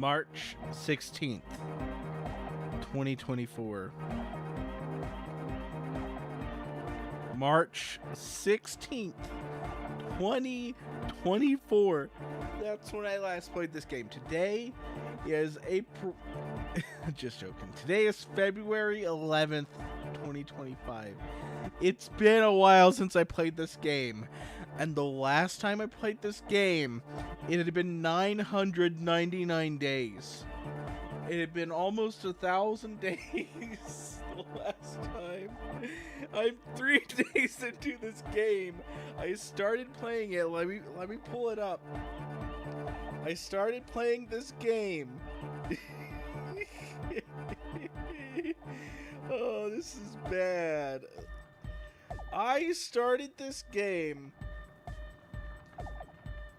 March 16th, 2024. March 16th, 2024. That's when I last played this game. Today is April. Just joking. Today is February 11th, 2025. It's been a while since I played this game. And the last time I played this game, it had been 999 days. It had been almost 1,000 days the last time. I'm 3 days into this game. I started playing it. Let me pull it up. I started playing this game. Oh, this is bad. I started this game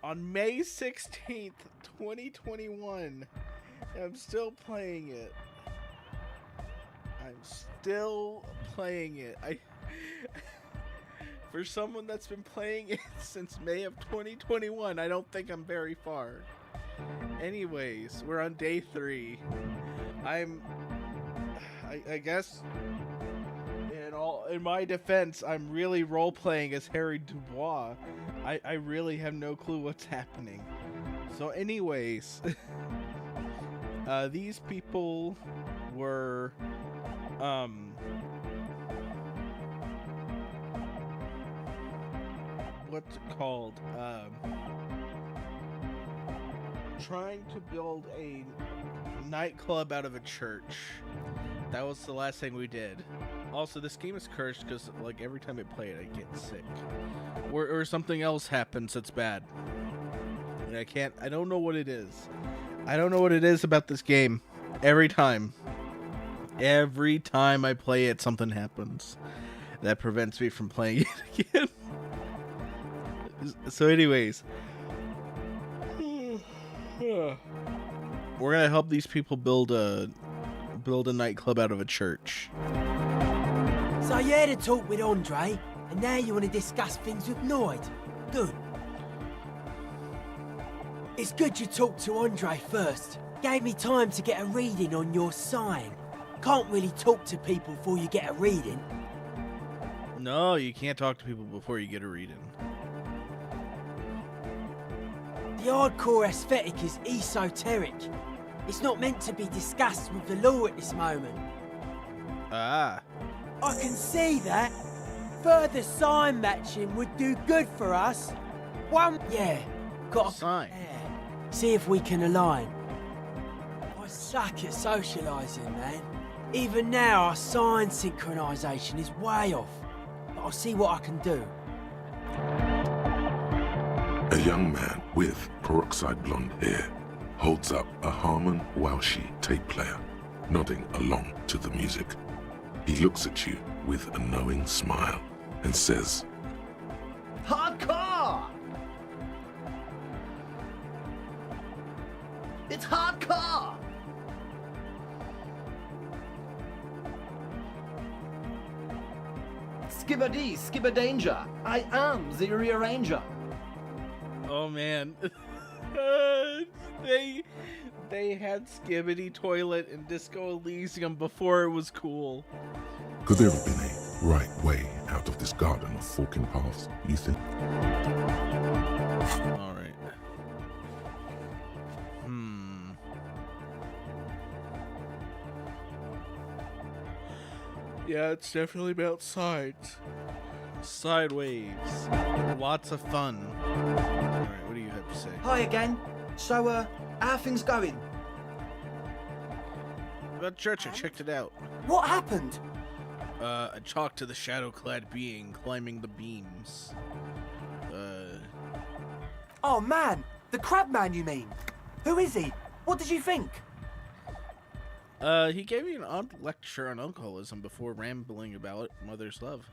on May 16th, 2021. I'm still playing it. For someone that's been playing it since May of 2021, I don't think I'm very far. Anyways, we're on day 3. I guess in my defense, I'm really role-playing as Harry Dubois. I really have no clue what's happening. So anyways, these people were, what's it called? Trying to build a nightclub out of a church. That was the last thing we did. Also, this game is cursed because, like, every time I play it, I get sick. Or something else happens that's bad. And I don't know what it is. I don't know what it is about this game. Every time I play it, something happens that prevents me from playing it again. So anyways, we're gonna help these people build a nightclub out of a church. So you had a talk with Andre, and now you want to discuss things with Lloyd. Good. It's good you talked to Andre first. Gave me time to get a reading on your sign. Can't really talk to people before you get a reading. No, you can't talk to people before you get a reading. The hardcore aesthetic is esoteric. It's not meant to be discussed with the law at this moment. Ah. I can see that. Further sign matching would do good for us. Yeah, got a sign. See if we can align. I suck at socialising, man. Even now, our sign synchronisation is way off. But I'll see what I can do. A young man with peroxide blonde hair holds up a Harman Welshi tape player, nodding along to the music. He looks at you with a knowing smile and says, "Hardcore! It's hardcore!" Skibbity, skibberdanger. I am the rearranger. Oh man. They had Skibbity Toilet and Disco Elysium before it was cool. could there have been a right way out of this garden of forking paths, you think? All right. Yeah, it's definitely about sides. Side waves. Lots of fun. Alright, what do you have to say? Hi again. So, how are things going? About church, I checked it out. What happened? I talked to the shadow-clad being climbing the beams. Oh man, the crab man you mean? Who is he? What did you think? He gave me an odd lecture on alcoholism before rambling about mother's love.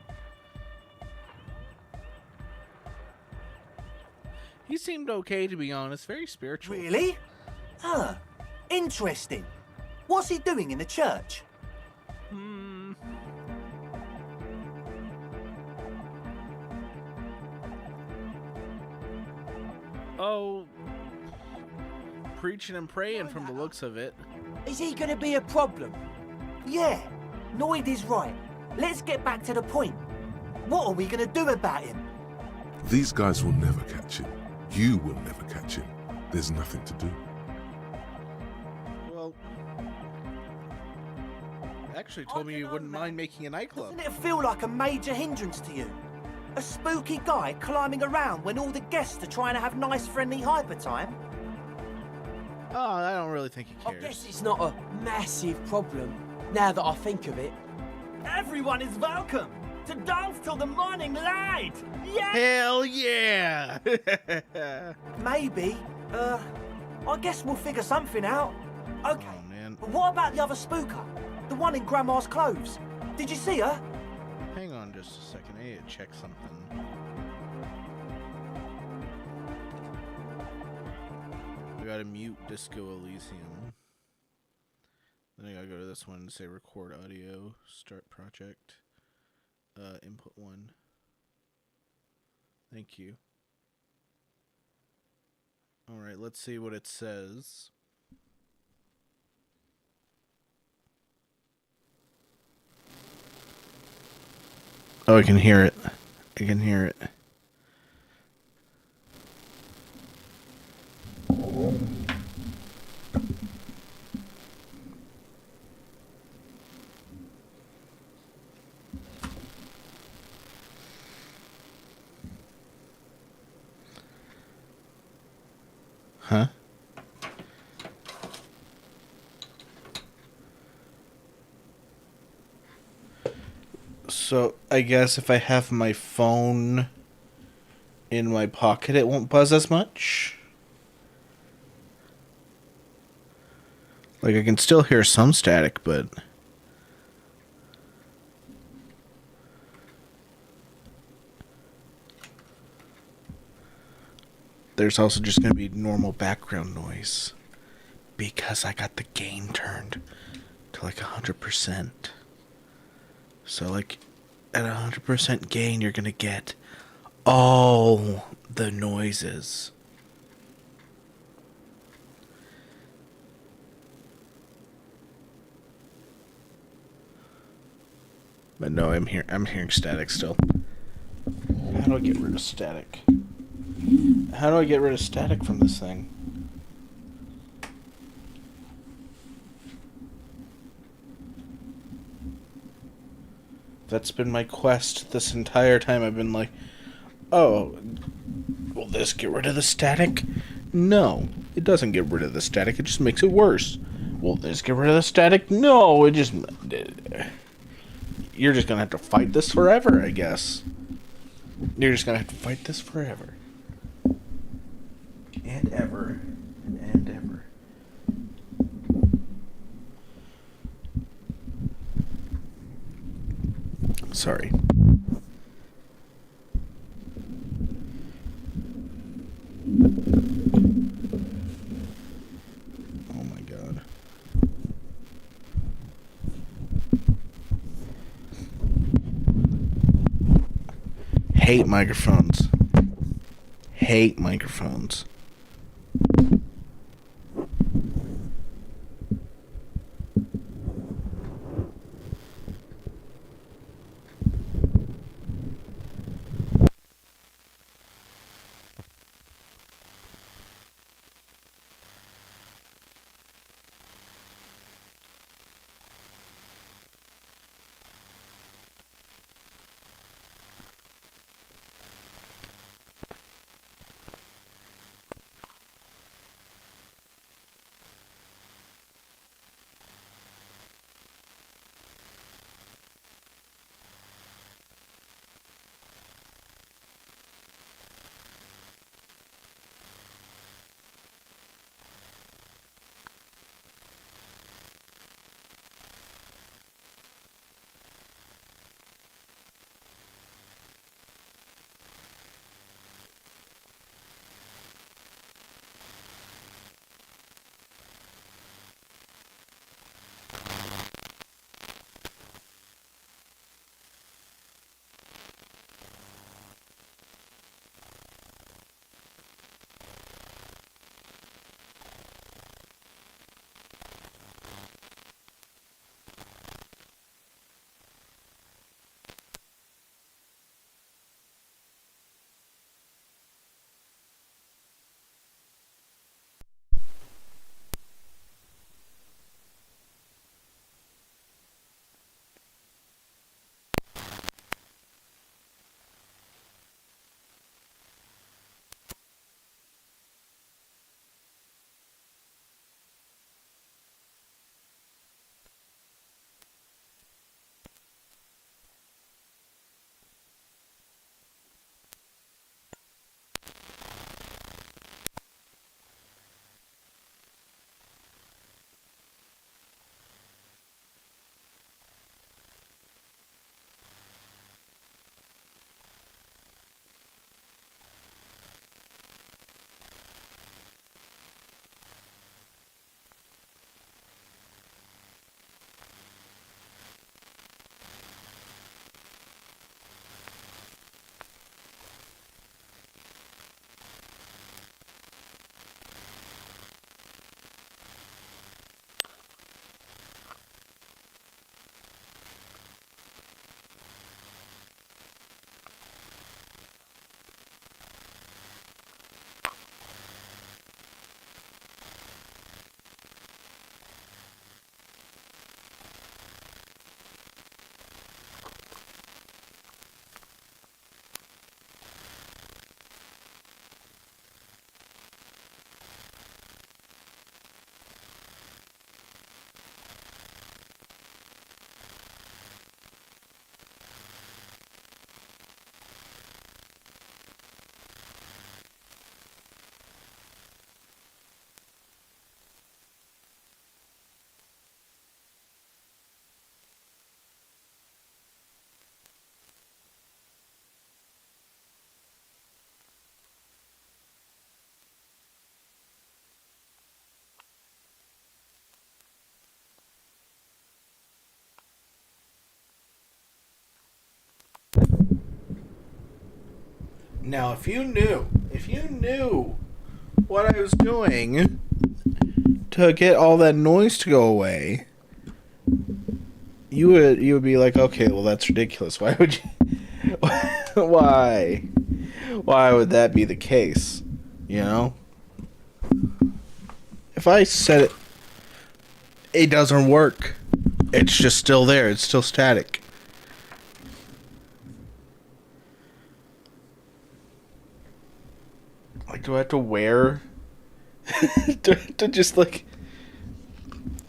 He seemed okay, to be honest. Very spiritual. Really? Huh. Interesting. What's he doing in the church? Oh, preaching and praying from the looks of it. Is he gonna be a problem? Yeah, Noid is right. Let's get back to the point. What are we gonna do about him? These guys will never catch him. You will never catch him. There's nothing to do. Well, actually told me you wouldn't mind making a nightclub. Doesn't it feel like a major hindrance to you? A spooky guy climbing around when all the guests are trying to have nice, friendly hyper time? Oh, I don't really think he I cares. guess it's not a massive problem, now that I think of it. Everyone is welcome to dance till the morning light! Yeah! Hell yeah! Maybe. I guess we'll figure something out. Okay. Oh, man. But what about the other spooker? The one in Grandma's clothes? Did you see her? Hang on just a second. I need to check something. We gotta mute Disco Elysium. Then I gotta go to this one and say record audio, start project, input 1. Thank you. Alright, let's see what it says. Oh, I can hear it. I can hear it. Huh? So, I guess if I have my phone in my pocket, it won't buzz as much. Like, I can still hear some static, but... there's also just going to be normal background noise. Because I got the gain turned to like 100%. So like at 100% gain, you're going to get all the noises. But no, I'm hearing static still. How do I get rid of static? How do I get rid of static from this thing? That's been my quest this entire time. I've been like, oh, will this get rid of the static? No, it doesn't get rid of the static. It just makes it worse. Will this get rid of the static? No, it just... you're just gonna have to fight this forever, I guess. You're just gonna have to fight this forever. And ever. And ever. Sorry. Oh my god. Hate microphones. Hate microphones. Now, if you knew what I was doing to get all that noise to go away, you would be like, okay, well, that's ridiculous. Why would you? Why would that be the case? You know? If I set it, it doesn't work. It's just still there. It's still static. Like, do I have to wear to just like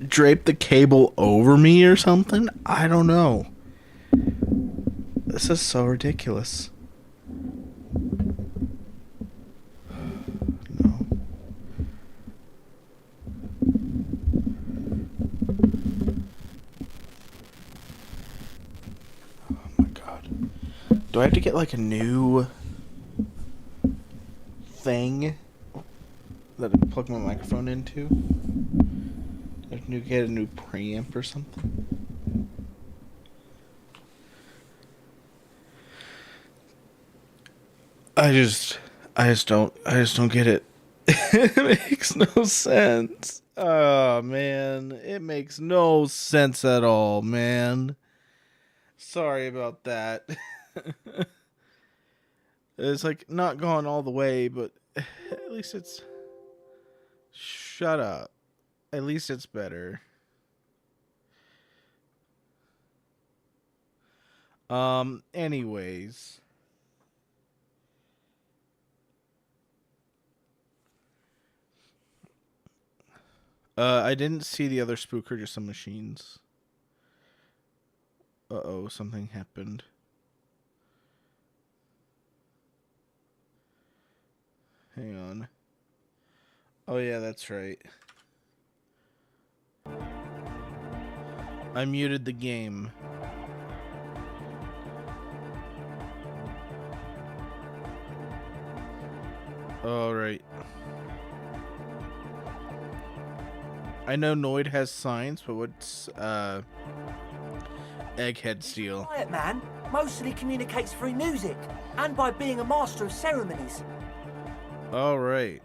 drape the cable over me or something? I don't know. This is so ridiculous. No. Oh my god. Do I have to get like a new thing that I plug my microphone into? Get a new preamp or something? I just don't get it. It makes no sense. Oh man, it makes no sense at all, man. Sorry about that. It's like not gone all the way, but at least it's... Shut up. At least it's better. Anyways. I didn't see the other spooker, just some machines. Uh-oh, something happened. Hang on. Oh yeah, that's right. I muted the game. All right. I know Noid has signs, but what's Egghead Steel? Quiet man mostly communicates through music and by being a master of ceremonies. All right.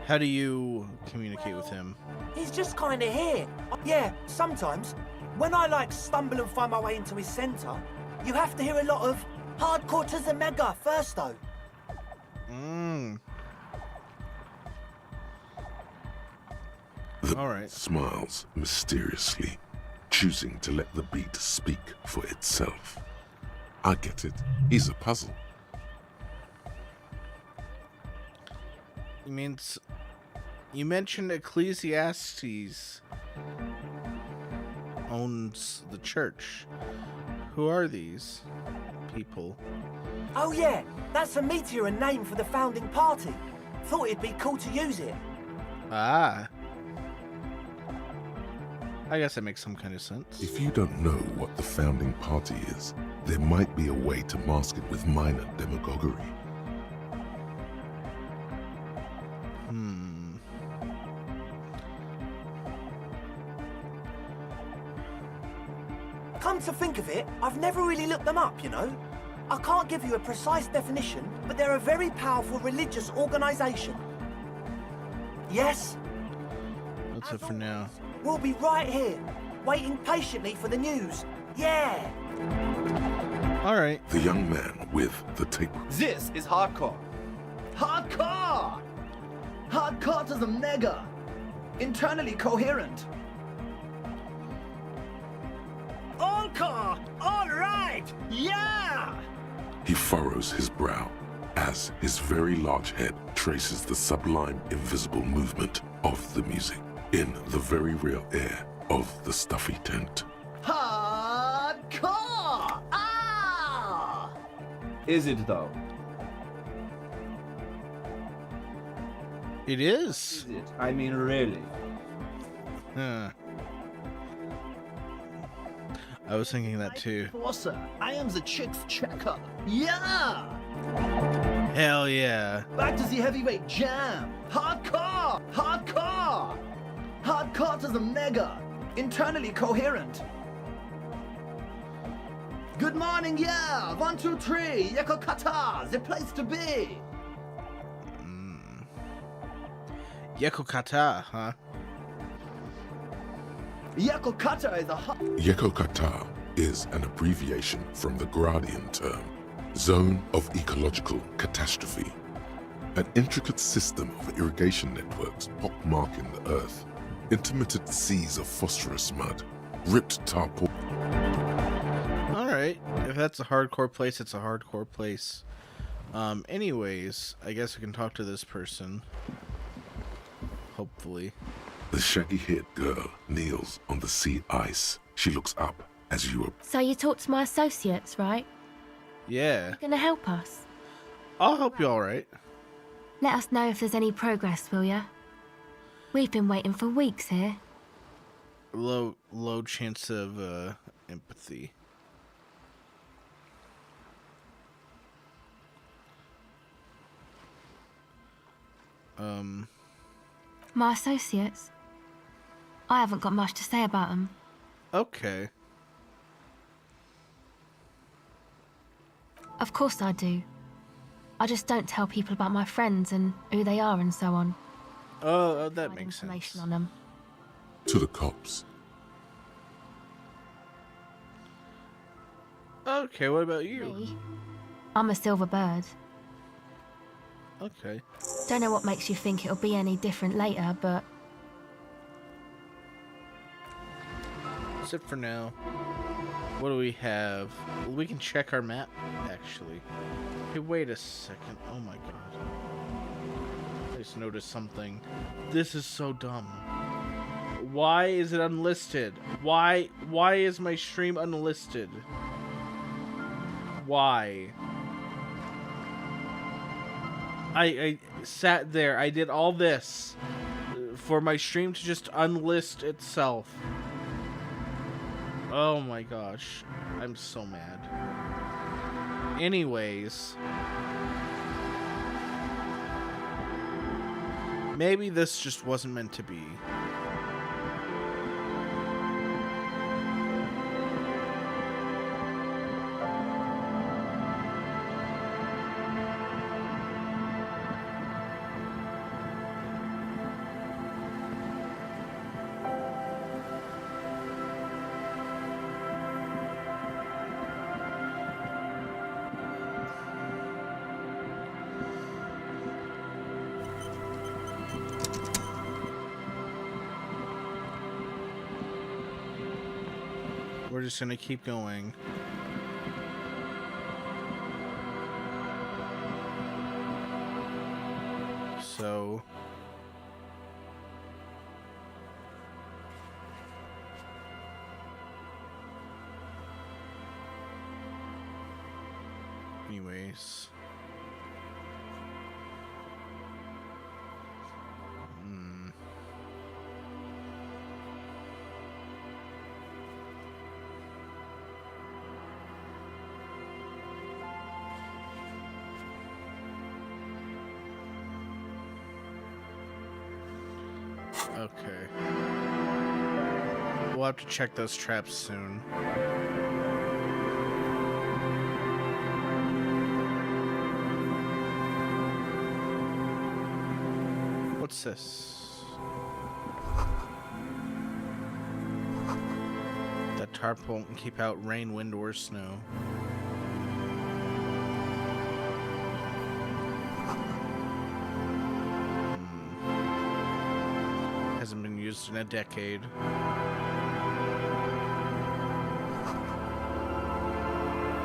How do you communicate with him? He's just kind of here. Yeah, sometimes. When I stumble and find my way into his centre, you have to hear a lot of hardcore to the mega first though. The All right. smiles mysteriously, choosing to let the beat speak for itself. I get it. He's a puzzle. You mentioned Ecclesiastes owns the church. Who are these people? Oh yeah, that's a meteor and name for the founding party. Thought it'd be cool to use it. Ah. I guess that makes some kind of sense. If you don't know what the founding party is, there might be a way to mask it with minor demagoguery. Come to think of it, I've never really looked them up, you know? I can't give you a precise definition, but they're a very powerful religious organisation. Yes? That's it for now. We'll be right here, waiting patiently for the news. Yeah! Alright. The young man with the tape. This is hardcore. Hardcore! Hardcore to the mega. Internally coherent. All core! All right! Yeah! He furrows his brow as his very large head traces the sublime invisible movement of the music in the very real air of the stuffy tent. Hardcore! Ah! Is it though? It is. Is it? I mean, really? Huh. I was thinking that too. Enforcer, I am the chick's checker. Yeah! Hell yeah. Back to the heavyweight jam. Hardcore! Hardcore! Hardcore to the mega. Internally coherent. Good morning, yeah! 1, 2, 3, Yekokata, the place to be! Yekokata, huh? Yekokata is a hot... Yekokata is an abbreviation from the Gradian term, Zone of Ecological Catastrophe, an intricate system of irrigation networks pockmarking the earth, intermittent seas of phosphorus mud, ripped tarpaulin. Alright, if that's a hardcore place, it's a hardcore place. Anyways, I guess we can talk to this person. Hopefully. The shaggy-haired girl kneels on the sea ice. She looks up as you So you talked to my associates, right? Yeah. You're gonna help us? I'll help you alright. Let us know if there's any progress, will ya? We've been waiting for weeks here. Low chance of empathy. My associates? I haven't got much to say about them. Okay. Of course I do. I just don't tell people about my friends and who they are and so on. Oh, that Hide makes information sense. on them. to the cops. Okay, what about you? Me? I'm a silver bird. Okay. Don't know what makes you think it'll be any different later, but That's it for now. What do we have? We can check our map, actually. Hey, wait a second. Oh my god. I just noticed something. This is so dumb. Why is it unlisted? Why is my stream unlisted? Why? I sat there. I did all this for my stream to just unlist itself. Oh my gosh. I'm so mad. Anyways. Maybe this just wasn't meant to be. We're just gonna keep going. So... anyways... Okay. We'll have to check those traps soon. What's this? That tarp won't keep out rain, wind, or snow. Hasn't been used in a decade.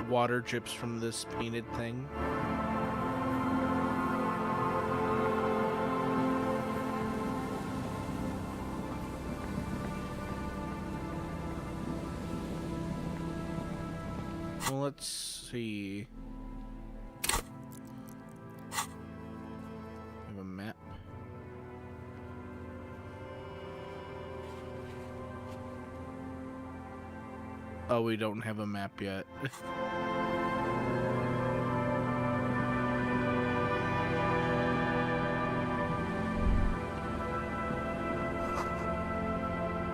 Water drips from this painted thing. Well, let's see. We have a map. Oh, we don't have a map yet.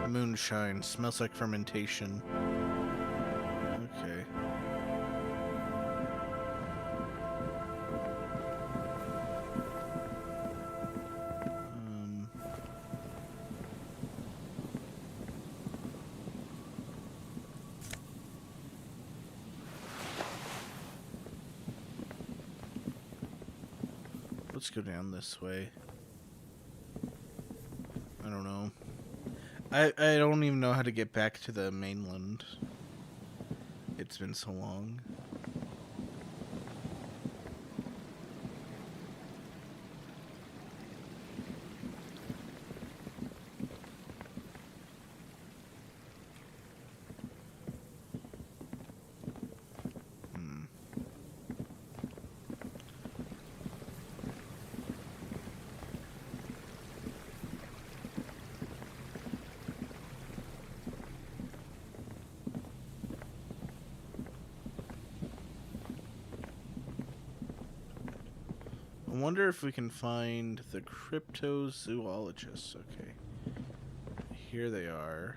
Moonshine. Smells like fermentation. Okay. let's go down this way. I don't know. I don't even know how to get back to the mainland. It's been so long. I wonder if we can find the cryptozoologists. Okay. Here they are.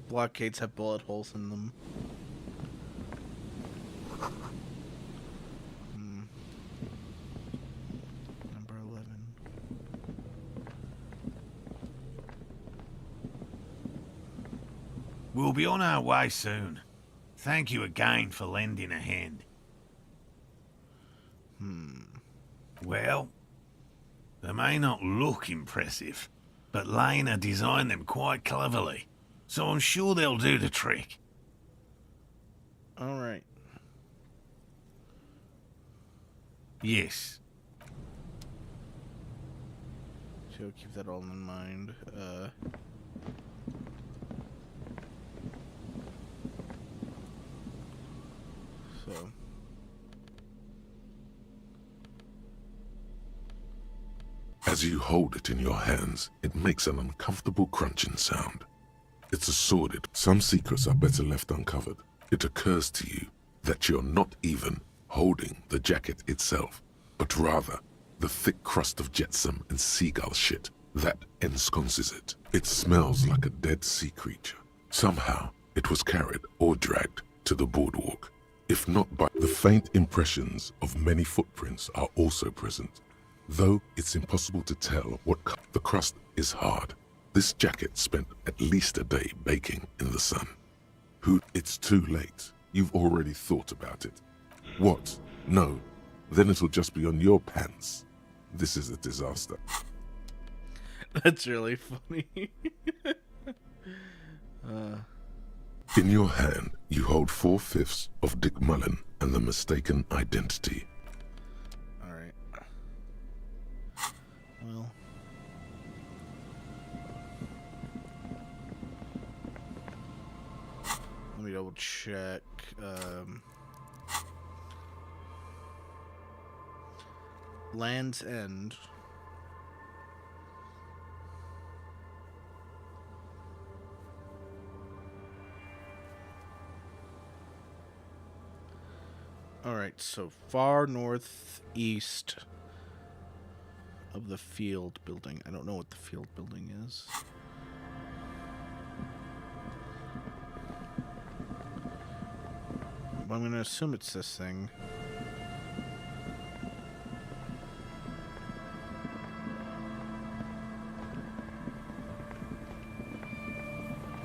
Blockades have bullet holes in them. Number 11. We'll be on our way soon. Thank you again for lending a hand. Well, they may not look impressive, but Lena designed them quite cleverly, so I'm sure they'll do the trick. All right. Yes. So keep that all in mind. So. As you hold it in your hands, it makes an uncomfortable crunching sound. It's assorted. Some secrets are better left uncovered. It occurs to you that you're not even holding the jacket itself, but rather the thick crust of jetsam and seagull shit that ensconces it. It smells like a dead sea creature. Somehow, it was carried or dragged to the boardwalk. If not by the faint impressions of many footprints are also present. Though it's impossible to tell what the crust is hard. This jacket spent at least a day baking in the sun. It's too late. You've already thought about it. What? No. Then it'll just be on your pants. This is a disaster. That's really funny. In your hand, you hold 4/5 of Dick Mullen and the mistaken identity. Alright. Well. Let me double check. Land's End. Alright, so far northeast of the field building. I don't know what the field building is. But I'm going to assume it's this thing.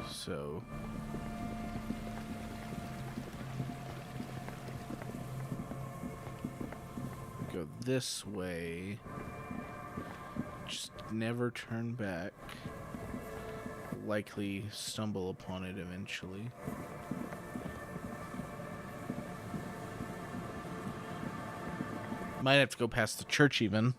So... go this way. Just never turn back. Likely stumble upon it eventually. Might have to go past the church even.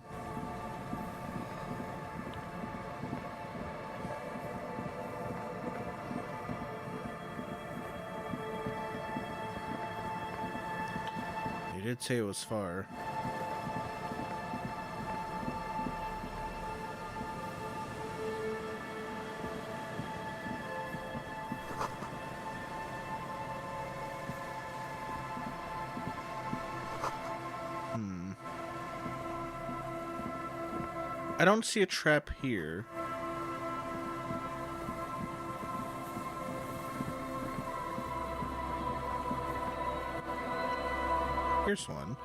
They did say it was far. I don't see a trap here. Here's one.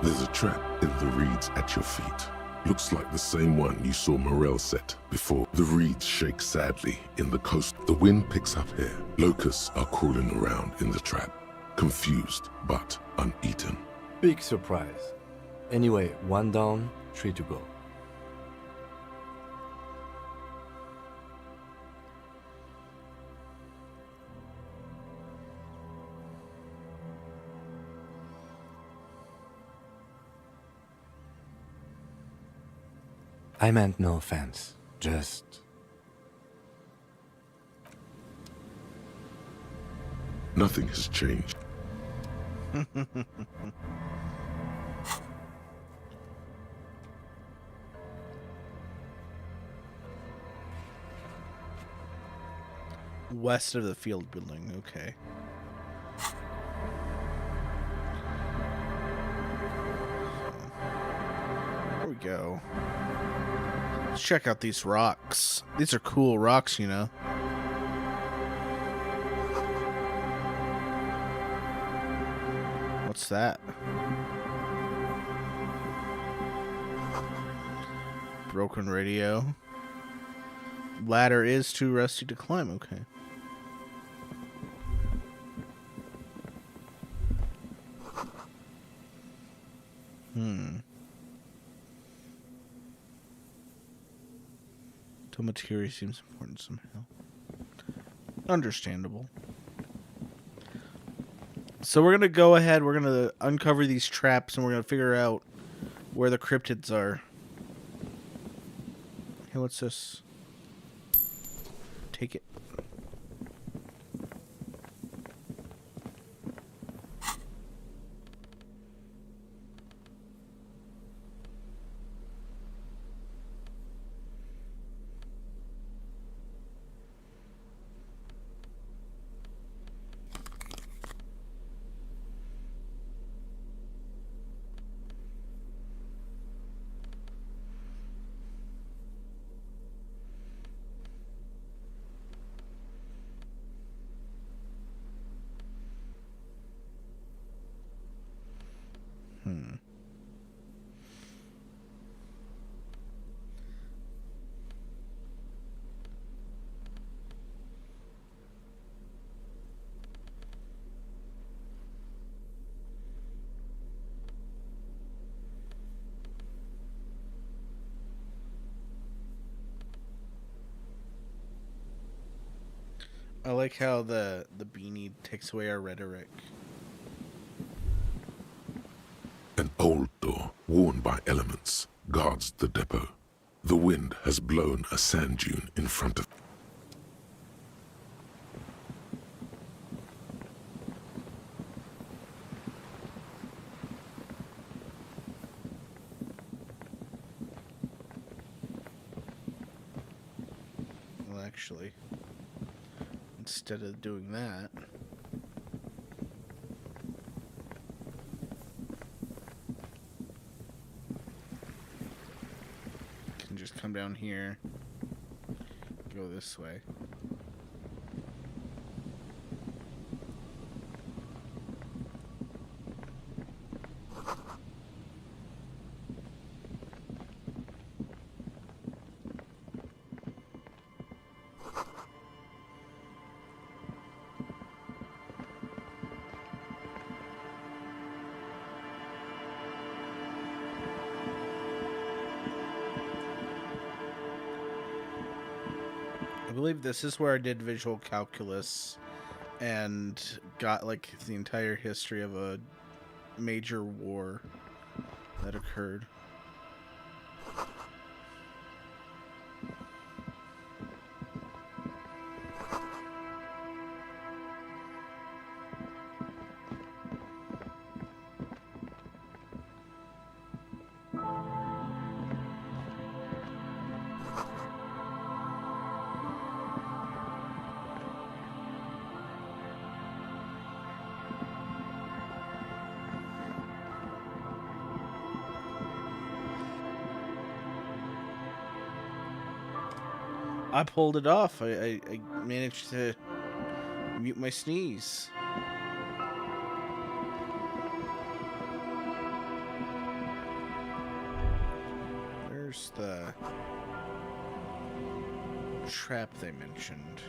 There's a trap in the reeds at your feet. Looks like the same one you saw Morel set before. The reeds shake sadly in the coast. The wind picks up here. Locusts are crawling around in the trap, confused but uneaten. Big surprise. Anyway, 1 down, 3 to go. I meant no offense. Just... Nothing has changed. West of the field building, okay. There we go. Let's check out these rocks. These are cool rocks, you know. What's that? Broken radio. Ladder is too rusty to climb, okay. The material seems important somehow. Understandable. So we're going to go ahead, we're going to uncover these traps, and we're going to figure out where the cryptids are. Hey, what's this? Take it. I like how the beanie takes away our rhetoric. An old door, worn by elements, guards the depot. The wind has blown a sand dune in front of... Well, actually, instead of doing that, can just come down here, go this way. I believe this is where I did visual calculus and got like the entire history of a major war that occurred. I pulled it off. I managed to mute my sneeze. Where's the trap they mentioned?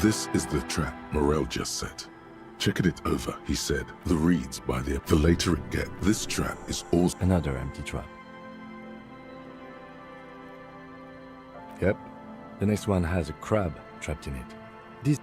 This is the trap Morel just set. Checking it over, he said, the reeds by the later it get, this trap is also Another empty trap. Yep. The next one has a crab trapped in it. This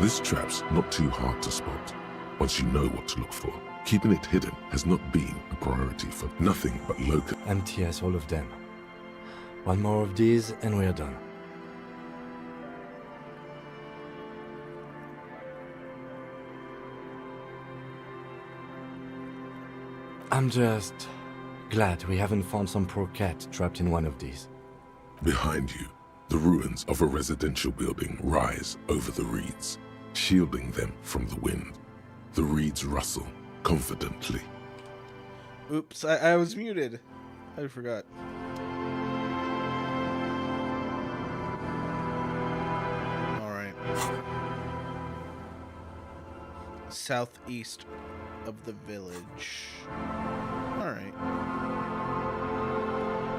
This trap's not too hard to spot, once you know what to look for. Keeping it hidden has not been a priority for nothing but local. empty as all of them. One more of these and we're done. I'm just glad we haven't found some poor cat trapped in one of these. Behind you, the ruins of a residential building rise over the reeds, shielding them from the wind. The reeds rustle confidently. Oops, I was muted. I forgot. Alright. Southeast of the village. Alright.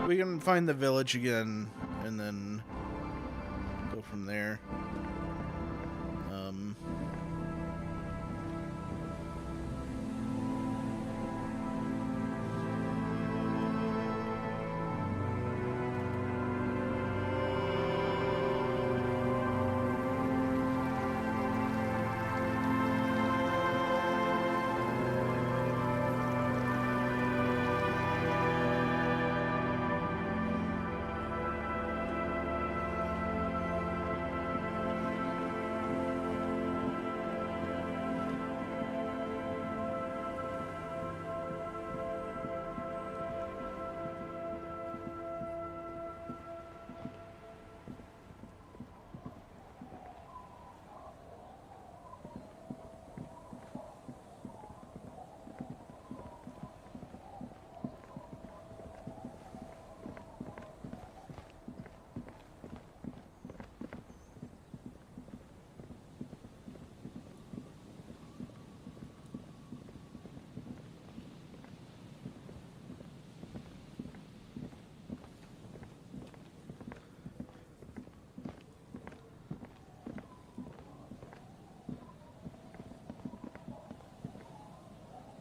We can find the village again and then go from there.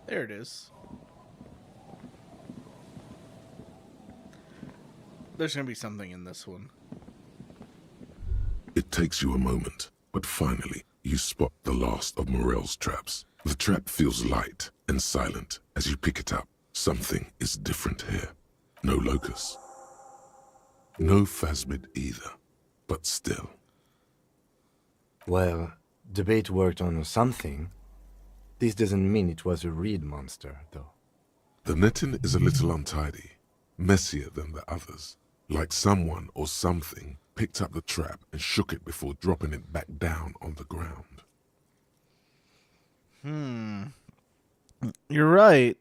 There it is. There's gonna be something in this one. It takes you a moment, but finally you spot the last of Morel's traps. The trap feels light and silent as you pick it up. Something is different here. No locust. No phasmid either, but still. Well, the bait worked on something. This doesn't mean it was a reed monster, though. The netting is a little untidy, messier than the others. Like someone or something picked up the trap and shook it before dropping it back down on the ground. You're right.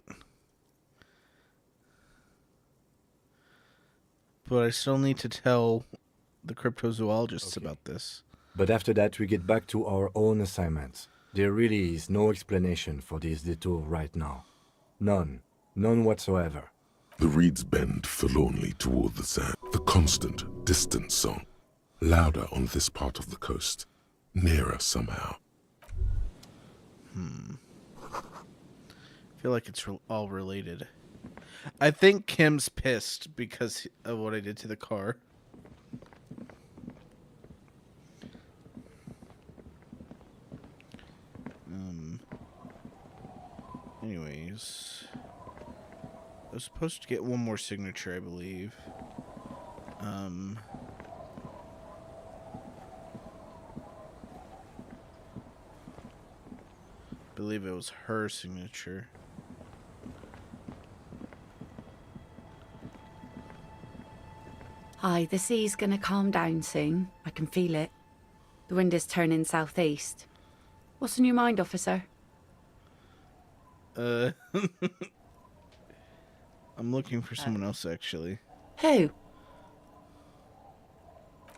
But I still need to tell the cryptozoologists Okay. about this. But after that, we get back to our own assignments. There really is no explanation for this detour right now. None. None whatsoever. The reeds bend forlornly toward the sand. The constant, distant song. Louder on this part of the coast. Nearer somehow. I feel like it's all related. I think Kim's pissed because of what I did to the car. Anyways, I was supposed to get one more signature, I believe. Believe it was her signature. Hi, the sea's gonna calm down soon. I can feel it. The wind is turning southeast. What's on your mind, officer? I'm looking for someone else, actually. Who?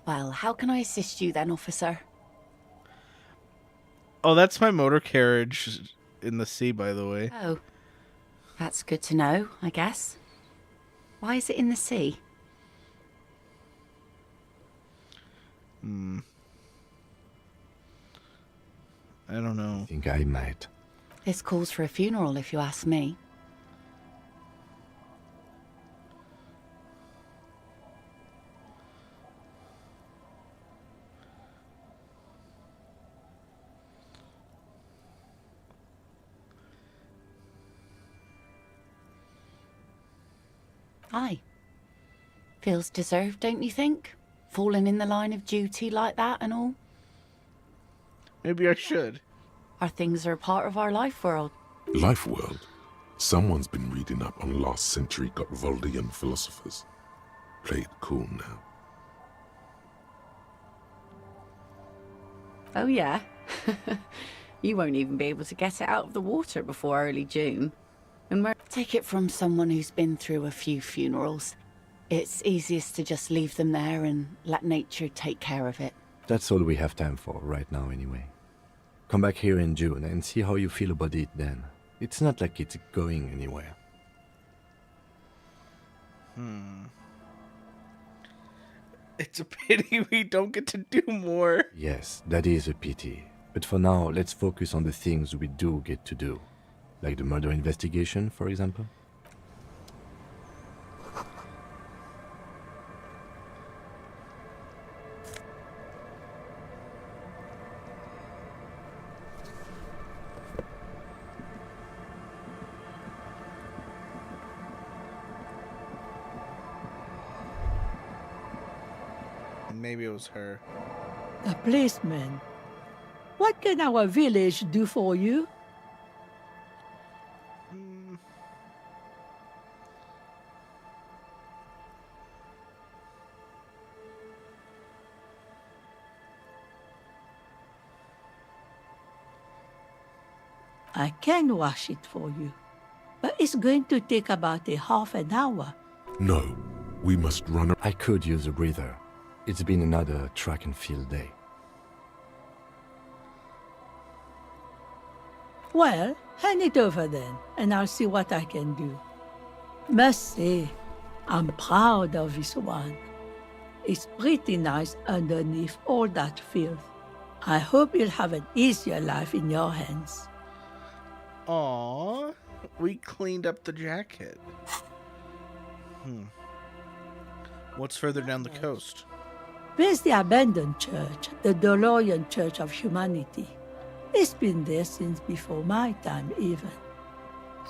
Well, how can I assist you then, officer? Oh, that's my motor carriage in the sea, by the way. Oh, that's good to know, I guess. Why is it in the sea? I don't know. I think I might. This calls for a funeral, if you ask me. Aye. Feels deserved, don't you think? Falling in the line of duty like that and all. Maybe I should. Our things are a part of our life world. Life world. Someone's been reading up on last century Gotwaldian philosophers. Play it cool now. Oh yeah? You won't even be able to get it out of the water before early June. And take it from someone who's been through a few funerals. It's easiest to just leave them there and let nature take care of it. That's all we have time for right now anyway. Come back here in June and see how you feel about it then. It's not like it's going anywhere. It's a pity we don't get to do more. Yes, that is a pity. But for now, let's focus on the things we do get to do. Like the murder investigation, for example. And maybe it was her. The policeman. What can our village do for you? I can wash it for you, but it's going to take about a half an hour. No, we must run. I could use a breather. It's been another track and field day. Well, hand it over then, and I'll see what I can do. Must say, I'm proud of this one. It's pretty nice underneath all that filth. I hope you'll have an easier life in your hands. Aww, we cleaned up the jacket. What's further down the coast? There's the abandoned church, the DeLorean Church of Humanity. It's been there since before my time, even.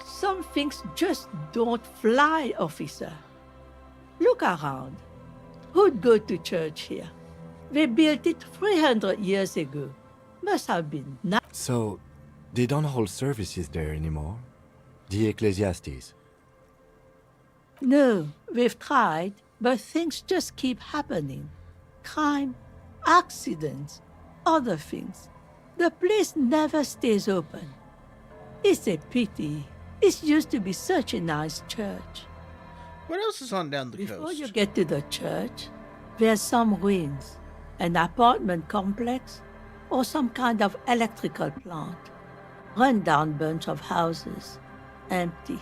Some things just don't fly, officer. Look around. Who'd go to church here? They built it 300 years ago. Must have been nice. So, they don't hold services there anymore? The Ecclesiastes? No, we've tried, but things just keep happening. Crime, accidents, other things. The place never stays open. It's a pity. It used to be such a nice church. What else is on down the Before coast? you get to the church, there's some ruins, an apartment complex, or some kind of electrical plant. Run-down bunch of houses, empty.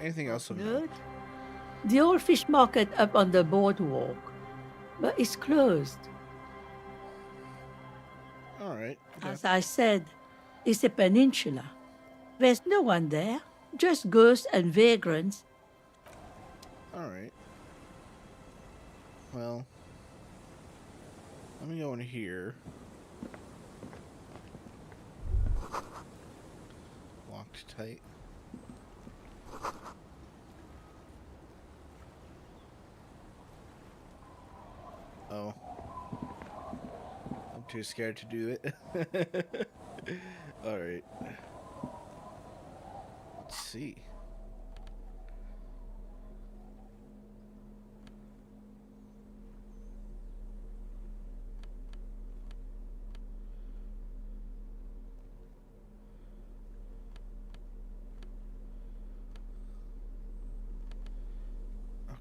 Anything else of note? Good. The old fish market up on the boardwalk, but it's closed. All right. Okay. As I said, it's a peninsula. There's no one there, just ghosts and vagrants. All right. Well, let me go in here. Locked tight. Oh. I'm too scared to do it. Alright. Let's see.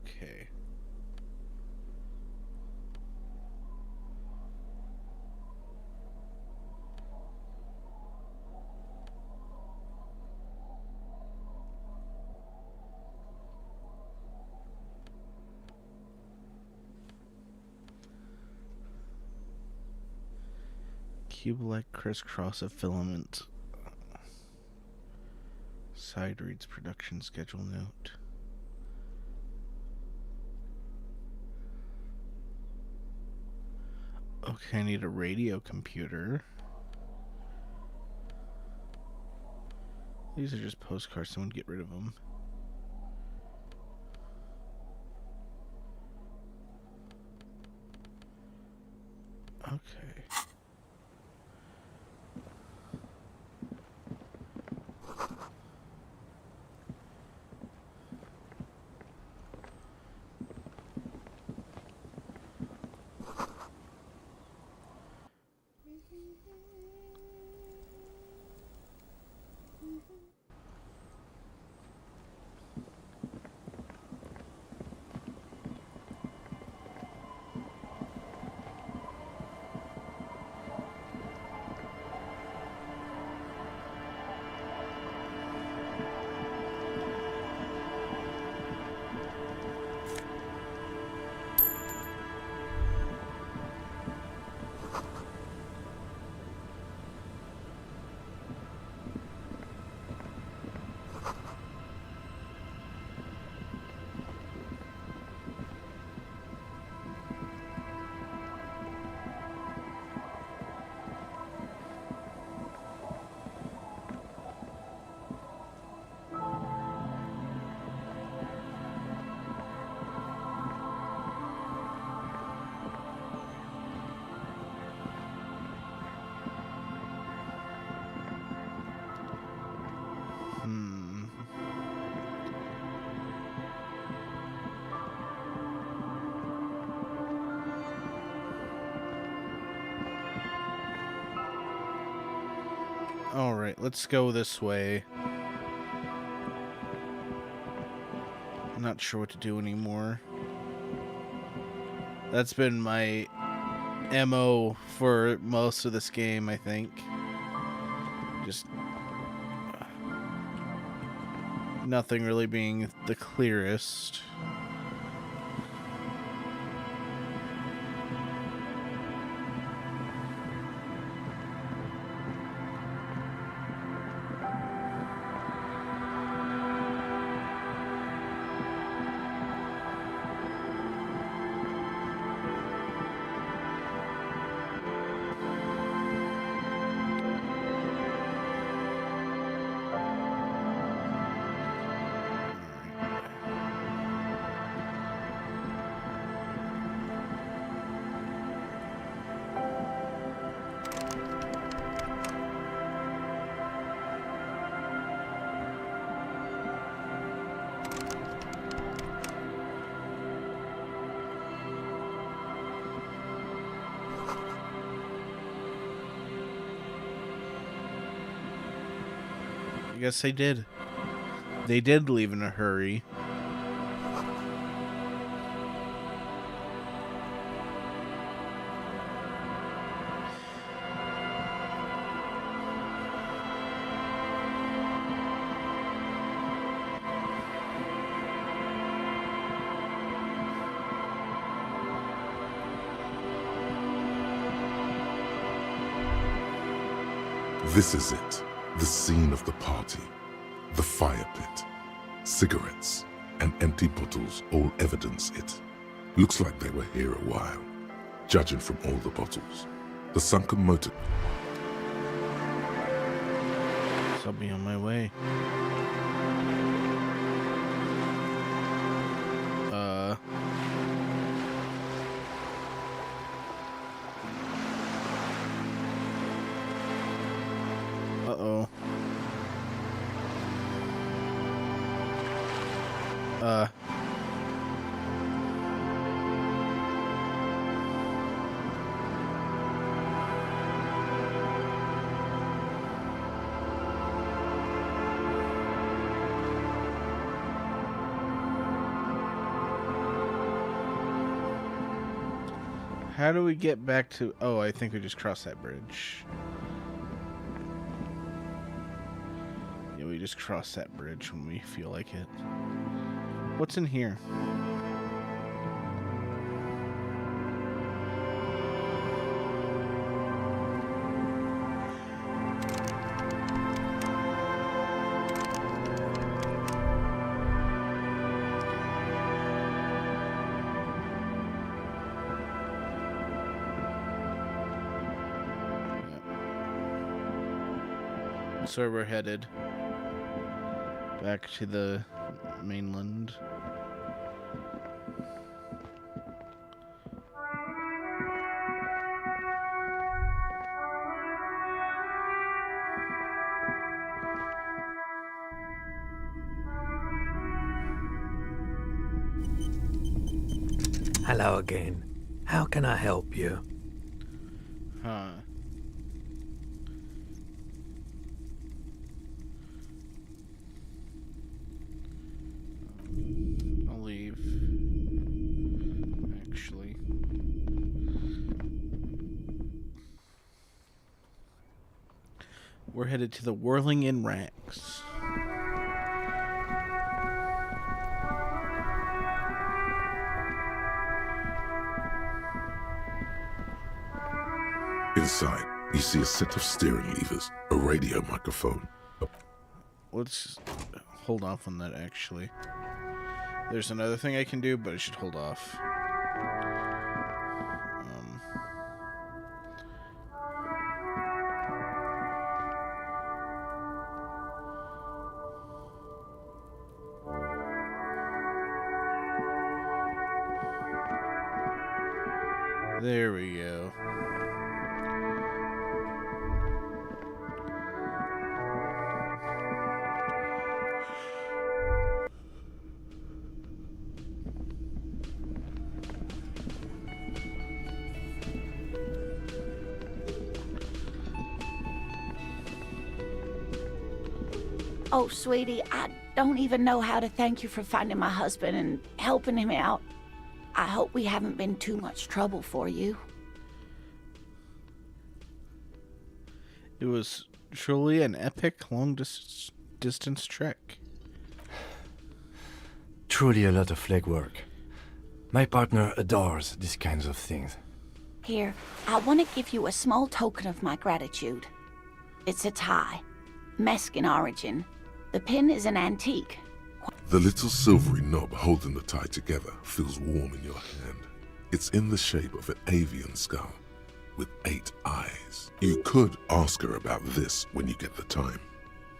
Okay. Cube-like crisscross of filament. Side reads production schedule note. Okay, I need a radio computer. These are just postcards, someone get rid of them. Okay. Alright, let's go this way. I'm not sure what to do anymore. That's been my MO for most of this game, I think. Just nothing really being the clearest. I guess I did. they did leave in a hurry. This is it, the scene of the party. The fire pit. Cigarettes and empty bottles all evidence it. Looks like they were here a while, judging from all the bottles. The sunken motor... I'll be on my way. Uh-oh. How do we get back to... Oh, I think we just crossed that bridge. Yeah, we just cross that bridge when we feel like it. What's in here? So we're headed back to the mainland. Hello again. How can I help you? Huh. I'll leave. Actually. We're headed to the Whirling in Rags. Inside, you see a set of steering levers, a radio microphone. Let's hold off on that, actually. There's another thing I can do, but I should hold off. There we go. Oh, sweetie, I don't even know how to thank you for finding my husband and helping him out. I hope we haven't been too much trouble for you. It was truly an epic long-distance trek. Truly a lot of legwork. My partner adores these kinds of things. Here, I want to give you a small token of my gratitude. It's a tie, Mexican origin. The pin is an antique. The little silvery knob holding the tie together feels warm in your hand. It's in the shape of an avian skull with 8 eyes. You could ask her about this when you get the time.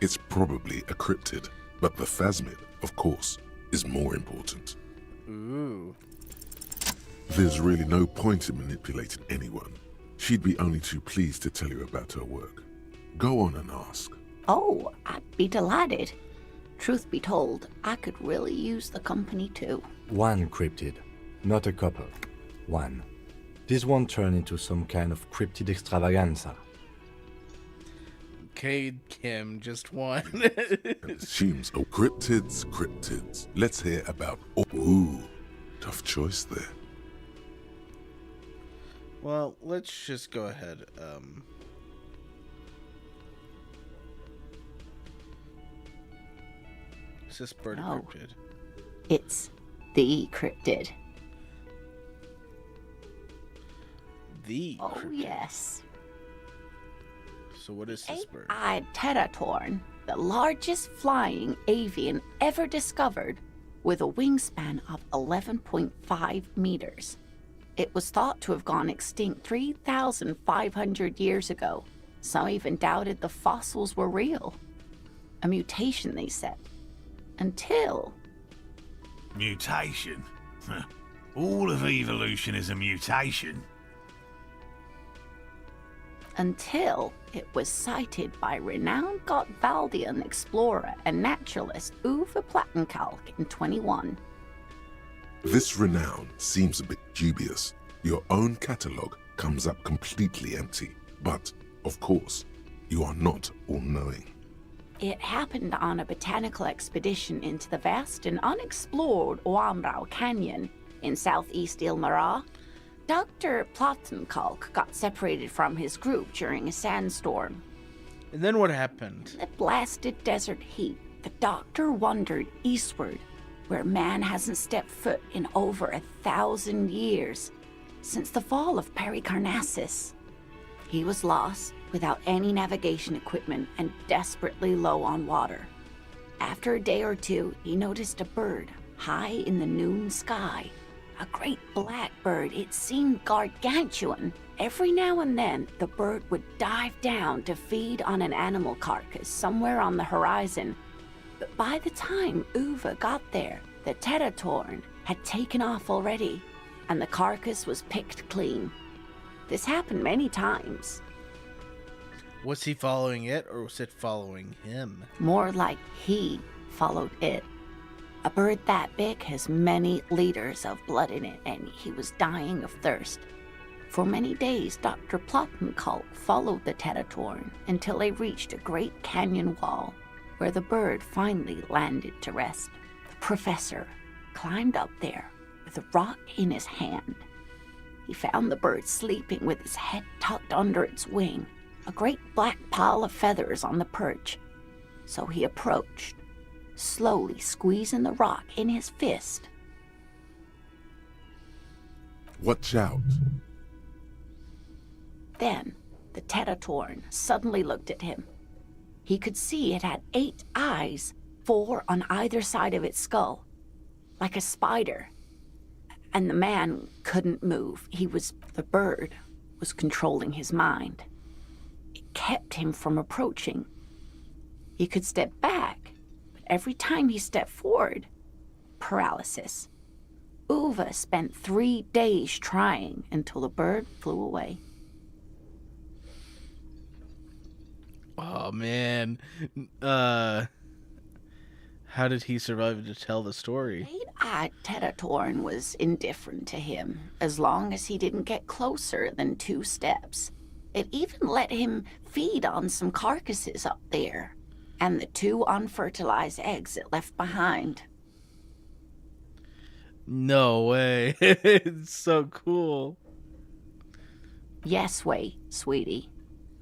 It's probably a cryptid, but the phasmid, of course, is more important. Ooh. There's really no point in manipulating anyone. She'd be only too pleased to tell you about her work. Go on and ask. Oh, I'd be delighted. Truth be told, I could really use the company too. One cryptid, not a couple. One. This won't turn into some kind of cryptid extravaganza. Okay, Kim, just one. and assumes, oh, cryptids. Let's hear about, ooh, tough choice there. Well, let's just go ahead. Is this bird a No. cryptid? It's the cryptid. The Oh, cryptid. yes. So what is this bird? Eight-eyed teratorn, the largest flying avian ever discovered, with a wingspan of 11.5 meters. It was thought to have gone extinct 3,500 years ago. Some even doubted the fossils were real. A mutation, they said. Until... Mutation? All of evolution is a mutation. Until it was sighted by renowned Gotvaldian explorer and naturalist Uwe Plattenkalk in 21. This renown seems a bit dubious. Your own catalogue comes up completely empty. But, of course, you are not all-knowing. It happened on a botanical expedition into the vast and unexplored Oamrau Canyon in southeast Ilmara. Dr. Plattenkalk got separated from his group during a sandstorm. And then what happened? In the blasted desert heat, the doctor wandered eastward, where man hasn't stepped foot in over 1,000 years, since the fall of Pericarnassus. He was lost, without any navigation equipment and desperately low on water. After a day or two, he noticed a bird high in the noon sky. A great black bird. It seemed gargantuan. Every now and then, the bird would dive down to feed on an animal carcass somewhere on the horizon. But by the time Uwe got there, the teratorn had taken off already, and the carcass was picked clean. This happened many times. Was he following it, or was it following him? More like he followed it. A bird that big has many liters of blood in it, and he was dying of thirst. For many days, Dr. Plattenkalk followed the teratorn until they reached a great canyon wall, where the bird finally landed to rest. The professor climbed up there with a rock in his hand. He found the bird sleeping with his head tucked under its wing, a great black pile of feathers on the perch. So he approached, slowly squeezing the rock in his fist. Watch out. Then the teratorn suddenly looked at him. He could see it had 8 eyes, 4 on either side of its skull, like a spider. And the man couldn't move. The bird was controlling his mind. It kept him from approaching. He could step back, but every time he stepped forward, paralysis. Uwe spent 3 days trying until the bird flew away. Oh, man. How did he survive to tell the story? Eight-eyed teratorn was indifferent to him, as long as he didn't get closer than 2 steps. It even let him feed on some carcasses up there, and the 2 unfertilized eggs it left behind. No way. It's so cool. Yes, wait, sweetie.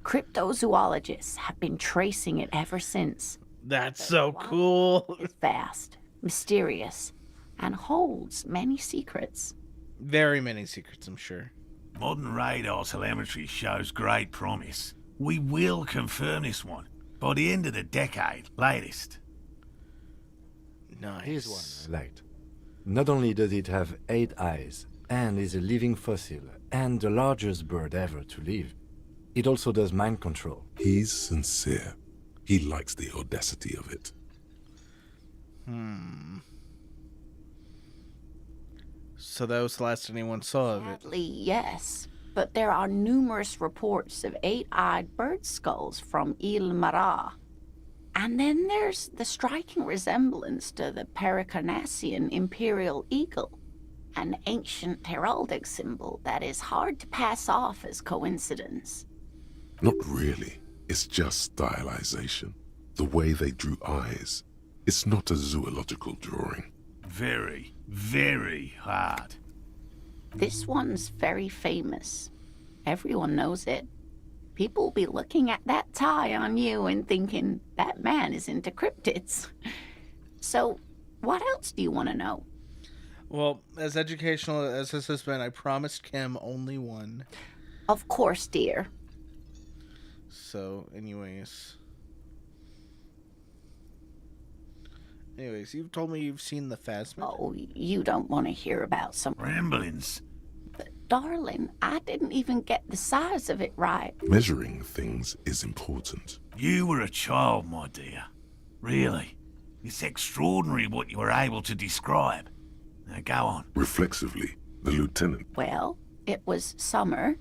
Cryptozoologists have been tracing it ever since. That's so cool. It's vast, mysterious, and holds many secrets. Very many secrets, I'm sure. Modern radar telemetry shows great promise. We will confirm this one by the end of the decade, latest. Nice. Here's one I liked. Not only does it have 8 eyes, and is a living fossil, and the largest bird ever to live, it also does mind control. He's sincere. He likes the audacity of it. So that was the last anyone saw of it. Sadly, yes, but there are numerous reports of 8-eyed bird skulls from Ilmara. And then there's the striking resemblance to the Pericarnassian imperial eagle, an ancient heraldic symbol that is hard to pass off as coincidence. Not really. It's just stylization. The way they drew eyes. It's not a zoological drawing. Very, very hard. This one's very famous. Everyone knows it. People will be looking at that tie on you and thinking, that man is into cryptids. So, what else do you want to know? Well, as educational as this has been, I promised Kim only one. Of course, dear. So, anyways, you've told me you've seen the Phasmid. Oh, you don't want to hear about some Ramblings. But, darling, I didn't even get the size of it right. Measuring things is important. You were a child, my dear. Really. It's extraordinary what you were able to describe. Now go on. Reflexively, the lieutenant. Well, it was summer.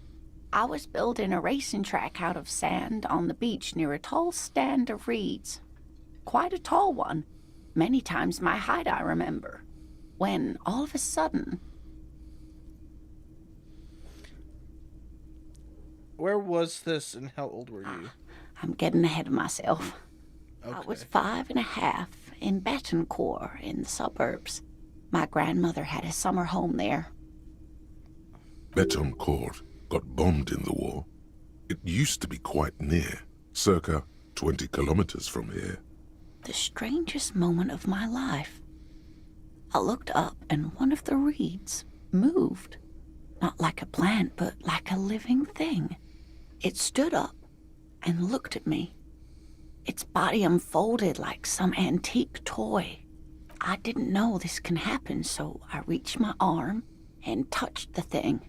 I was building a racing track out of sand on the beach near a tall stand of reeds. Quite a tall one. Many times my height, I remember. When, all of a sudden... Where was this and how old were you? I'm getting ahead of myself. Okay. I was 5.5 in Betancourt in the suburbs. My grandmother had a summer home there. Betancourt got bombed in the war. It used to be quite near, circa 20 kilometers from here. The strangest moment of my life. I looked up and one of the reeds moved. Not like a plant, but like a living thing. It stood up and looked at me. Its body unfolded like some antique toy. I didn't know this can happen, so I reached my arm and touched the thing.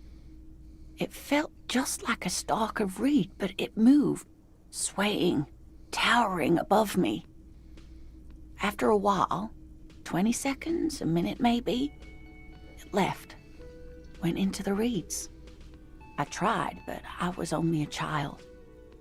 It felt just like a stalk of reed, but it moved, swaying, towering above me. After a while, 20 seconds, a minute maybe, it left, went into the reeds. I tried, but I was only a child.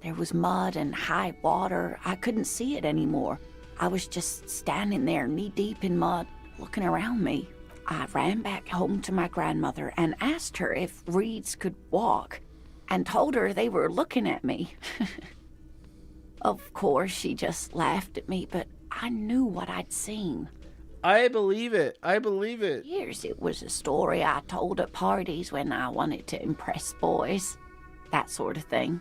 There was mud and high water. I couldn't see it anymore. I was just standing there knee-deep in mud, looking around me. I ran back home to my grandmother and asked her if reeds could walk, and told her they were looking at me. Of course, she just laughed at me, but I knew what I'd seen. I believe it. I believe it. Years it was a story I told at parties when I wanted to impress boys. That sort of thing.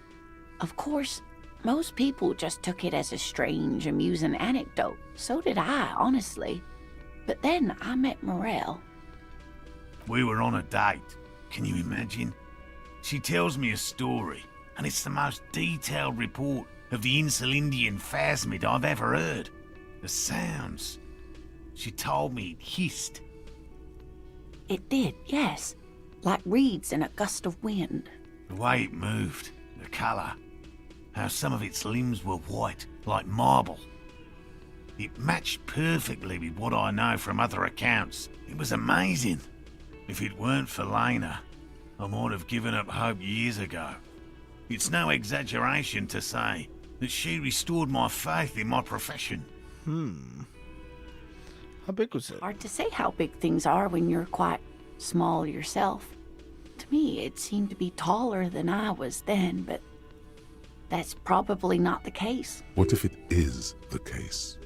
Of course, most people just took it as a strange, amusing anecdote. So did I, honestly. But then I met Morel. We were on a date. Can you imagine? She tells me a story, and it's the most detailed report of the Insulindian Phasmid I've ever heard. The sounds. She told me it hissed. It did, yes. Like reeds in a gust of wind. The way it moved, the colour. How some of its limbs were white, like marble. It matched perfectly with what I know from other accounts. It was amazing. If it weren't for Lena, I might have given up hope years ago. It's no exaggeration to say that she restored my faith in my profession. How big was it? Hard to say how big things are when you're quite small yourself. To me, it seemed to be taller than I was then, but that's probably not the case. What if it is the case?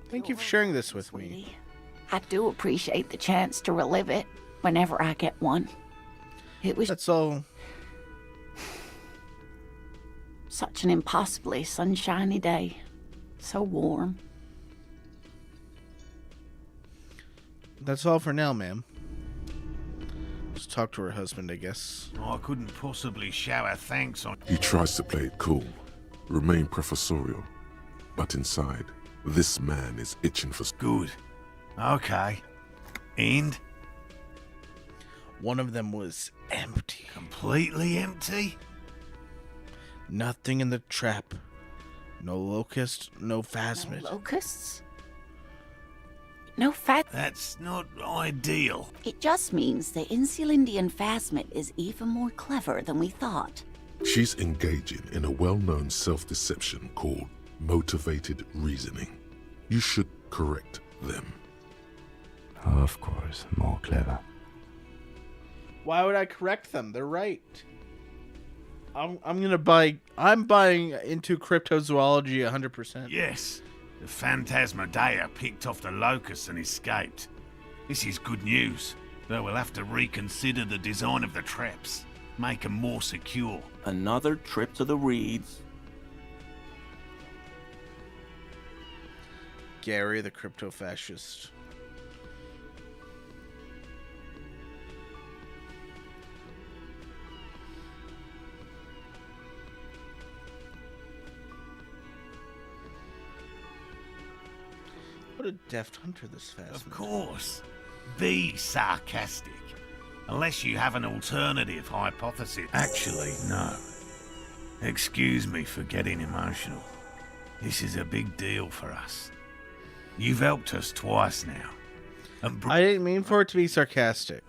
Thank you for sharing this with me. Sweetie, I do appreciate the chance to relive it whenever I get one. It was That's all. such an impossibly sunshiny day. So warm. That's all for now, ma'am. Just talk to her husband, I guess. I couldn't possibly shower thanks on... He tries to play it cool, remain professorial, but inside, this man is itching for... Good. Okay. And? One of them was empty. Completely empty? Nothing in the trap. No locust, no phasmid. No locusts? No fat. That's not ideal. It just means the Insulindian Phasmid is even more clever than we thought. She's engaging in a well-known self-deception called motivated reasoning. You should correct them. Of course, more clever. Why would I correct them? They're right. I'm buying into cryptozoology 100%. Yes, the Phantasmadeia picked off the locusts and escaped. This is good news, though we'll have to reconsider the design of the traps, make them more secure. Another trip to the reeds. Gary the crypto-fascist. What a deft hunter this fast. Of course. Be sarcastic. Unless you have an alternative hypothesis. Actually, no. Excuse me for getting emotional. This is a big deal for us. You've helped us twice now. And I didn't mean for it to be sarcastic.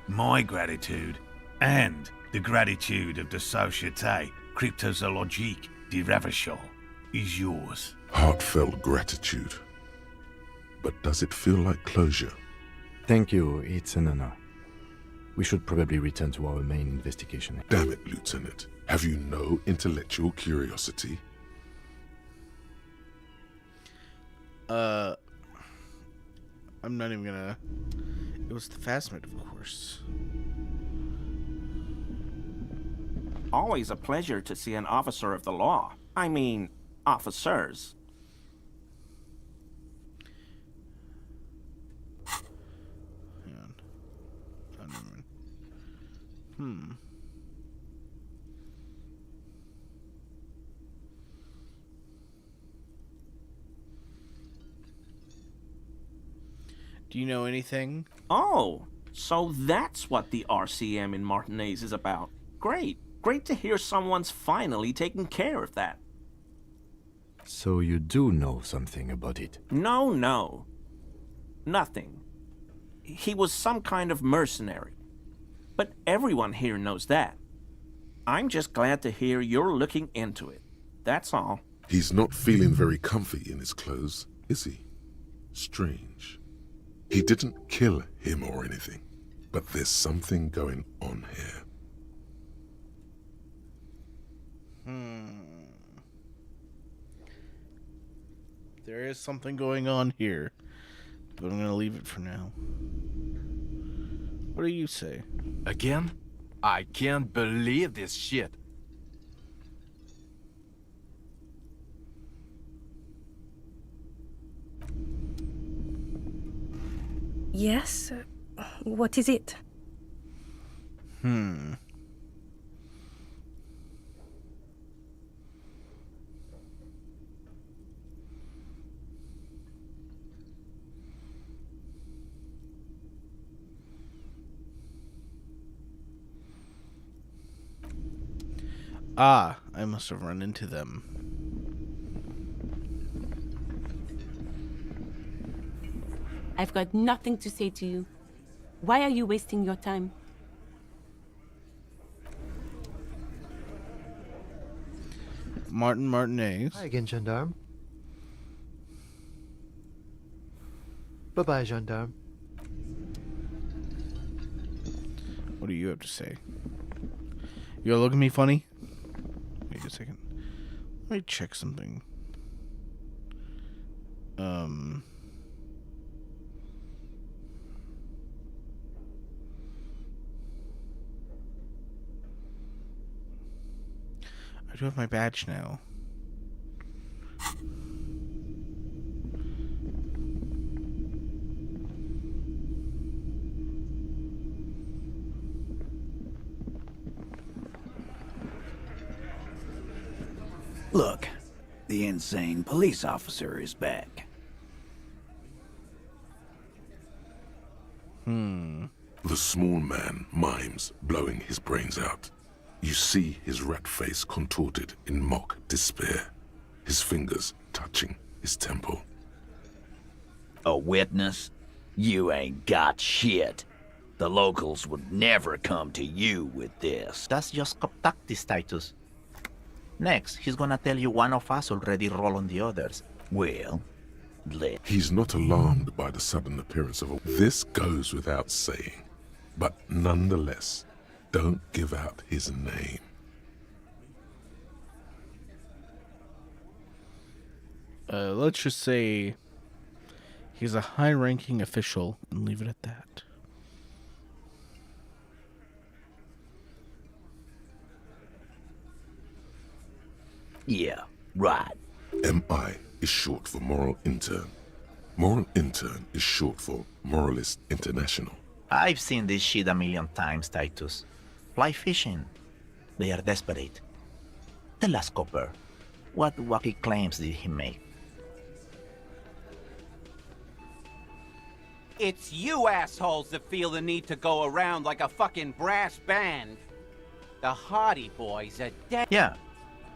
My gratitude and the gratitude of the Société Cryptozoologique de Ravachol is yours. Heartfelt gratitude. But does it feel like closure? Thank you, it's an honor. We should probably return to our main investigation. Damn it, Lieutenant. Have you no intellectual curiosity? I'm not even gonna... It was the Phasmid, of course. Always a pleasure to see an officer of the law. I mean, officers. Hang on. Do you know anything? Oh, so that's what the RCM in Martinez is about. Great. Great to hear someone's finally taking care of that. So you do know something about it? No. Nothing. He was some kind of mercenary. But everyone here knows that. I'm just glad to hear you're looking into it. That's all. He's not feeling very comfy in his clothes, is he? Strange. He didn't kill him or anything, but there's something going on here. There is something going on here, but I'm gonna leave it for now. What do you say? Again? I can't believe this shit. Yes? What is it? Ah, I must have run into them. I've got nothing to say to you. Why are you wasting your time? Martin Martinez. Hi again, Gendarme. Bye-bye, Gendarme. What do you have to say? You look at me funny? Wait a second. Let me check something. I do have my badge now. Look, the insane police officer is back. The small man mimes, blowing his brains out. You see his rat face contorted in mock despair, his fingers touching his temple. A witness? You ain't got shit. The locals would never come to you with this. That's just contacti status. Next, he's gonna tell you one of us already roll on the others. Well, He's not alarmed by the sudden appearance of a... This goes without saying, but nonetheless, don't give out his name. let's just say he's a high-ranking official and leave it at that. Yeah, right. MI is short for Moral Intern. Moral Intern is short for Moralist International. I've seen this shit a million times, Titus. Fly fishing. They are desperate. Tell us, Copper, what wacky claims did he make? It's you assholes that feel the need to go around like a fucking brass band. The Hardy Boys are dead. Yeah,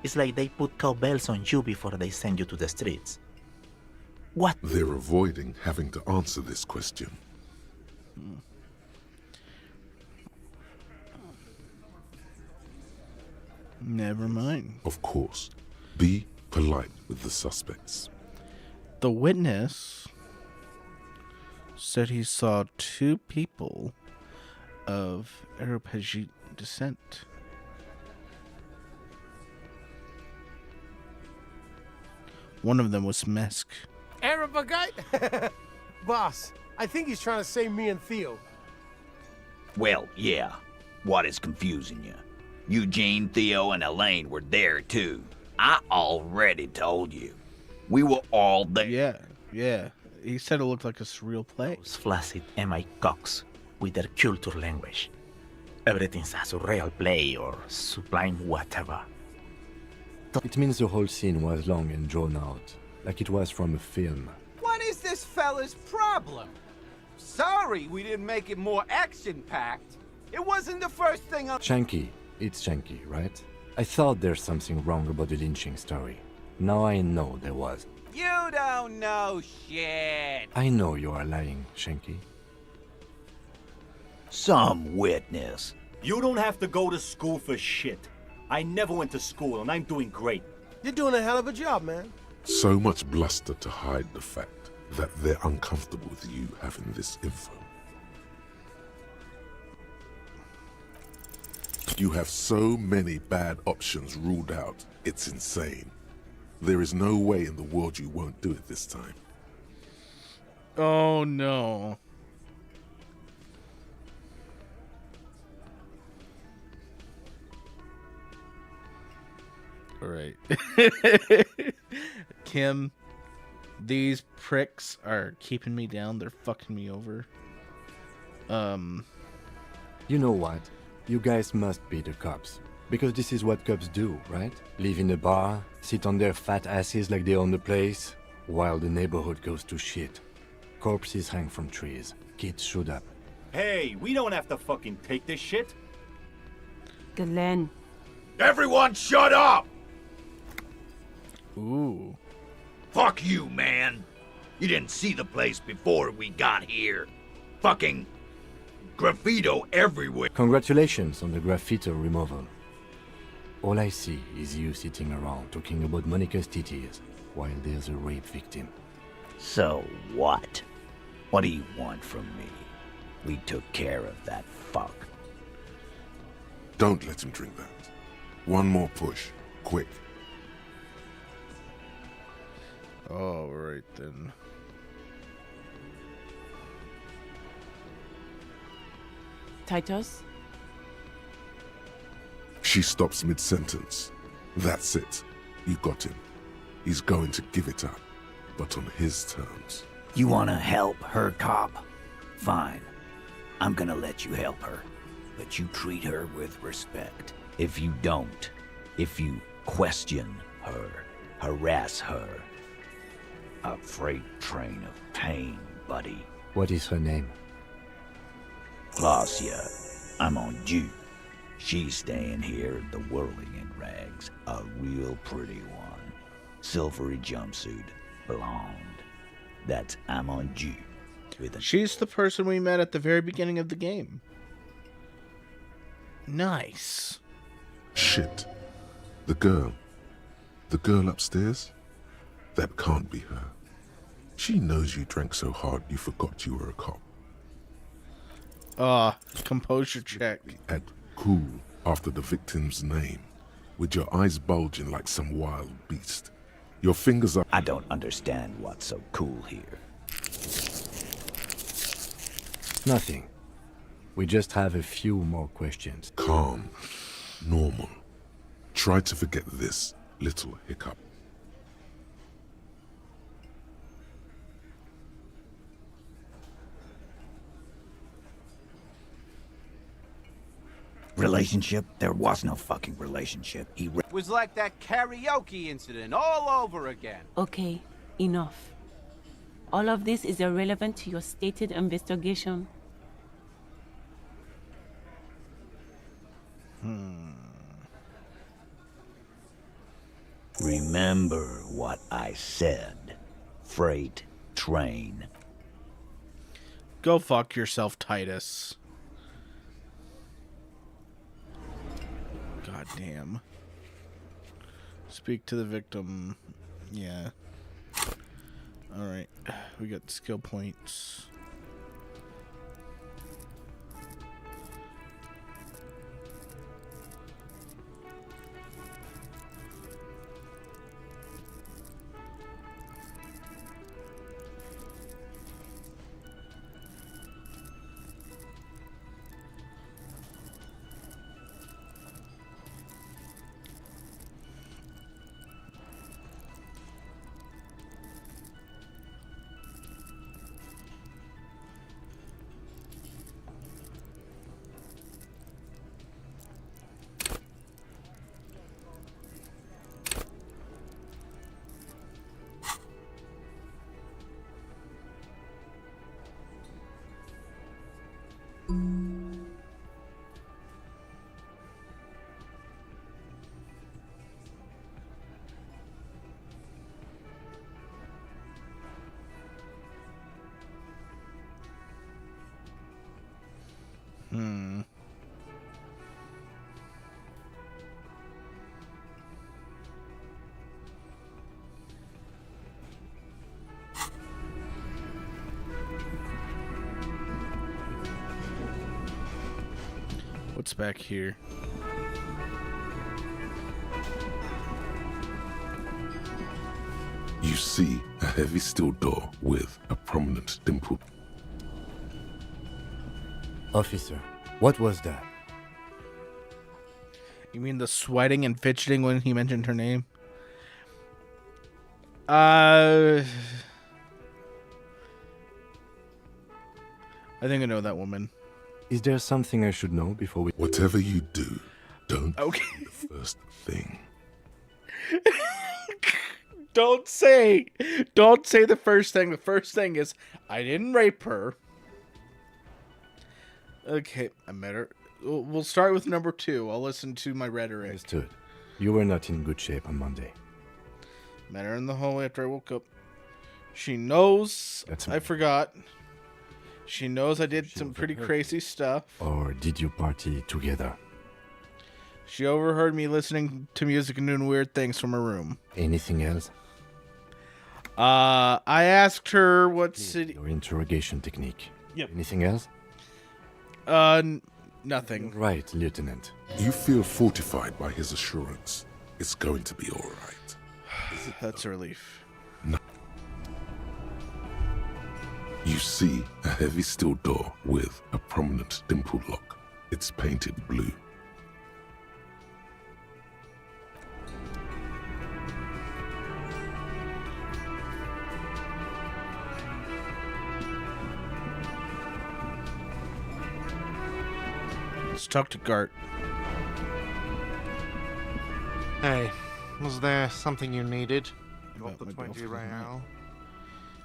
it's like they put cowbells on you before they send you to the streets. What? They're avoiding having to answer this question. Never mind. Of course, be polite with the suspects. The witness said he saw two people of Arapajit descent. One of them was Mesk. Arapagite? Boss, I think he's trying to say me and Theo. Well, yeah. What is confusing you? Eugene, Theo, and Elaine were there too. I already told you. We were all there. Yeah. He said it looked like a surreal play. Those flaccid MI cocks with their culture language. Everything's a surreal play or sublime whatever. It means the whole scene was long and drawn out, like it was from a film. What is this fella's problem? Sorry we didn't make it more action-packed. It wasn't the first thing on... Shanky. It's Shanky, right? I thought there's something wrong about the lynching story. Now I know there was. You don't know shit. I know you are lying, Shanky. Some witness. You don't have to go to school for shit. I never went to school, and I'm doing great. You're doing a hell of a job, man. So much bluster to hide the fact that they're uncomfortable with you having this info. You have so many bad options ruled out, it's insane. There is no way in the world you won't do it this time. Oh no. Alright. Kim, these pricks are keeping me down. They're fucking me over. You know what? You guys must be the cops. Because this is what cops do, right? Live in a bar, sit on their fat asses like they own the place, while the neighborhood goes to shit. Corpses hang from trees. Kids shoot up. Hey, we don't have to fucking take this shit. Glenn. Everyone shut up! Ooh. Fuck you, man. You didn't see the place before we got here. Fucking graffito everywhere. Congratulations on the graffito removal. All I see is you sitting around talking about Monica's titties while there's a rape victim. So what? What do you want from me? We took care of that fuck. Don't let him drink that. One more push. Quick. All right then. Titus? She stops mid-sentence. That's it. You got him. He's going to give it up, but on his terms. You wanna help her, cop? Fine. I'm gonna let you help her. But you treat her with respect. If you don't, if you question her, harass her, a freight train of pain, buddy. What is her name? Glacia, I'm on due. She's staying here at the Whirling in Rags, a real pretty one. Silvery jumpsuit, blonde. That's I'm on due. She's the person we met at the very beginning of the game. Nice. Shit. The girl. The girl upstairs? That can't be her. She knows you drank so hard you forgot you were a cop. Composure check. Act cool after the victim's name, with your eyes bulging like some wild beast. Your fingers are... I don't understand what's so cool here. Nothing. We just have a few more questions. Calm. Normal. Try to forget this little hiccup. Relationship? There was no fucking relationship. It was like that karaoke incident all over again. Okay, enough. All of this is irrelevant to your stated investigation. Remember what I said. Freight train. Go fuck yourself, Titus. God damn. Speak to the victim. Yeah. Alright. We got skill points. What's back here? You see a heavy steel door with a prominent dimple. Officer, what was that? You mean the sweating and fidgeting when he mentioned her name? I think I know that woman. Is there something I should know before we... Whatever you do, don't Okay. do the first thing. Don't say the first thing. The first thing is, I didn't rape her. Okay, I met her. We'll start with number 2. I'll listen to my rhetoric. Understood. You were not in good shape on Monday. Met her in the hallway after I woke up. She knows I forgot. She knows I did some pretty crazy stuff. Or did you party together? She overheard me listening to music and doing weird things from her room. Anything else? I asked her what city... Your interrogation technique. Yep. Anything else? Nothing. Right, Lieutenant. You feel fortified by his assurance. It's going to be all right. That's a relief. No. You see a heavy steel door with a prominent dimple lock. It's painted blue. Let's talk to Gart. Hey, was there something you needed? Got the 20 real.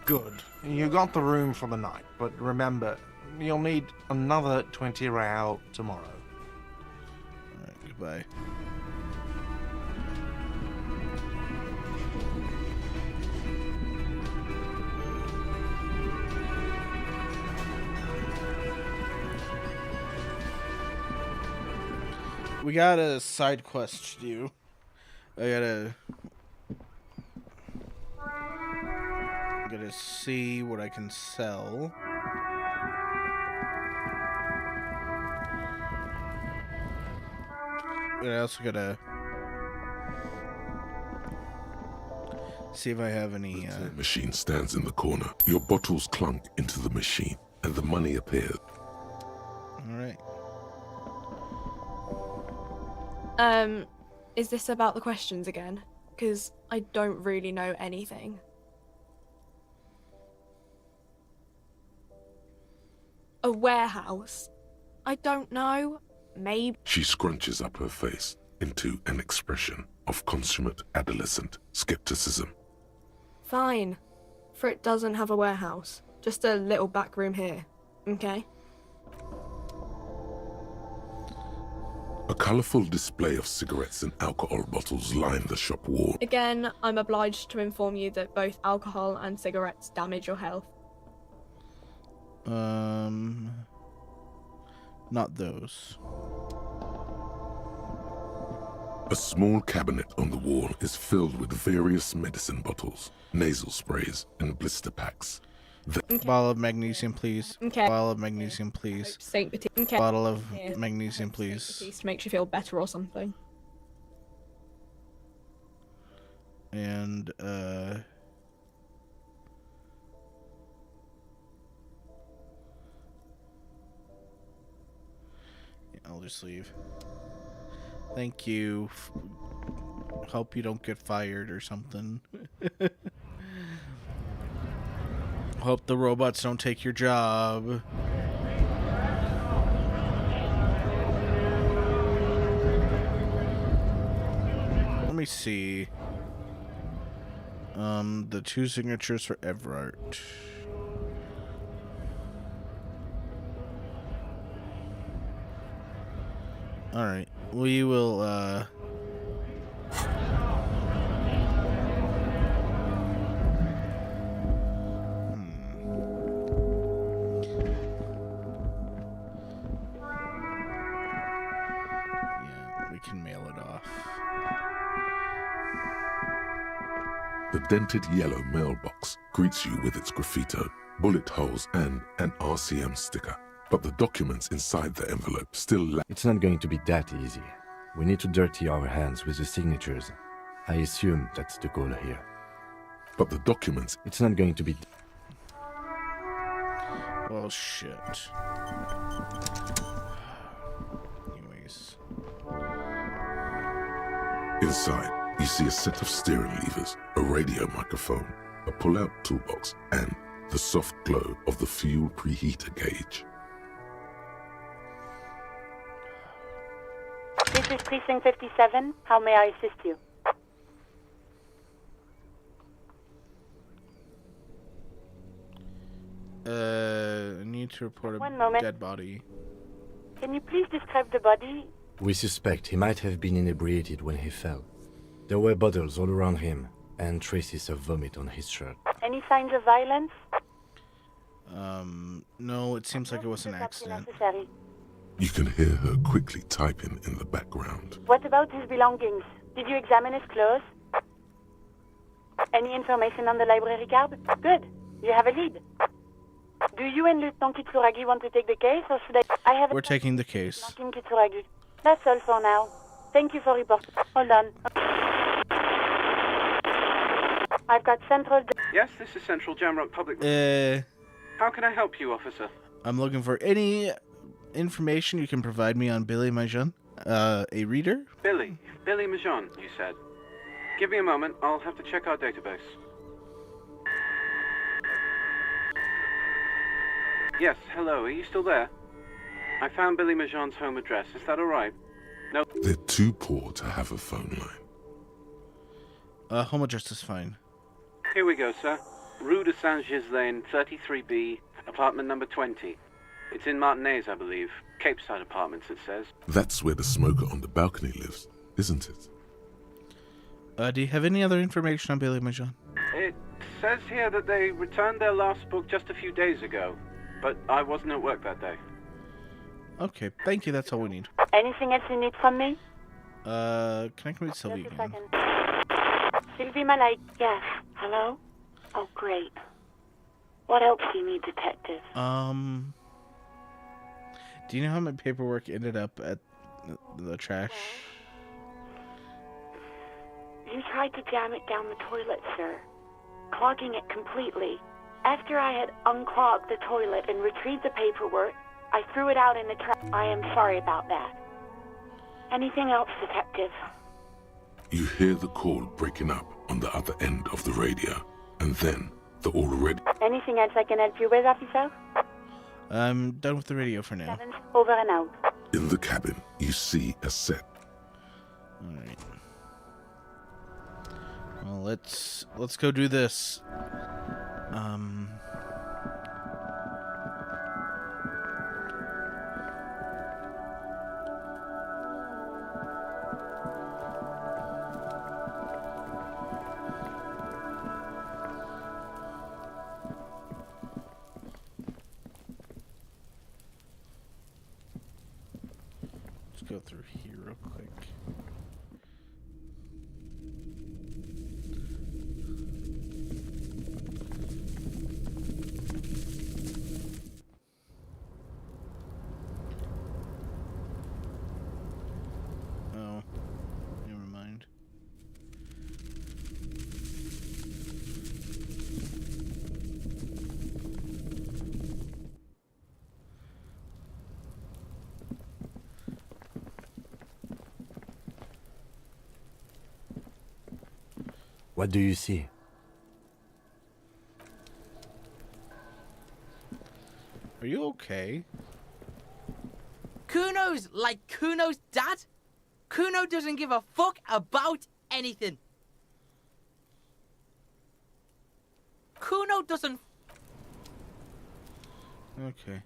Good. You got the room for the night, but remember, you'll need another 20 real tomorrow. Alright, goodbye. We got a side quest to do. I gotta see what I can sell. But I also gotta See if I have any. The machine stands in the corner. Your bottles clunk into the machine, and the money appears. All right. Is this about the questions again? Because I don't really know anything. A warehouse? I don't know. Maybe. She scrunches up her face into an expression of consummate adolescent skepticism. Fine. For it doesn't have a warehouse. Just a little back room here. Okay? A colourful display of cigarettes and alcohol bottles line the shop wall. Again, I'm obliged to inform you that both alcohol and cigarettes damage your health. Not those. A small cabinet on the wall is filled with various medicine bottles, nasal sprays, and blister packs. Bottle of magnesium, please. Okay. Bottle of magnesium, please. Saint Petit. Okay. Bottle of magnesium, please. Saint makes you feel better or something. And I'll just leave. Thank you. Hope you don't get fired or something. Hope the robots don't take your job. Let me see. The 2 signatures for Everart. Alright, we will, Yeah, we can mail it off. The dented yellow mailbox greets you with its graffito, bullet holes, and an RCM sticker. But the documents inside the envelope still lack. It's not going to be that easy. We need to dirty our hands with the signatures. I assume that's the goal here. But the documents... It's not going to be... Well, shit. Anyways. Inside, you see a set of steering levers, a radio microphone, a pull-out toolbox, and the soft glow of the fuel preheater gauge. This is Precinct 57. How may I assist you? I need to report a 1 moment. dead body. Can you please describe the body? We suspect he might have been inebriated when he fell. There were bottles all around him, and traces of vomit on his shirt. Any signs of violence? No, it seems like it was an accident. Necessary. You can hear her quickly typing in the background. What about his belongings? Did you examine his clothes? Any information on the library card? Good. You have a lead. Do you and Lieutenant Kitsuragi want to take the case, or should I have... We're taking the case. Lieutenant Kitsuragi. That's all for now. Thank you for reporting. Hold on. I've got Central... Yes, this is Central Jamrock Public... How can I help you, officer? I'm looking for any information you can provide me on Billy Majan. A reader? Billy Majan, you said. Give me a moment, I'll have to check our database. Yes, hello, are you still there? I found Billy Majan's home address, is that alright? No. They're too poor to have a phone line. Home address is fine. Here we go, sir. Rue de Saint-Ghislain, 33B, apartment number 20. It's in Martinez, I believe. Cape Side Apartments, it says. That's where the smoker on the balcony lives, isn't it? Do you have any other information on Billy Majan? It says here that they returned their last book just a few days ago, but I wasn't at work that day. Okay, thank you, that's all we need. Anything else you need from me? Connect me with Sylvie again. Sylvie Malay. Yes. Hello? Oh, great. What else do you need, detective? Do you know how my paperwork ended up at the trash? You tried to jam it down the toilet, sir, clogging it completely. After I had unclogged the toilet and retrieved the paperwork, I threw it out in the trash. I am sorry about that. Anything else, Detective? You hear the call breaking up on the other end of the radio, and then the already... Anything else I can help you with, officer? I'm done with the radio for now. Evans, over and out. In the cabin, you see a set. Alright. Well, let's go do this. Let's go through here real quick. Oh, never mind. What do you see? Are you okay? Kuno's like Kuno's dad? Kuno doesn't give a fuck about anything. Kuno doesn't... Okay.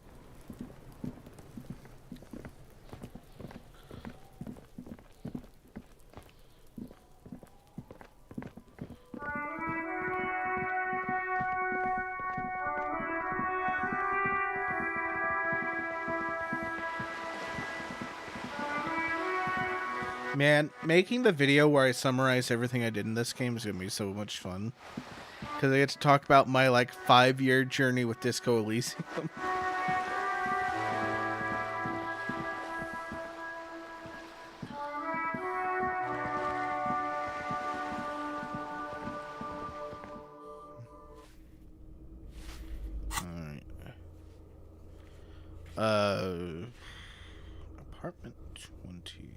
Man, making the video where I summarize everything I did in this game is going to be so much fun. Because I get to talk about my, 5-year journey with Disco Elysium. Alright. Apartment 20.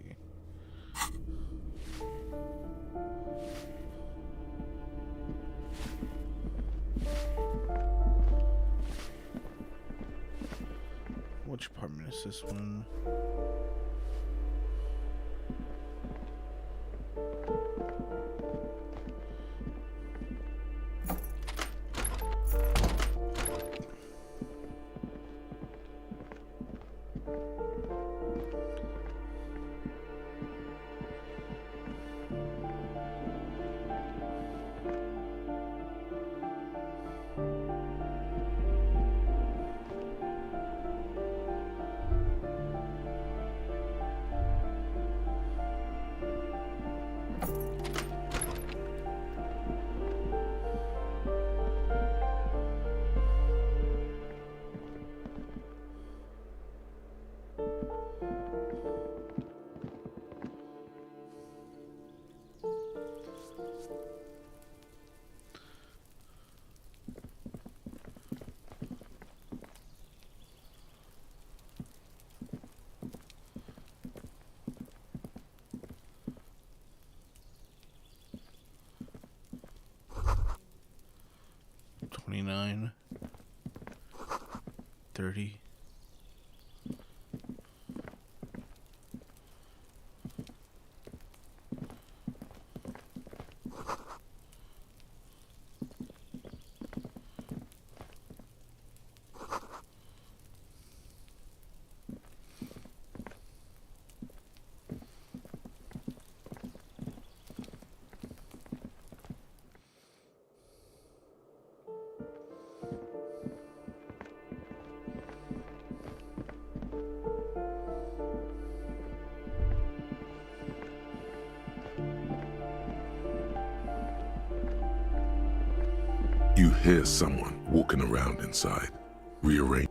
Which apartment is this one? $29, $30. You hear someone walking around inside, rearrange.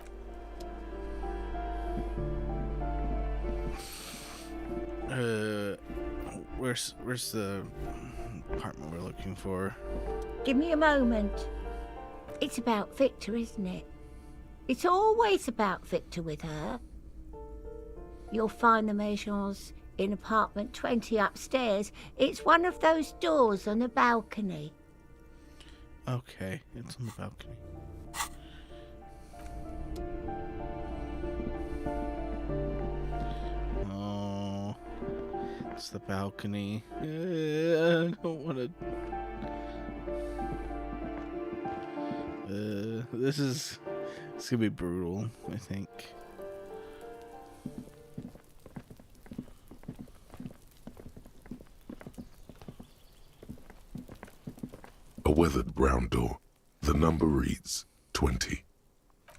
Where's the apartment we're looking for. Give me a moment. It's about Victor, isn't it? It's always about Victor with her. You'll find the Maisons in apartment 20 upstairs. It's one of those doors on the balcony. Okay, it's on the balcony. Oh, it's the balcony. I don't want to. It's gonna be brutal, I think. A weathered brown door. The number reads 20.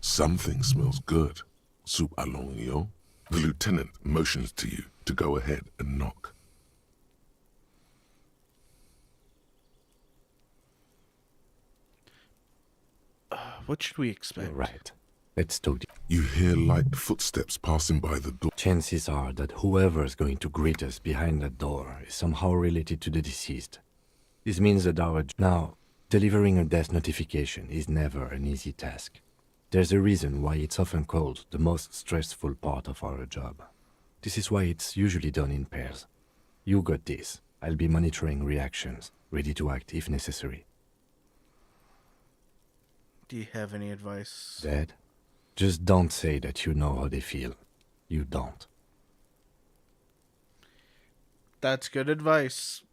Something smells good. Soup à l'oignon. The lieutenant motions to you to go ahead and knock. What should we expect? Right. Let's talk. You hear light footsteps passing by the door. Chances are that whoever's going to greet us behind that door is somehow related to the deceased. This means that Now, delivering a death notification is never an easy task. There's a reason why it's often called the most stressful part of our job. This is why it's usually done in pairs. You got this. I'll be monitoring reactions, ready to act if necessary. Do you have any advice? Dad? Just don't say that you know how they feel. You don't. That's good advice.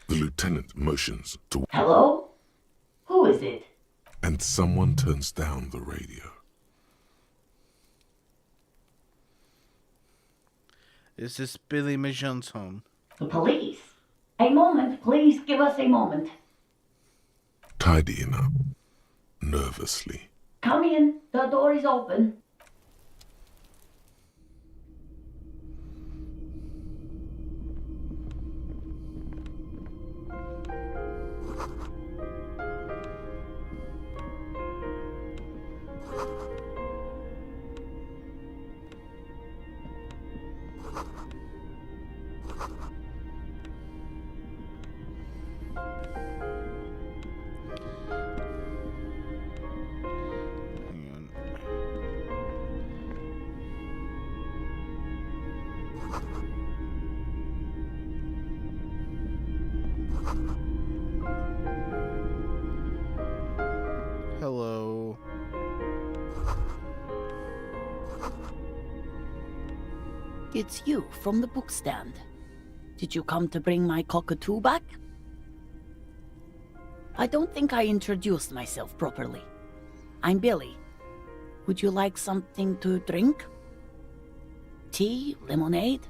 The lieutenant motions to... Hello? Who is it? And someone turns down the radio. Is this Billy Majon's home? The police. A moment, please give us a moment. Tidying up. Nervously. Come in, the door is open. Hello. It's you from the bookstand. Did you come to bring my cockatoo back? I don't think I introduced myself properly. I'm Billy. Would you like something to drink? Tea? Lemonade?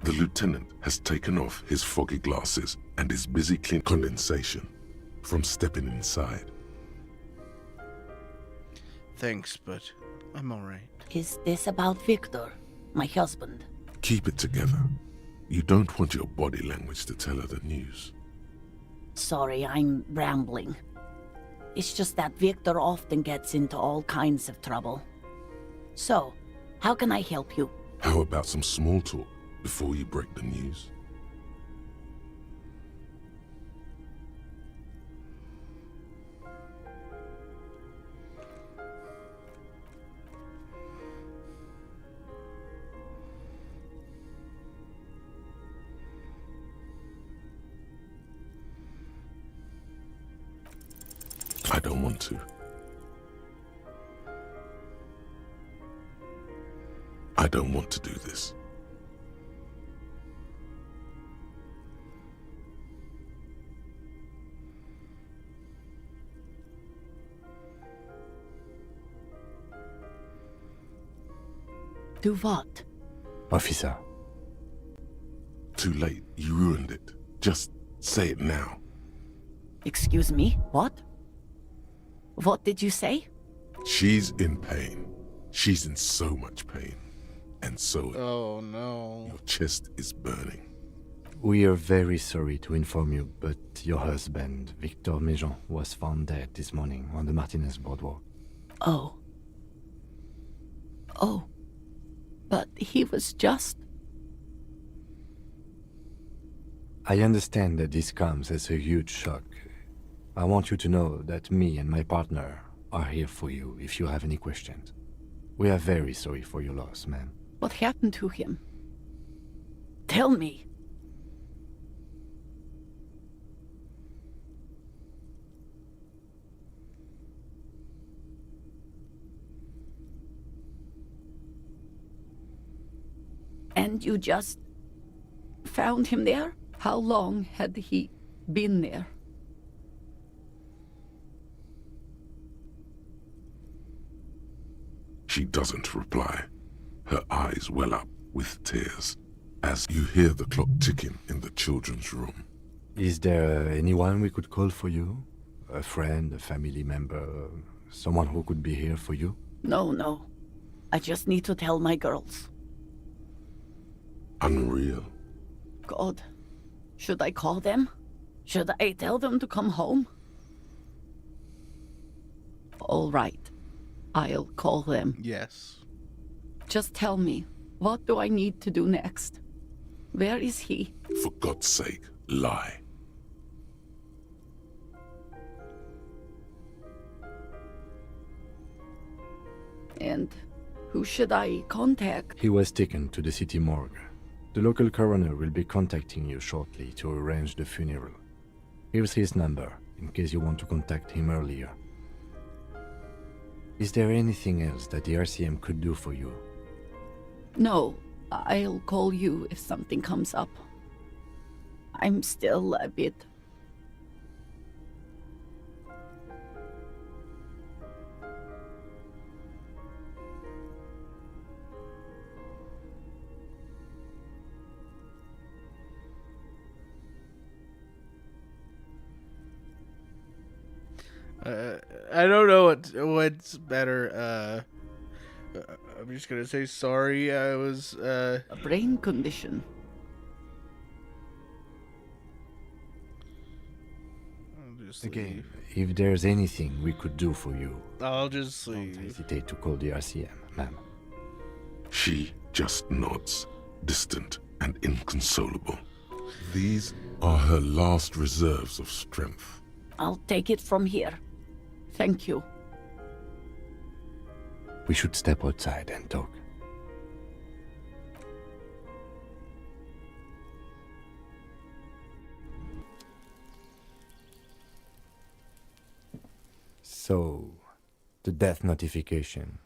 The lieutenant has taken off his foggy glasses and is busy cleaning condensation from stepping inside. Thanks, but I'm alright. Is this about Victor, my husband? Keep it together. You don't want your body language to tell her the news. Sorry, I'm rambling. It's just that Victor often gets into all kinds of trouble. So, how can I help you? How about some small talk before you break the news? I don't want to. I don't want to do this. Do what? Officer. Too late. You ruined it. Just say it now. Excuse me, what? What did you say? She's in pain. She's in so much pain. And so... Oh, no. Your chest is burning. We are very sorry to inform you, but your husband, Victor Majon, was found dead this morning on the Martinez boardwalk. Oh. Oh. But he was just... I understand that this comes as a huge shock. I want you to know that me and my partner are here for you if you have any questions. We are very sorry for your loss, ma'am. What happened to him? Tell me. And you just found him there? How long had he been there? She doesn't reply. Her eyes well up with tears as you hear the clock ticking in the children's room. Is there anyone we could call for you? A friend, a family member, someone who could be here for you? No. I just need to tell my girls. Unreal. God. Should I call them? Should I tell them to come home? All right. I'll call them. Yes. Just tell me, what do I need to do next? Where is he? For God's sake, lie. And who should I contact? He was taken to the city morgue. The local coroner will be contacting you shortly to arrange the funeral. Here's his number, in case you want to contact him earlier. Is there anything else that the RCM could do for you? No, I'll call you if something comes up. I'm still a bit... I don't know what's better. I'm just gonna say sorry. I was a brain condition. I'll just Again, leave. if there's anything we could do for you, I'll just leave. don't hesitate to call the RCM, ma'am. She just nods, distant and inconsolable. These are her last reserves of strength. I'll take it from here. Thank you. We should step outside and talk. So, the death notification.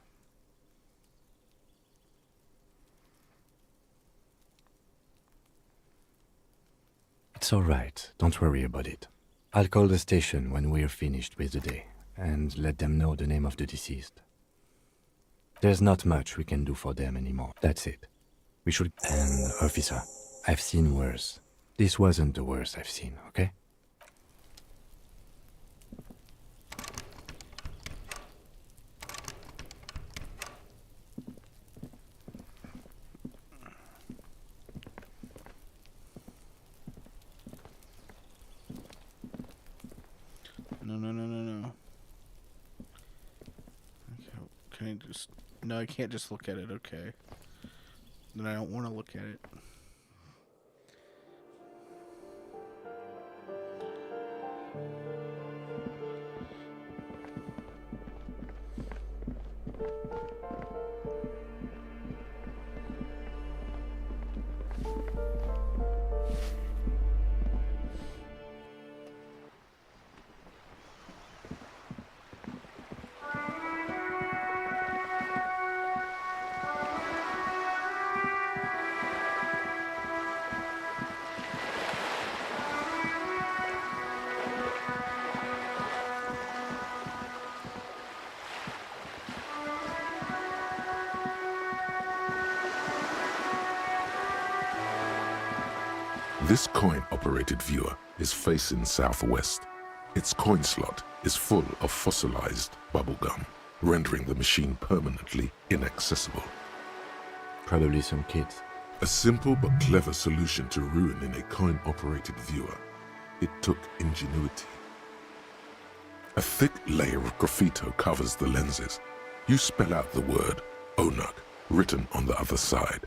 It's all right. Don't worry about it. I'll call the station when we're finished with the day and let them know the name of the deceased. There's not much we can do for them anymore. That's it. We should... And, officer, I've seen worse. This wasn't the worst I've seen, okay? No. Okay, can I just... No, I can't just look at it, okay. Then I don't want to look at it. This coin-operated viewer is facing southwest. Its coin slot is full of fossilized bubblegum, rendering the machine permanently inaccessible. Probably some kids. A simple but clever solution to ruining a coin-operated viewer. It took ingenuity. A thick layer of graffito covers the lenses. You spell out the word Onuk written on the other side,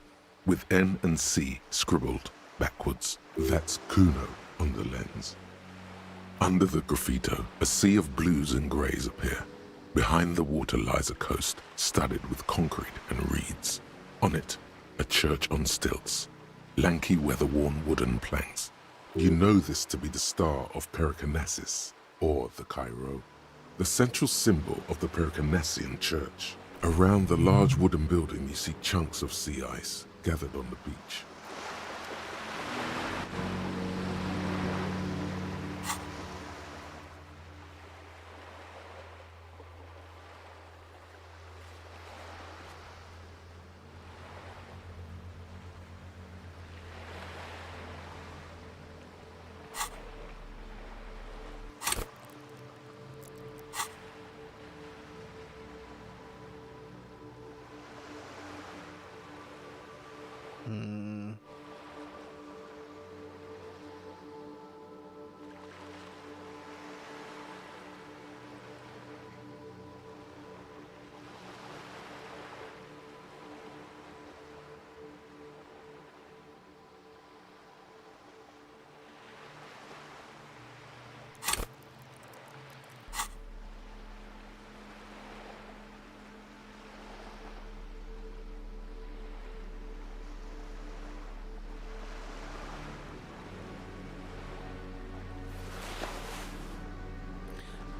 with N and C scribbled backwards. That's Kuno on the lens. Under the graffito, a sea of blues and greys appear. Behind the water lies a coast studded with concrete and reeds. On it, a church on stilts, lanky weather-worn wooden planks. You know this to be the Star of Periconesus, or the Cairo, the central symbol of the Periconesian church. Around the large wooden building you see chunks of sea ice gathered on the beach.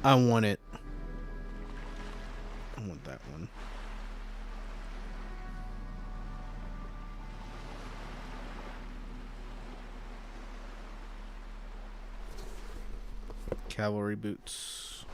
I want it. I want that one. Cavalry boots.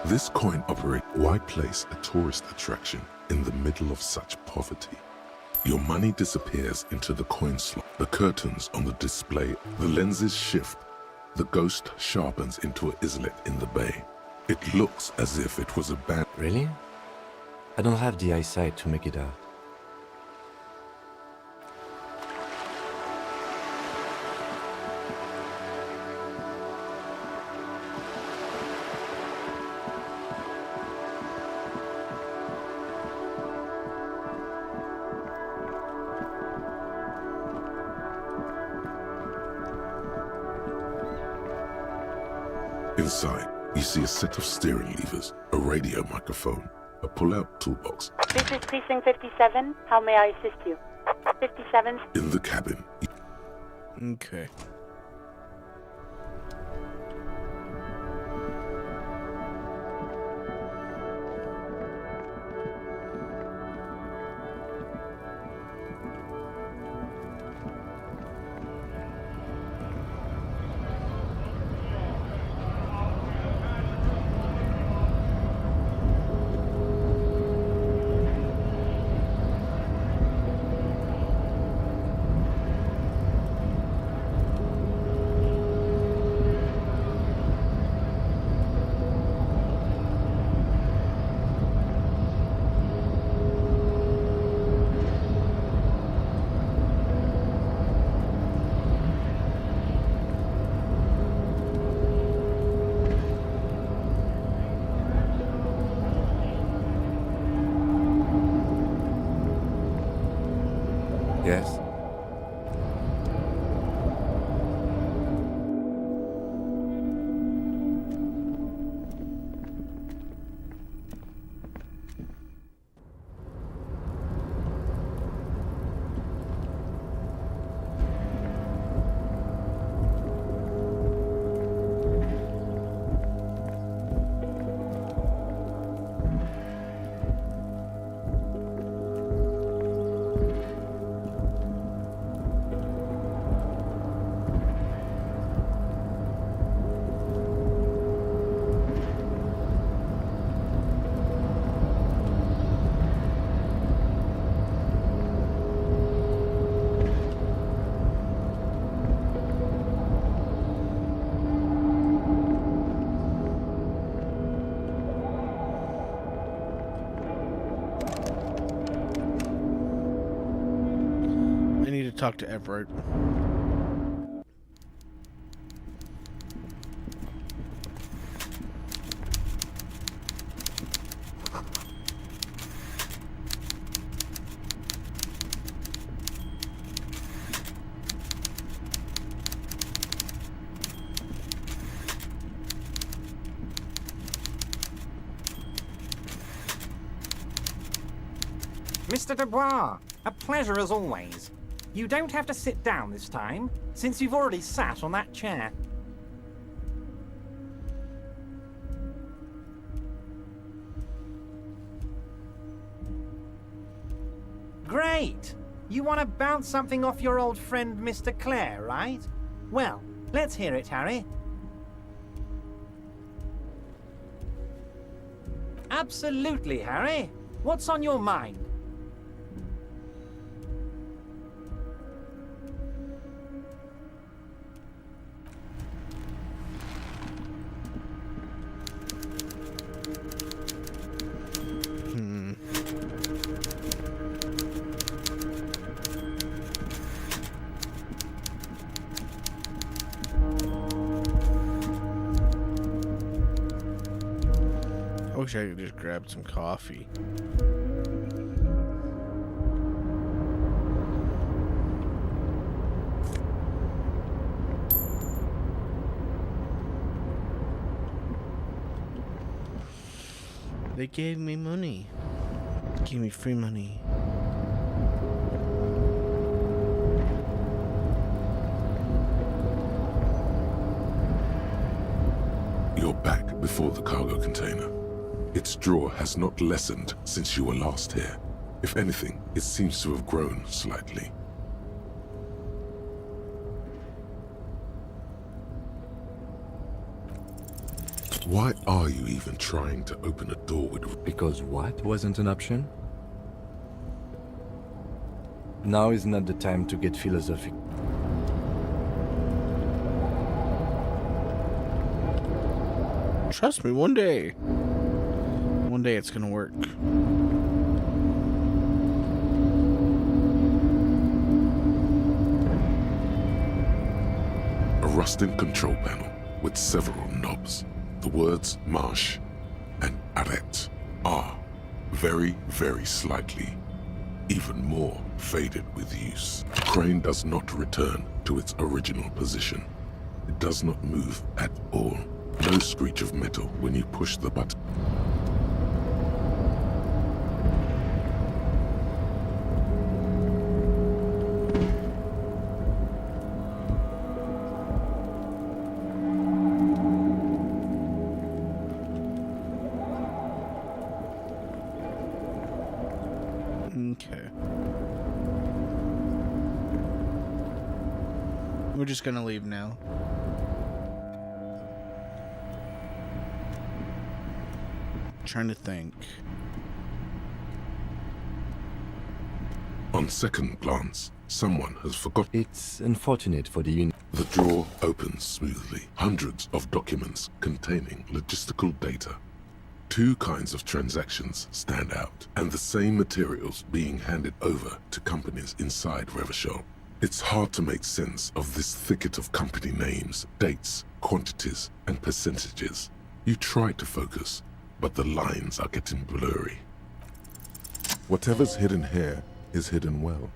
This coin operates. Why place a tourist attraction in the middle of such poverty? Your money disappears into the coin slot. The curtains on the display, the lenses shift. The ghost sharpens into an islet in the bay. It looks as if it was a band. Really? I don't have the eyesight to make it out. Inside, you see a set of steering levers, a radio microphone, a pull-out toolbox. This is Precinct 57. How may I assist you? 57. In the cabin. Okay. Yes? talk to Everett. Mr. Dubois, a pleasure as always. You don't have to sit down this time, since you've already sat on that chair. Great! You want to bounce something off your old friend Mr. Clare, right? Well, let's hear it, Harry. Absolutely, Harry. What's on your mind? I wish I could just grab some coffee. They gave me money. Gave me free money. You're back before the cargo container. Its drawer has not lessened since you were last here. If anything, it seems to have grown slightly. Why are you even trying to open a door with... Because what wasn't an option? Now is not the time to get philosophical. Trust me, one day it's gonna work. A rusted control panel with several knobs. The words marche and arrête are very, very slightly, even more faded with use. The crane does not return to its original position. It does not move at all. No screech of metal when you push the button. Okay. We're just gonna leave now. Trying to think. On second glance, someone has forgotten. It's unfortunate for the unit. The drawer opens smoothly. Hundreds of documents containing logistical data. Two kinds of transactions stand out, and the same materials being handed over to companies inside Revachol. It's hard to make sense of this thicket of company names, dates, quantities, and percentages. You try to focus, but the lines are getting blurry. Whatever's hidden here is hidden well.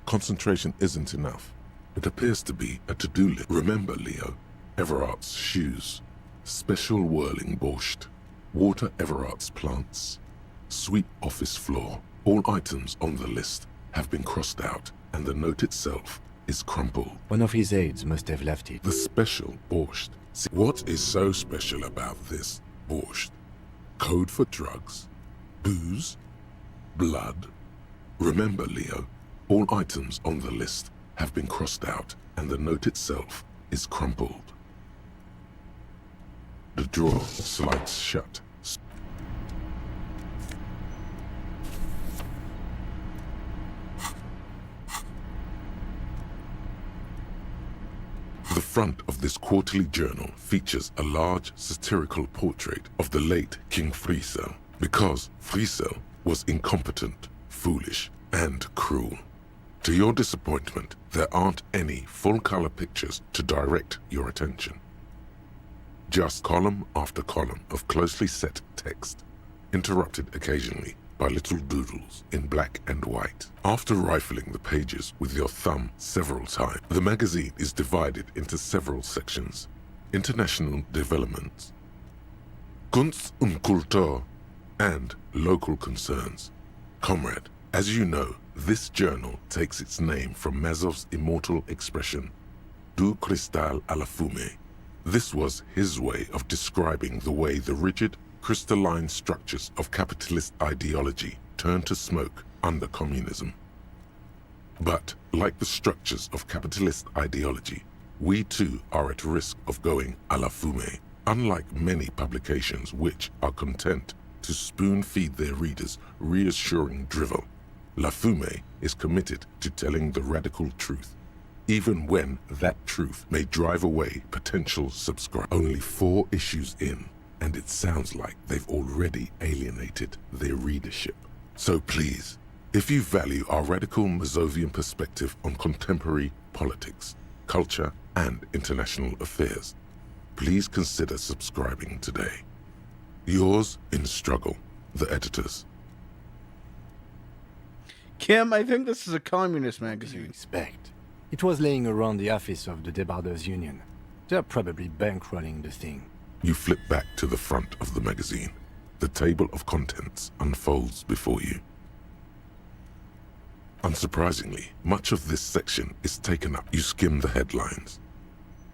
Concentration isn't enough. It appears to be a to-do list. Remember, Leo, Everart's shoes, special whirling borscht, water Everart's plants, sweep office floor. All items on the list have been crossed out, and the note itself is crumpled. One of his aides must have left it. The special borscht. See, what is so special about this borscht? Code for drugs, booze, blood. Remember, Leo, all items on the list have been crossed out, and the note itself is crumpled. The drawer slides shut. The front of this quarterly journal features a large satirical portrait of the late King Friesel, because Friesel was incompetent, foolish, and cruel. To your disappointment, there aren't any full-color pictures to direct your attention. Just column after column of closely set text, interrupted occasionally by little doodles in black and white. After rifling the pages with your thumb several times, the magazine is divided into several sections. International developments, Kunst und Kultur, and local concerns. Comrade, as you know, this journal takes its name from Mazov's immortal expression, Du cristal à la fumée. This was his way of describing the way the rigid, crystalline structures of capitalist ideology turned to smoke under communism. But, like the structures of capitalist ideology, we too are at risk of going à la fumée. Unlike many publications which are content to spoon-feed their readers reassuring drivel, La Fumée is committed to telling the radical truth, even when that truth may drive away potential subscribers. Only 4 issues in, and it sounds like they've already alienated their readership. So please, if you value our radical Mazovian perspective on contemporary politics, culture, and international affairs, please consider subscribing today. Yours in struggle, the editors. Kim, I think this is a communist magazine. Expect. It was laying around the office of the Debarders Union. They're probably bankrolling the thing. You flip back to the front of the magazine. The table of contents unfolds before you. Unsurprisingly, much of this section is taken up. You skim the headlines.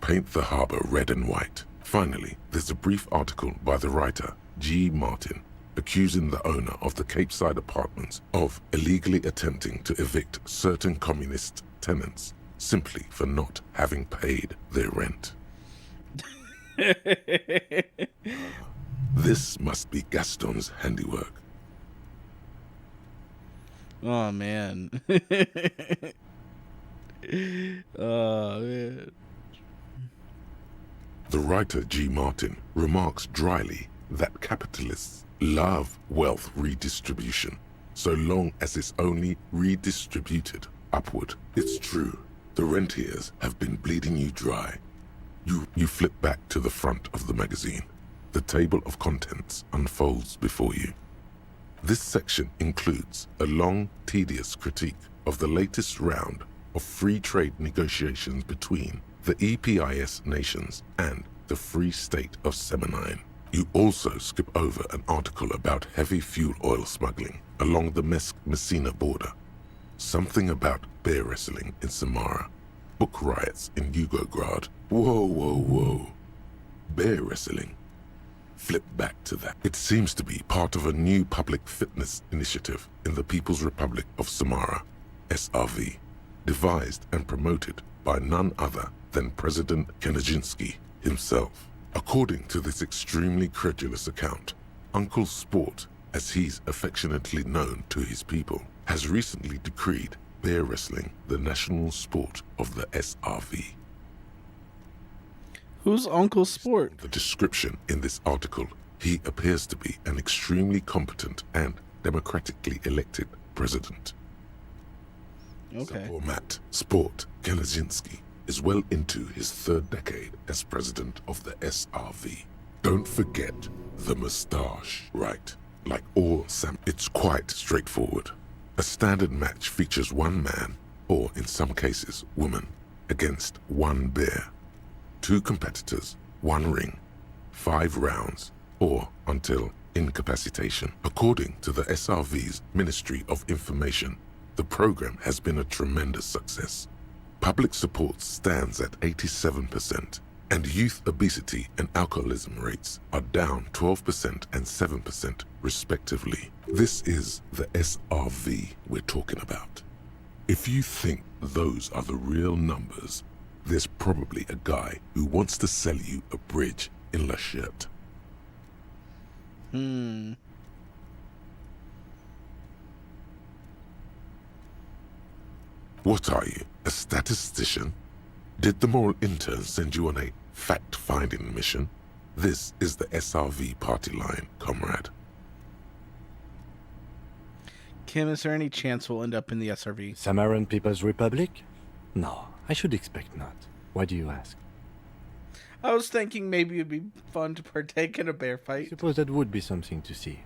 Paint the harbor red and white. Finally, there's a brief article by the writer, G. Martin, accusing the owner of the Cape Side apartments of illegally attempting to evict certain communist tenants simply for not having paid their rent. This must be Gaston's handiwork. Oh, man. Oh, man. The writer G. Martin remarks dryly that capitalists love wealth redistribution, so long as it's only redistributed upward. It's true, the rentiers have been bleeding you dry. You flip back to the front of the magazine. The table of contents unfolds before you. This section includes a long, tedious critique of the latest round of free trade negotiations between the EPIS nations and the Free State of Semenine. You also skip over an article about heavy fuel oil smuggling along the Messina border, something about bear wrestling in Samara, book riots in Yugograd. Whoa. Bear wrestling. Flip back to that. It seems to be part of a new public fitness initiative in the People's Republic of Samara, SRV, devised and promoted by none other than President Kenajinsky himself. According to this extremely credulous account, Uncle Sport, as he's affectionately known to his people, has recently decreed bear wrestling the national sport of the SRV. Who's Uncle Sport? The description in this article, he appears to be an extremely competent and democratically elected president. Okay. Format Sport Kenajinsky is well into his 3rd decade as president of the SRV. Don't forget the moustache, right? Like all it's quite straightforward. A standard match features one man, or in some cases woman, against one bear. 2 competitors, 1 ring, 5 rounds, or until incapacitation. According to the SRV's Ministry of Information, the program has been a tremendous success. Public support stands at 87%, and youth obesity and alcoholism rates are down 12% and 7% respectively. This is the SRV we're talking about. If you think those are the real numbers, there's probably a guy who wants to sell you a bridge in La Chute. What are you, a statistician? Did the moral intern send you on a fact-finding mission? This is the SRV party line, comrade. Kim, is there any chance we'll end up in the SRV? Samaran People's Republic? No, I should expect not. Why do you ask? I was thinking maybe it'd be fun to partake in a bear I fight. suppose that would be something to see.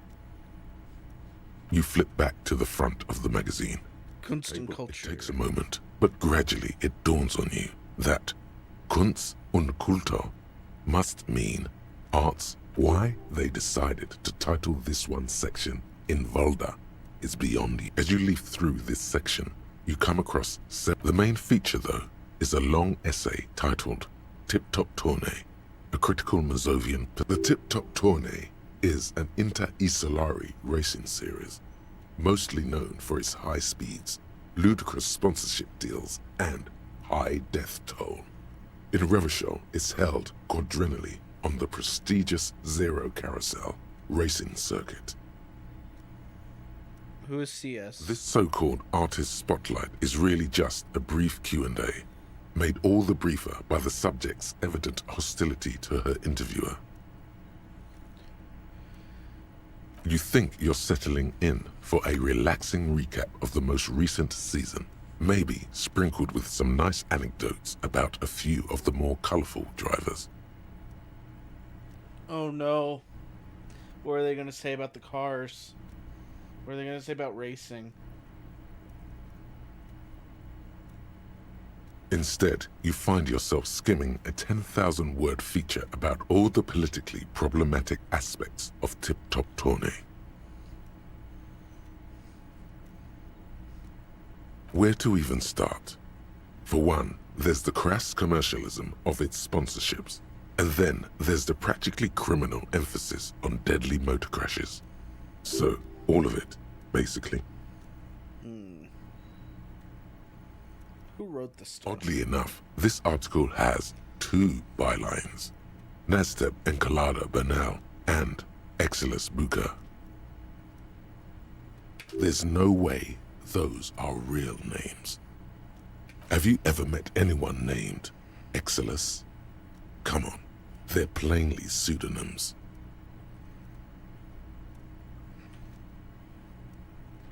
You flip back to the front of the magazine. Kunst und It Kultur. takes a moment, but gradually it dawns on you that Kunst und Kultur must mean arts. Why they decided to title this one section in Volda is beyond you. As you leaf through this section, you come across the main feature, though, is a long essay titled Tip Top Tournée, a critical Mazovian. The Tip Top Tournée is an inter-Isolari racing series, mostly known for its high speeds, ludicrous sponsorship deals, and high death toll. In Revachol, it's held quadrennially on the prestigious Zero Carousel racing circuit. Who is CS? This so-called artist spotlight is really just a brief Q&A, made all the briefer by the subject's evident hostility to her interviewer. You think you're settling in for a relaxing recap of the most recent season, maybe sprinkled with some nice anecdotes about a few of the more colorful drivers. Oh no. What are they going to say about the cars? What are they going to say about racing? Instead, you find yourself skimming a 10,000-word feature about all the politically problematic aspects of Tip Top Tournée. Where to even start? For one, there's the crass commercialism of its sponsorships, and then there's the practically criminal emphasis on deadly motor crashes. So, all of it, basically. Who wrote this stuff? Oddly enough, this article has two bylines: Nasteb Encolada Bernal and Exilus Buka. There's no way those are real names. Have you ever met anyone named Exilus? Come on, they're plainly pseudonyms.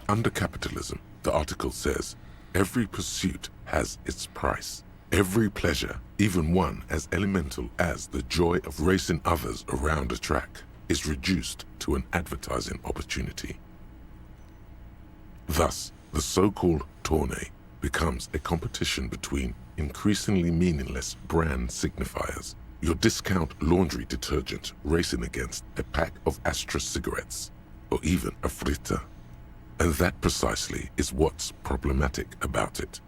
Under capitalism, the article says, every pursuit has its price. Every pleasure, even one as elemental as the joy of racing others around a track, is reduced to an advertising opportunity. Thus, the so-called tournée becomes a competition between increasingly meaningless brand signifiers. Your discount laundry detergent racing against a pack of Astra cigarettes, or even a Fritta. And that precisely is what's problematic about it.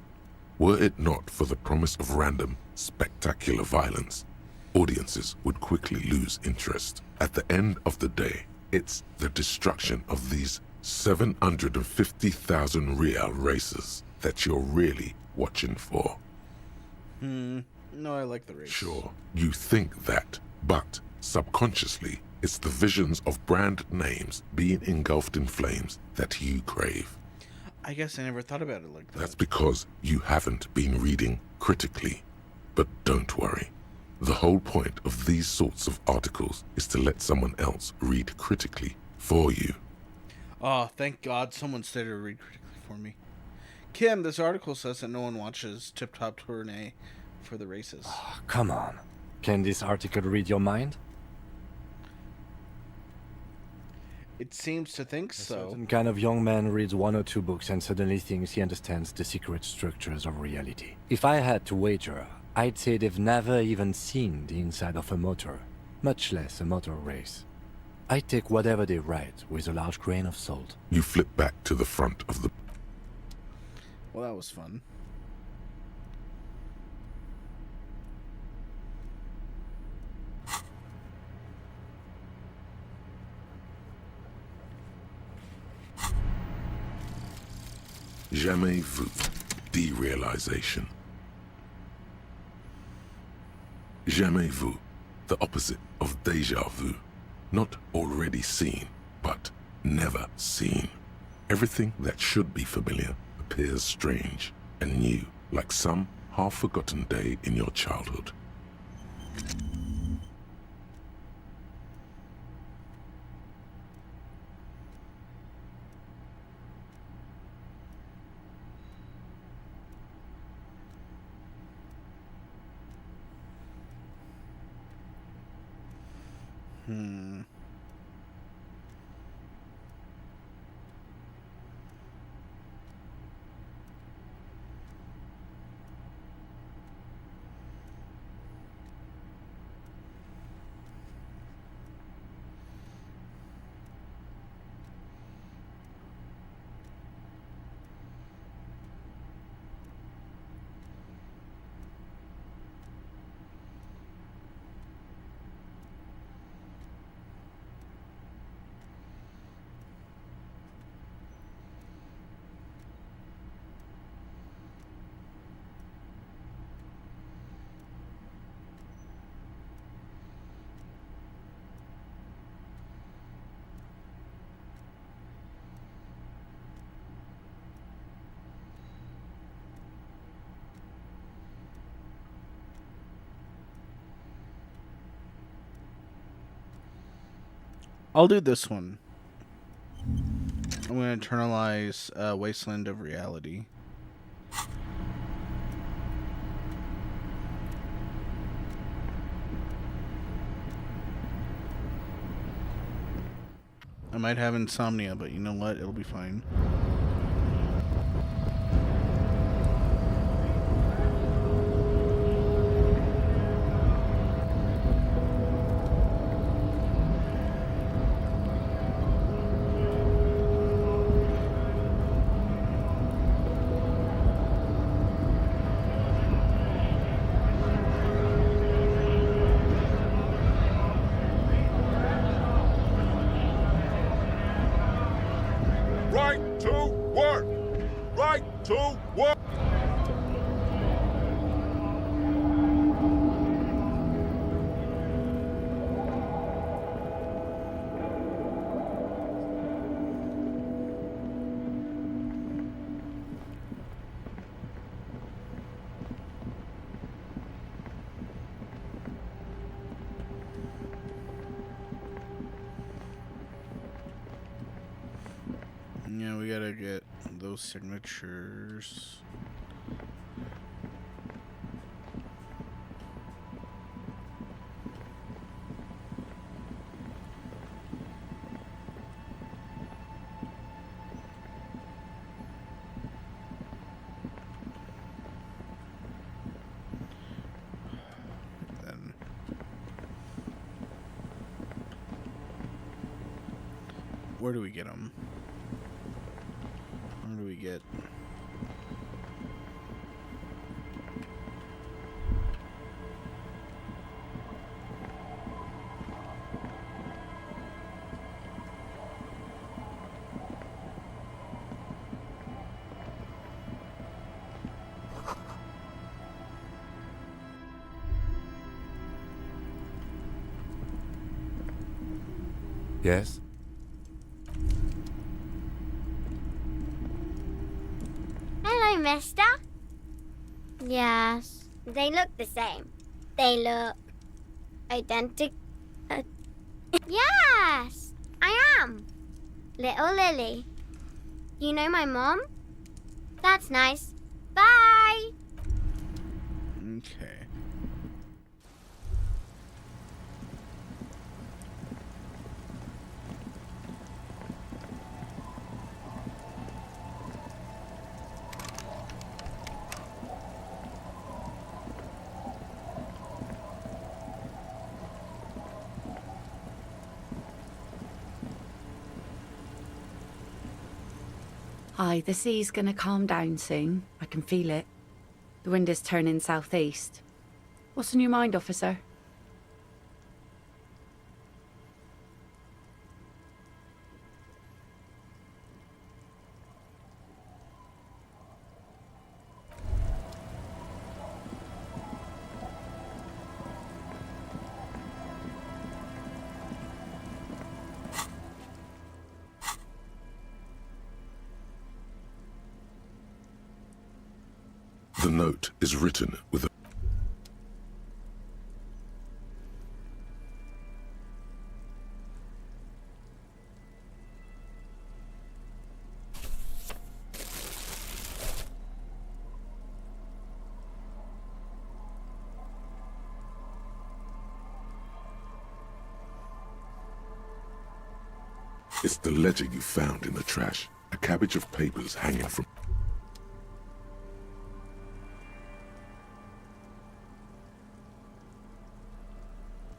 Were it not for the promise of random, spectacular violence, audiences would quickly lose interest. At the end of the day, it's the destruction of these 750,000 real races that you're really watching for. No, I like the race. Sure, you think that, but subconsciously, it's the visions of brand names being engulfed in flames that you crave. I guess I never thought about it like that. That's because you haven't been reading critically. But don't worry. The whole point of these sorts of articles is to let someone else read critically for you. Oh, thank God someone started to read critically for me. Kim, this article says that no one watches Tip Top Tournée for the races. Oh, come on. Can this article read your mind? It seems to think so. Certain kind of young man reads one or two books and suddenly thinks he understands the secret structures of reality. If I had to wager, I'd say they've never even seen the inside of a motor, much less a motor race. I take whatever they write with a large grain of salt. You flip back to the front of the... Well, that was fun. Jamais vu. Derealization. Jamais vu. The opposite of déjà vu. Not already seen, but never seen. Everything that should be familiar appears strange and new, like some half-forgotten day in your childhood. I'll do this one. I'm going to internalize Wasteland of Reality. I might have insomnia, but you know what? It'll be fine. Right to work! Right to work! Yeah, we gotta get those signatures. Then where do we get them? Where do we get? Yes? Hello, mister. Yes, they look the same. They look identical. Yes, I am. Little Lily. You know my mom? That's nice. Bye. Okay. Aye, the sea's gonna calm down soon. I can feel it. The wind is turning southeast. What's on your mind, officer? The note is written with a It's the ledger you found in the trash. A cabbage of papers hanging from...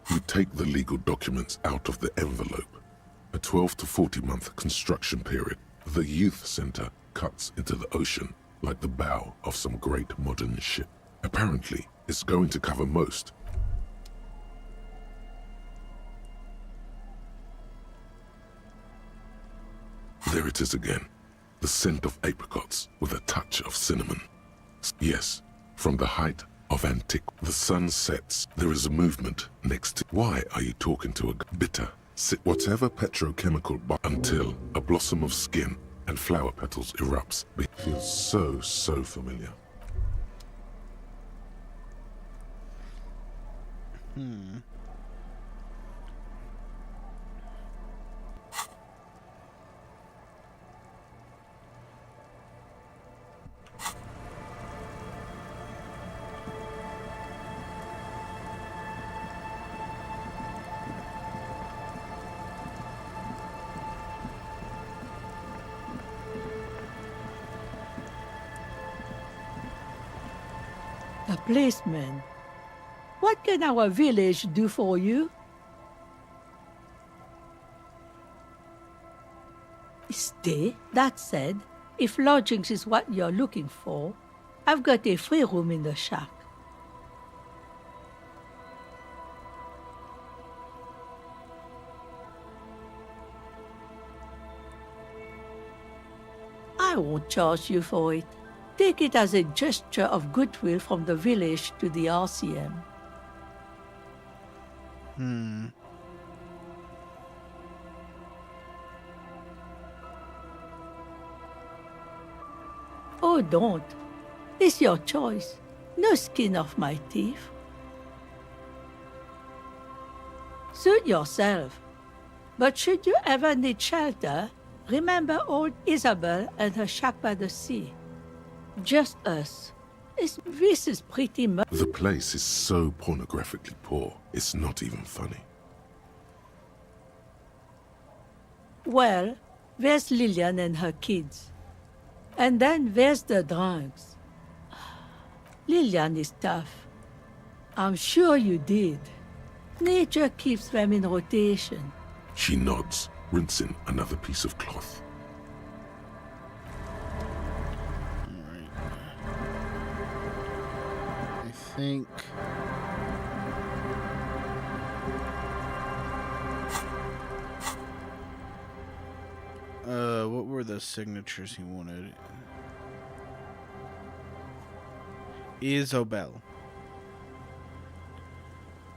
You take the legal documents out of the envelope. A 12 to 40 month construction period. The youth center cuts into the ocean like the bow of some great modern ship. Apparently, it's going to cover most. There it is again. The scent of apricots with a touch of cinnamon. Yes, from the height of antique. The sun sets. There is a movement next to... Why are you talking to a bitter? Whatever petrochemical... Until a blossom of skin and flower petals erupts. It feels so familiar. A policeman. What can our village do for you? Stay. That said, if lodgings is what you're looking for, I've got a free room in the shack. I won't charge you for it. Take it as a gesture of goodwill from the village to the RCM. Oh, don't. It's your choice. No skin off my teeth. Suit yourself. But should you ever need shelter, remember old Isabel and her shack by the sea. Just us. This is pretty much... The place is so pornographically poor, it's not even funny. Well, there's Lillian and her kids. And then there's the drunks. Lillian is tough. I'm sure you did. Nature keeps them in rotation. She nods, rinsing another piece of cloth. I think... what were the signatures he wanted? Isabel.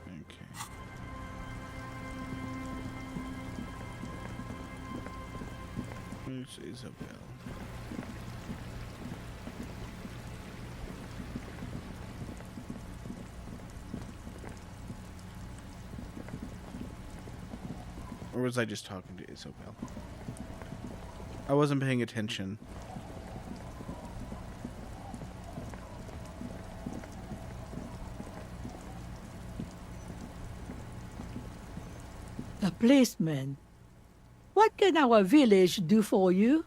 Okay. Who's Isabel? Or was I just talking to Isabel? I wasn't paying attention. A policeman. What can our village do for you?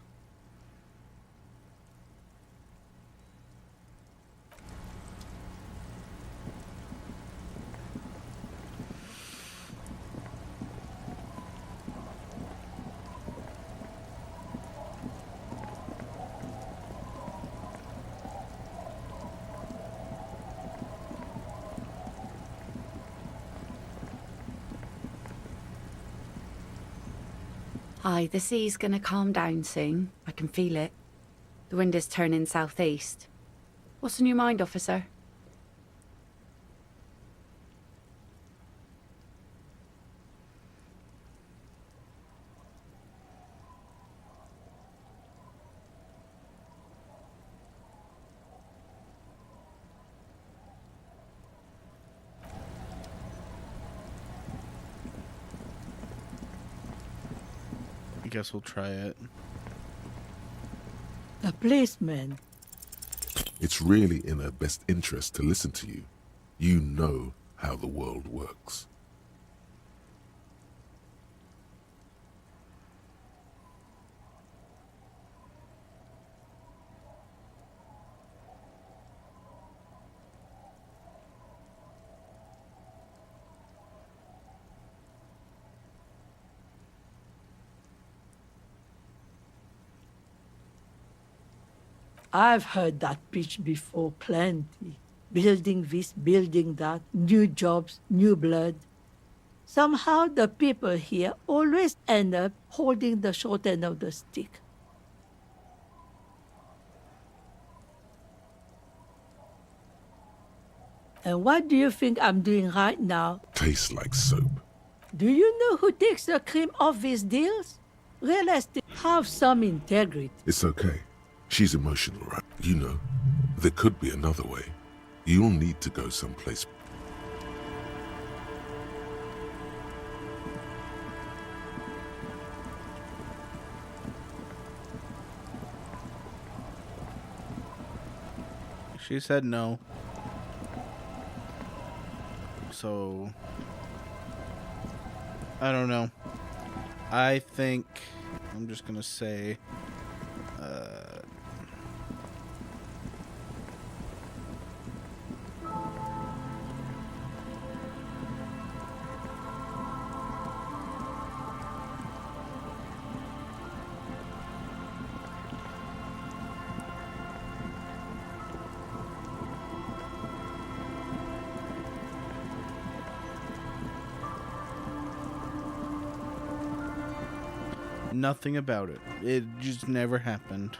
Aye, the sea's gonna calm down soon. I can feel it. The wind is turning southeast. What's on your mind, officer? I guess we'll try it. A policeman. It's really in her best interest to listen to you. You know how the world works. I've heard that pitch before plenty. Building this, building that, new jobs, new blood. Somehow the people here always end up holding the short end of the stick. And what do you think I'm doing right now? Tastes like soap. Do you know who takes the cream off these deals? Real estate have some integrity. It's okay. She's emotional, right? You know, there could be another way. You'll need to go someplace. She said no. So I don't know. I think I'm just gonna say nothing about it. It just never happened.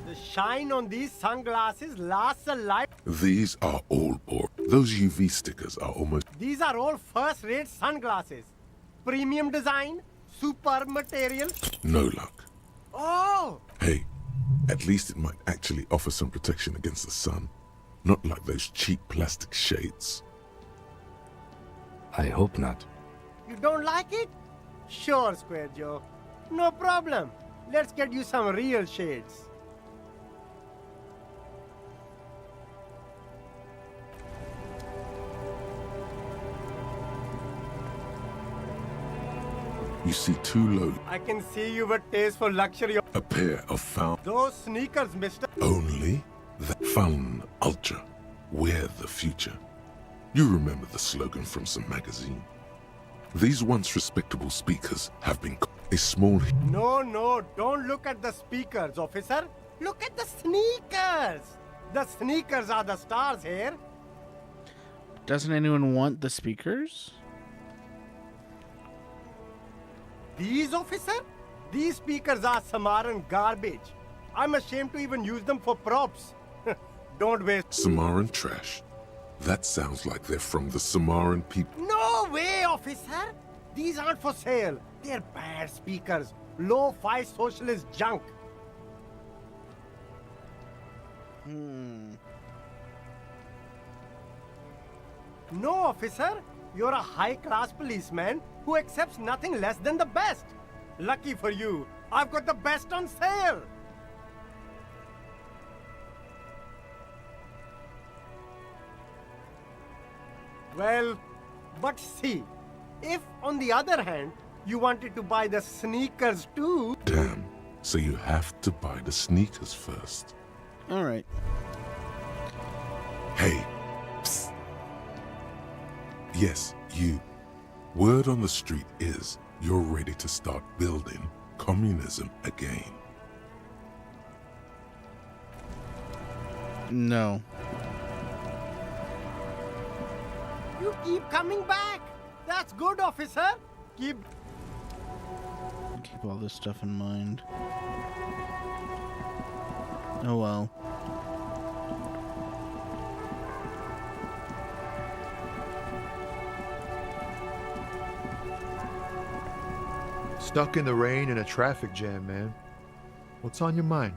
The shine on these sunglasses lasts a life. These are all boring. Those UV stickers are almost... These are all first-rate sunglasses. Premium design, super material. no luck. Oh! Hey, at least it might actually offer some protection against the sun. Not like those cheap plastic shades. I hope not. You don't like it? Sure, Square Joe. No problem. Let's get you some real shades. You see two low... I can see you with taste for luxury. A pair of found... Those sneakers, mister. Only that Fun Ultra. We're the future. You remember the slogan from some magazine. These once respectable speakers have been a small... No, don't look at the speakers, officer. Look at the sneakers. The sneakers are the stars here. Doesn't anyone want the speakers? These, officer? These speakers are Samaran garbage. I'm ashamed to even use them for props. Don't waste... Samaran trash. That sounds like they're from the Samaran people. No way, officer! These aren't for sale. They're bad speakers. Low-fi socialist junk. No, officer. You're a high-class policeman who accepts nothing less than the best. Lucky for you, I've got the best on sale. Well, but see, if on the other hand, you wanted to buy the sneakers too... Damn, so you have to buy the sneakers first. Alright. Hey, psst. Yes, you. Word on the street is you're ready to start building communism again. No. You keep coming back. That's good, officer. Keep Keep all this stuff in mind. Oh well. Stuck in the rain in a traffic jam, man. What's on your mind?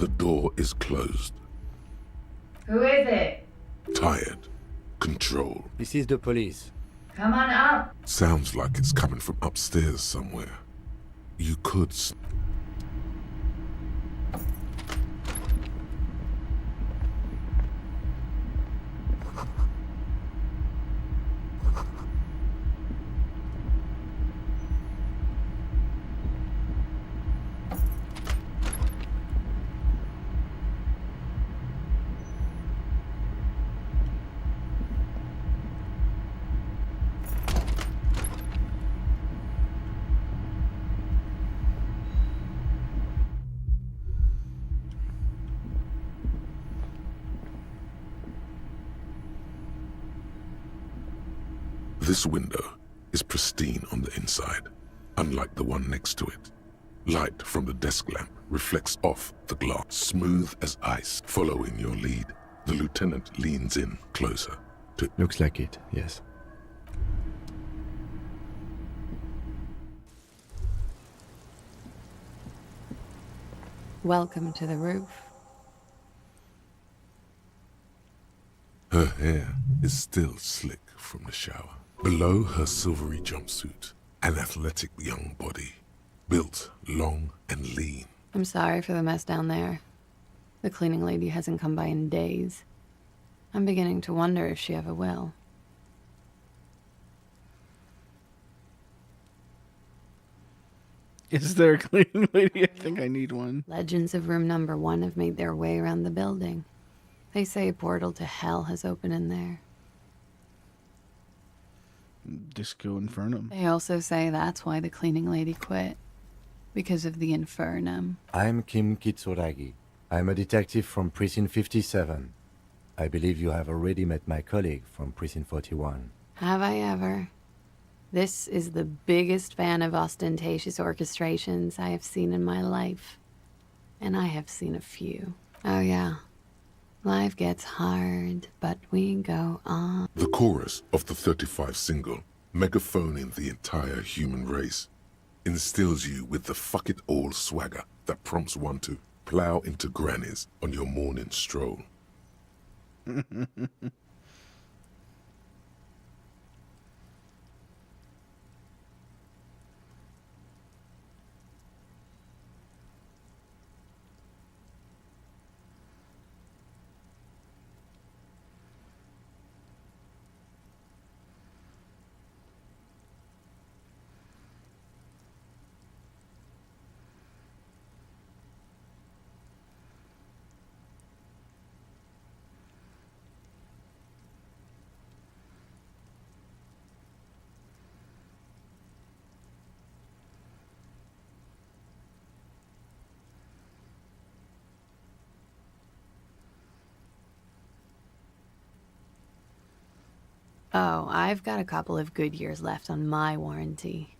The door is closed. Who is it? Tired. Control. This is the police. Come on up. Sounds like it's coming from upstairs somewhere. You could... This window is pristine on the inside, unlike the one next to it. Light from the desk lamp reflects off the glass, smooth as ice. Following your lead, the lieutenant leans in closer to... Looks like it, yes. Welcome to the roof. Her hair is still slick from the shower. Below her silvery jumpsuit, an athletic young body, built long and lean. I'm sorry for the mess down there. The cleaning lady hasn't come by in days. I'm beginning to wonder if she ever will. Is there a cleaning lady? I think I need one. Legends of room number 1 have made their way around the building. They say a portal to hell has opened in there. Disco Infernum. They also say that's why the cleaning lady quit. Because of the Infernum. I'm Kim Kitsuragi. I'm a detective from Precinct 57. I believe you have already met my colleague from Precinct 41. Have I ever? This is the biggest fan of ostentatious orchestrations I have seen in my life. And I have seen a few. Oh yeah. Life gets hard, but we go on. The chorus of the 35 single, megaphoning the entire human race, instills you with the fuck it all swagger that prompts one to plow into grannies on your morning stroll. Oh, I've got a couple of good years left on my warranty.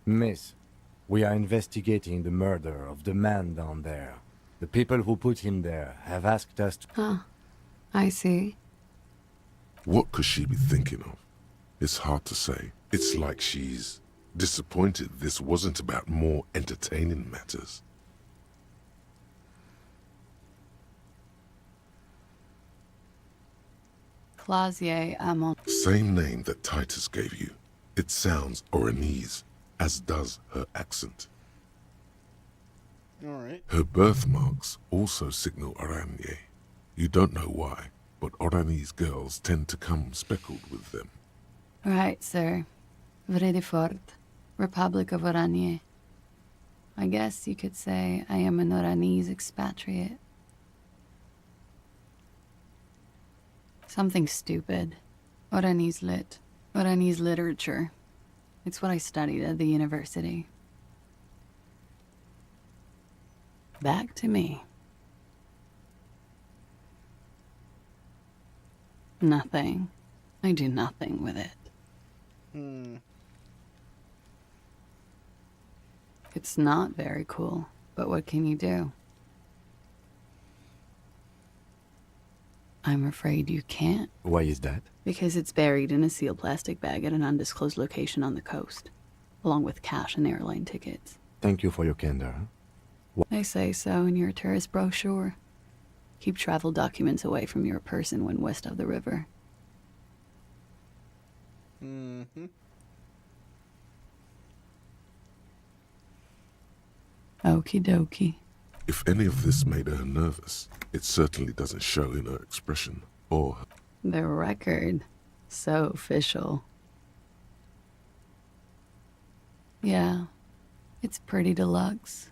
Miss, we are investigating the murder of the man down there. The people who put him there have asked us to... Huh. I see. What could she be thinking of? It's hard to say. It's like she's disappointed this wasn't about more entertaining matters. Clausier Amon. Same name that Titus gave you. It sounds Oranese, as does her accent. Alright. Her birthmarks also signal Oranje. You don't know why, but Oranese girls tend to come speckled with them. Right, sir. Vredefort, Republic of Oranje. I guess you could say I am an Oranese expatriate. Something stupid. Oranese lit. Oranese literature. It's what I studied at the university. Back to me. Nothing. I do nothing with it. It's not very cool, but what can you do? I'm afraid you can't. Why is that? Because it's buried in a sealed plastic bag at an undisclosed location on the coast. along with cash and airline tickets. Thank you for your candor. They say so in your tourist brochure. Keep travel documents away from your person when west of the river. Mm-hmm. Okie dokie. If any of this made her nervous, it certainly doesn't show in her expression or... The record. So official. Yeah, it's pretty deluxe.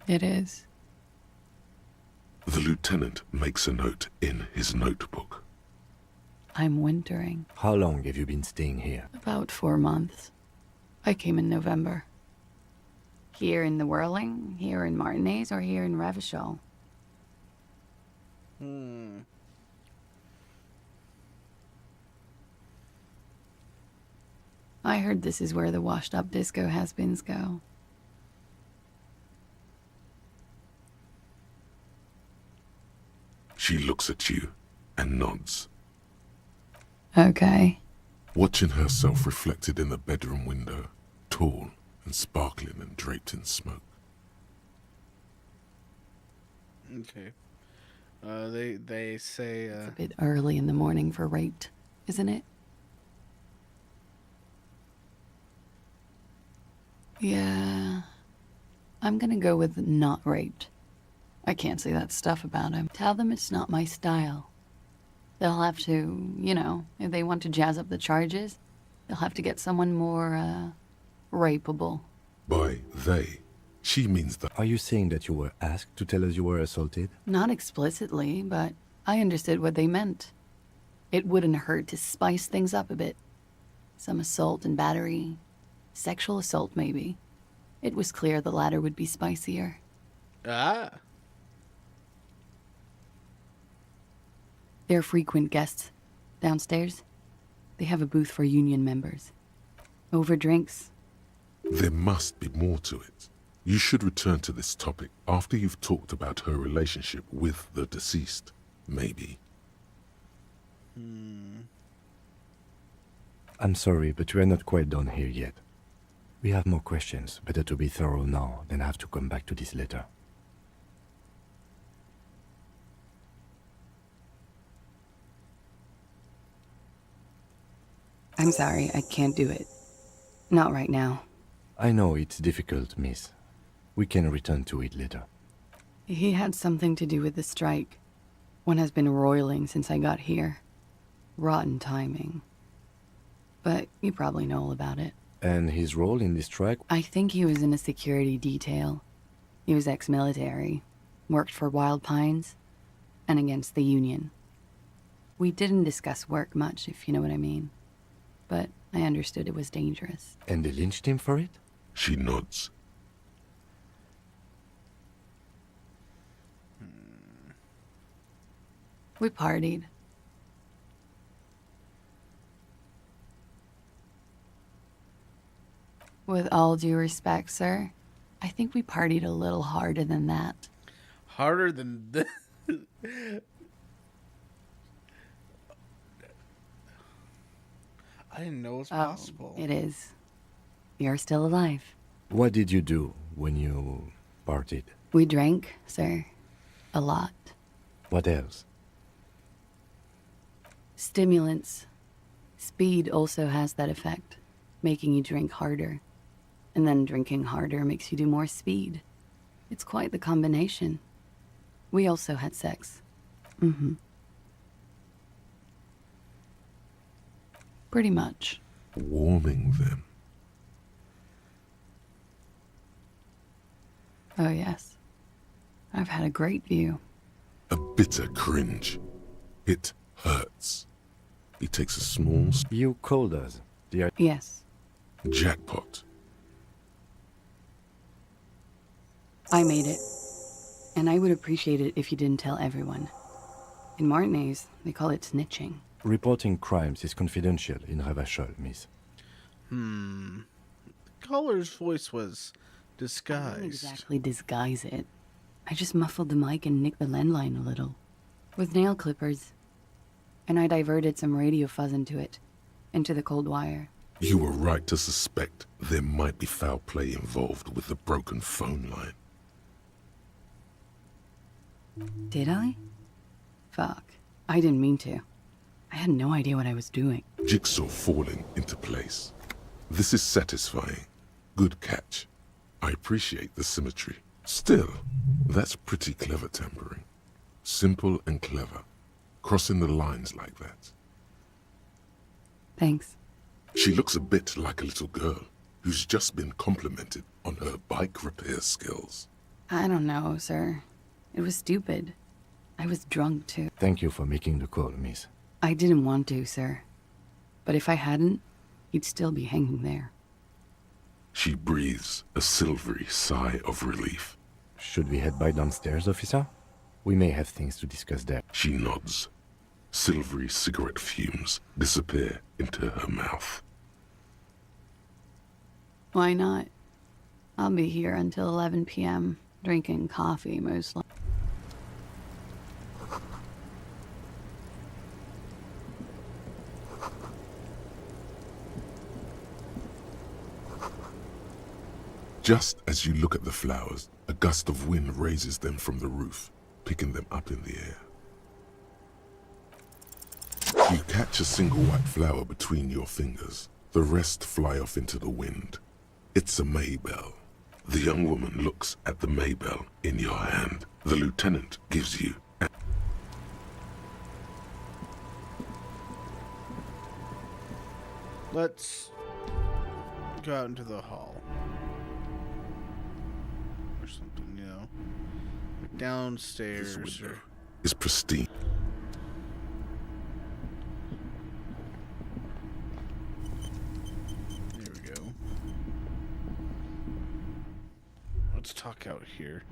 It is. The lieutenant makes a note in his notebook. I'm wintering. How long have you been staying here? About 4 months. I came in November. Here in the Whirling, here in Martinez, or here in Revachol? I heard this is where the washed-up disco has-beens go. She looks at you and nods. Okay. Watching herself reflected in the bedroom window, tall and sparkling and draped in smoke. Okay. They say It's a bit early in the morning for raped, isn't it? Yeah. I'm gonna go with not raped. I can't say that stuff about him. Tell them it's not my style. They'll have to, you know, if they want to jazz up the charges, they'll have to get someone more, rapeable. By they, she means that... Are you saying that you were asked to tell us you were assaulted? Not explicitly, but I understood what they meant. It wouldn't hurt to spice things up a bit. Some assault and battery. Sexual assault, maybe. It was clear the latter would be spicier. Ah. They're frequent guests. Downstairs, they have a booth for union members. Over drinks. There must be more to it. You should return to this topic after you've talked about her relationship with the deceased, maybe. I'm sorry, but we're not quite done here yet. We have more questions. Better to be thorough now than have to come back to this later. I'm sorry, I can't do it. Not right now. I know it's difficult, miss. We can return to it later. He had something to do with the strike. One has been roiling since I got here. Rotten timing. But you probably know all about it. And his role in this strike? I think he was in a security detail. He was ex-military, worked for Wild Pines, and against the Union. We didn't discuss work much, if you know what I mean. But I understood it was dangerous. And they lynched him for it? She nods. We partied. With all due respect, sir, I think we partied a little harder than that. Harder than this? I didn't know it was possible. It is. You're still alive. What did you do when you partied? We drank, sir. A lot. What else? Stimulants. Speed also has that effect, making you drink harder. And then drinking harder makes you do more speed. It's quite the combination. We also had sex. Pretty much. Warming them. Oh, yes. I've had a great view. A bitter cringe. It hurts. He takes a small... You called us. Yes. Jackpot. I made it. And I would appreciate it if you didn't tell everyone. In Martinez, they call it snitching. Reporting crimes is confidential in Revachol, miss. The caller's voice was disguised. I didn't exactly disguise it. I just muffled the mic and nicked the landline a little. With nail clippers. And I diverted some radio fuzz into it. Into the cold wire. You were right to suspect there might be foul play involved with the broken phone line. Did I? Fuck. I didn't mean to. I had no idea what I was doing. Jigsaw falling into place. This is satisfying. Good catch. I appreciate the symmetry. Still, that's pretty clever tampering. Simple and clever. Crossing the lines like that. Thanks. She looks a bit like a little girl who's just been complimented on her bike repair skills. I don't know, sir. It was stupid. I was drunk, too. Thank you for making the call, miss. I didn't want to, sir. But if I hadn't, he'd still be hanging there. She breathes a silvery sigh of relief. Should we head by downstairs, officer? We may have things to discuss there. She nods. Silvery cigarette fumes disappear into her mouth. Why not? I'll be here until 11 p.m., drinking coffee, mostly. Just as you look at the flowers, a gust of wind raises them from the roof, picking them up in the air. You catch a single white flower between your fingers. The rest fly off into the wind. It's a Maybell. The young woman looks at the Maybell in your hand. The lieutenant gives you a... Let's go out into the hall. Or something, you know. Downstairs. This window is pristine. There we go. Let's talk out here.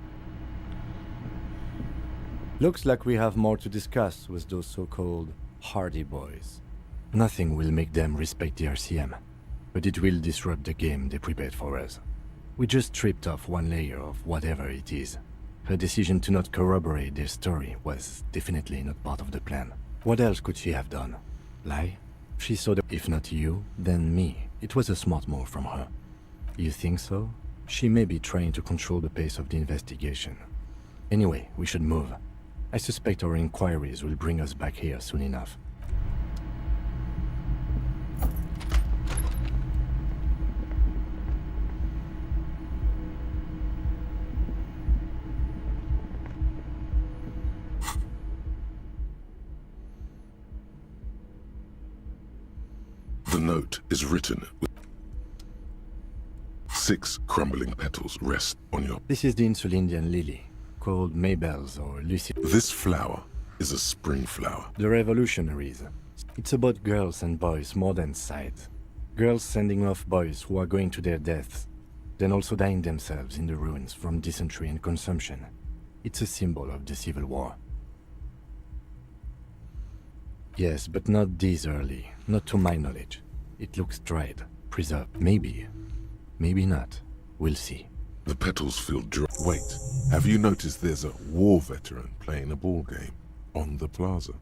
Looks like we have more to discuss with those so-called Hardy Boys. Nothing will make them respect the RCM, but it will disrupt the game they prepared for us. We just stripped off one layer of whatever it is. Her decision to not corroborate their story was definitely not part of the plan. What else could she have done? Lie? She saw that if not you, then me. It was a smart move from her. You think so? She may be trying to control the pace of the investigation. Anyway, we should move. I suspect our inquiries will bring us back here soon enough. The note is written with 6 crumbling petals rest on your... This is the Insulindian lily, called Maybells or Lucy. This flower is a spring flower. The revolutionaries. It's about girls and boys more than sight. Girls sending off boys who are going to their deaths, then also dying themselves in the ruins from dysentery and consumption. It's a symbol of the Civil War. Yes, but not this early. Not to my knowledge. It looks dried, preserved. Maybe. Maybe not. We'll see. The petals feel dry. Wait, have you noticed there's a war veteran playing a ball game on the plaza?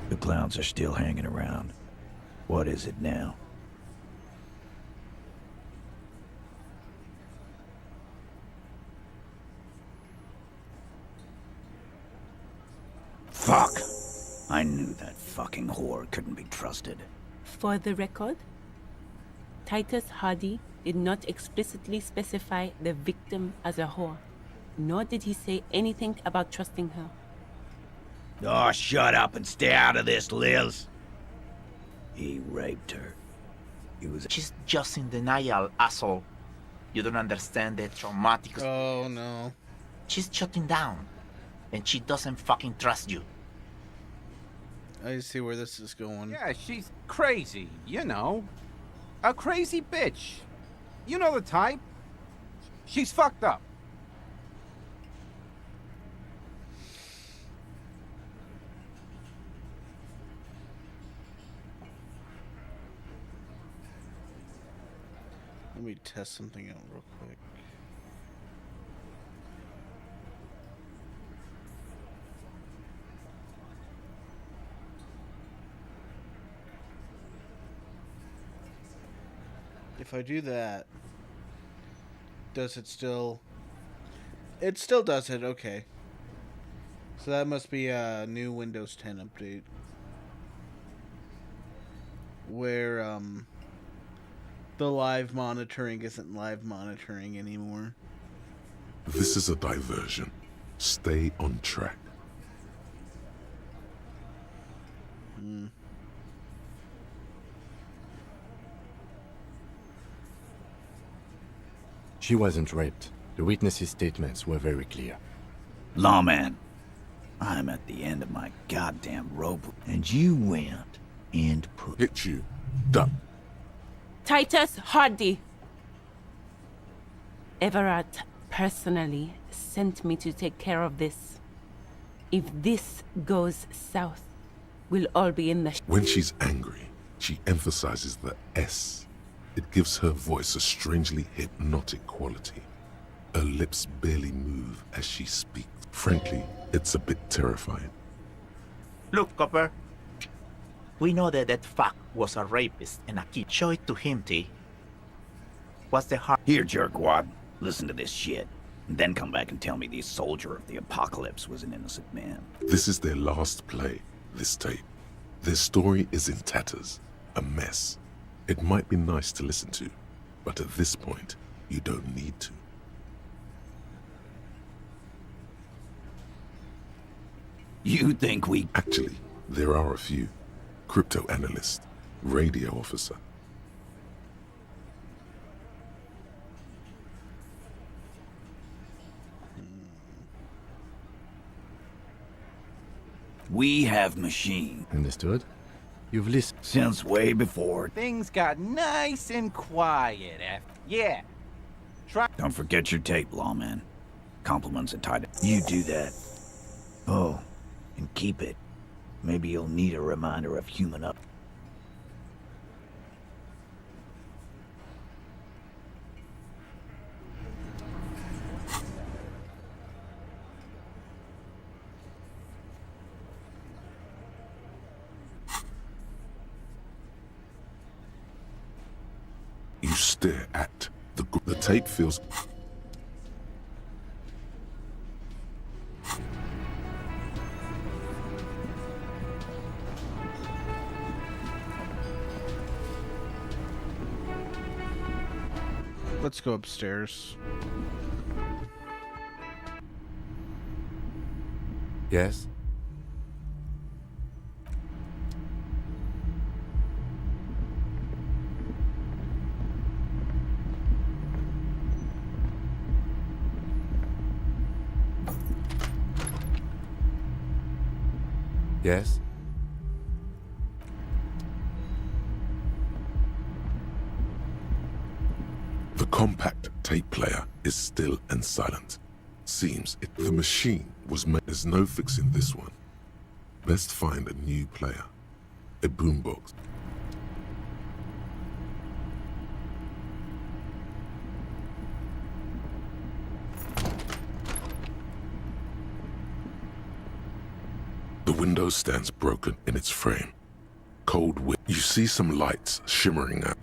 The clowns are still hanging around. What is it now? Fuck! I knew that fucking whore couldn't be trusted. For the record, Titus Hardy did not explicitly specify the victim as a whore, nor did he say anything about trusting her. Oh, shut up and stay out of this, Liz. He raped her. He was... She's just in denial, asshole. You don't understand the traumatic... Oh, no. She's shutting down. And she doesn't fucking trust you. I see where this is going. Yeah, she's crazy, you know. A crazy bitch. You know the type. She's fucked up. Let me test something out real quick. If I do that, does it still... It still does it, okay. So that must be a new Windows 10 update. Where, the live monitoring isn't live monitoring anymore. This is a diversion. Stay on track. Hmm. She wasn't raped. The witnesses' statements were very clear. Lawman, I'm at the end of my goddamn rope, and you went and put... Hit you. Duck. Titus Hardy. Everett personally sent me to take care of this. If this goes south, we'll all be in the... When she's angry, she emphasizes the S. It gives her voice a strangely hypnotic quality. Her lips barely move as she speaks. Frankly, it's a bit terrifying. Look, Copper. We know that that fuck was a rapist and a kid. Show it to him, T. What's the heart? Here, jerkwad. Listen to this shit. And then come back and tell me the soldier of the apocalypse was an innocent man. This is their last play, this tape. Their story is in tatters, a mess. It might be nice to listen to, but at this point, you don't need to. You think we... Actually, there are a few. Crypto analyst, radio officer. We have machine. Understood? You've listened... Since way before. Things got nice and quiet after... Yeah. Don't forget your tape, lawman. Compliments are tied. You do that. Oh, and keep it. Maybe you'll need a reminder of human up. You stare at the tape feels... Let's go upstairs. Yes? Yes? The compact tape player is still and silent. Seems the machine was made. There's no fixing this one. Best find a new player. A boombox. The window stands broken in its frame. Cold wind. You see some lights shimmering out.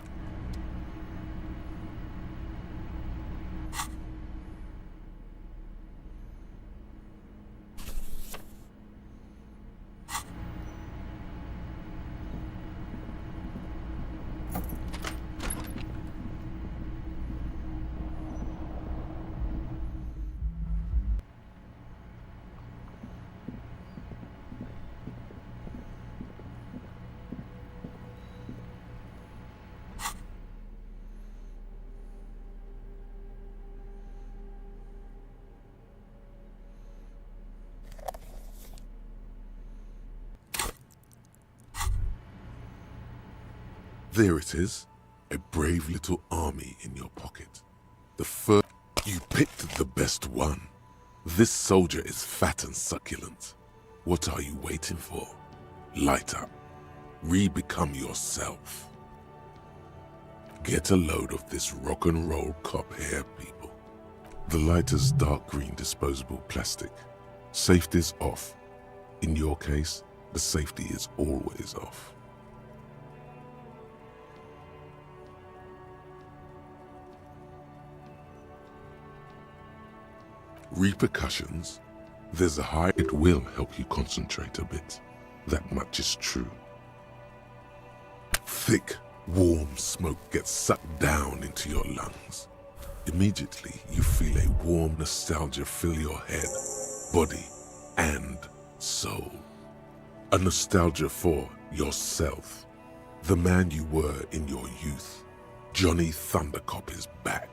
There it is, a brave little army in your pocket. The first, you picked the best one. This soldier is fat and succulent. What are you waiting for? Light up. Re-become yourself. Get a load of this rock and roll cop hair, people. The lighter's dark green disposable plastic. Safety's off. In your case, the safety is always off. Repercussions? There's a high. It will help you concentrate a bit. That much is true. Thick, warm smoke gets sucked down into your lungs. Immediately, you feel a warm nostalgia fill your head, body, and soul. A nostalgia for yourself. The man you were in your youth. Johnny Thundercop is back.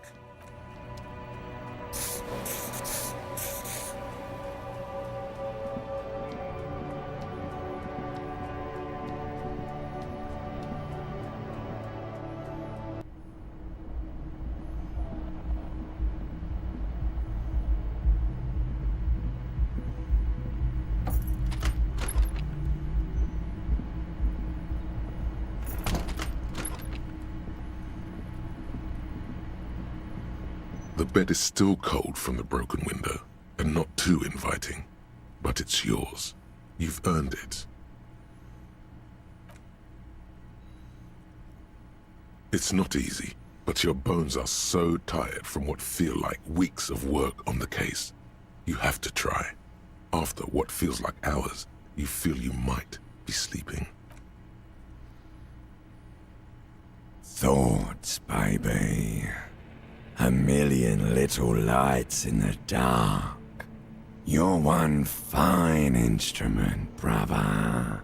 The bed is still cold from the broken window, and not too inviting, but it's yours. You've earned it. It's not easy, but your bones are so tired from what feel like weeks of work on the case. You have to try. After what feels like hours, you feel you might be sleeping. Thoughts, baby. A million little lights in the dark. You're one fine instrument, brother.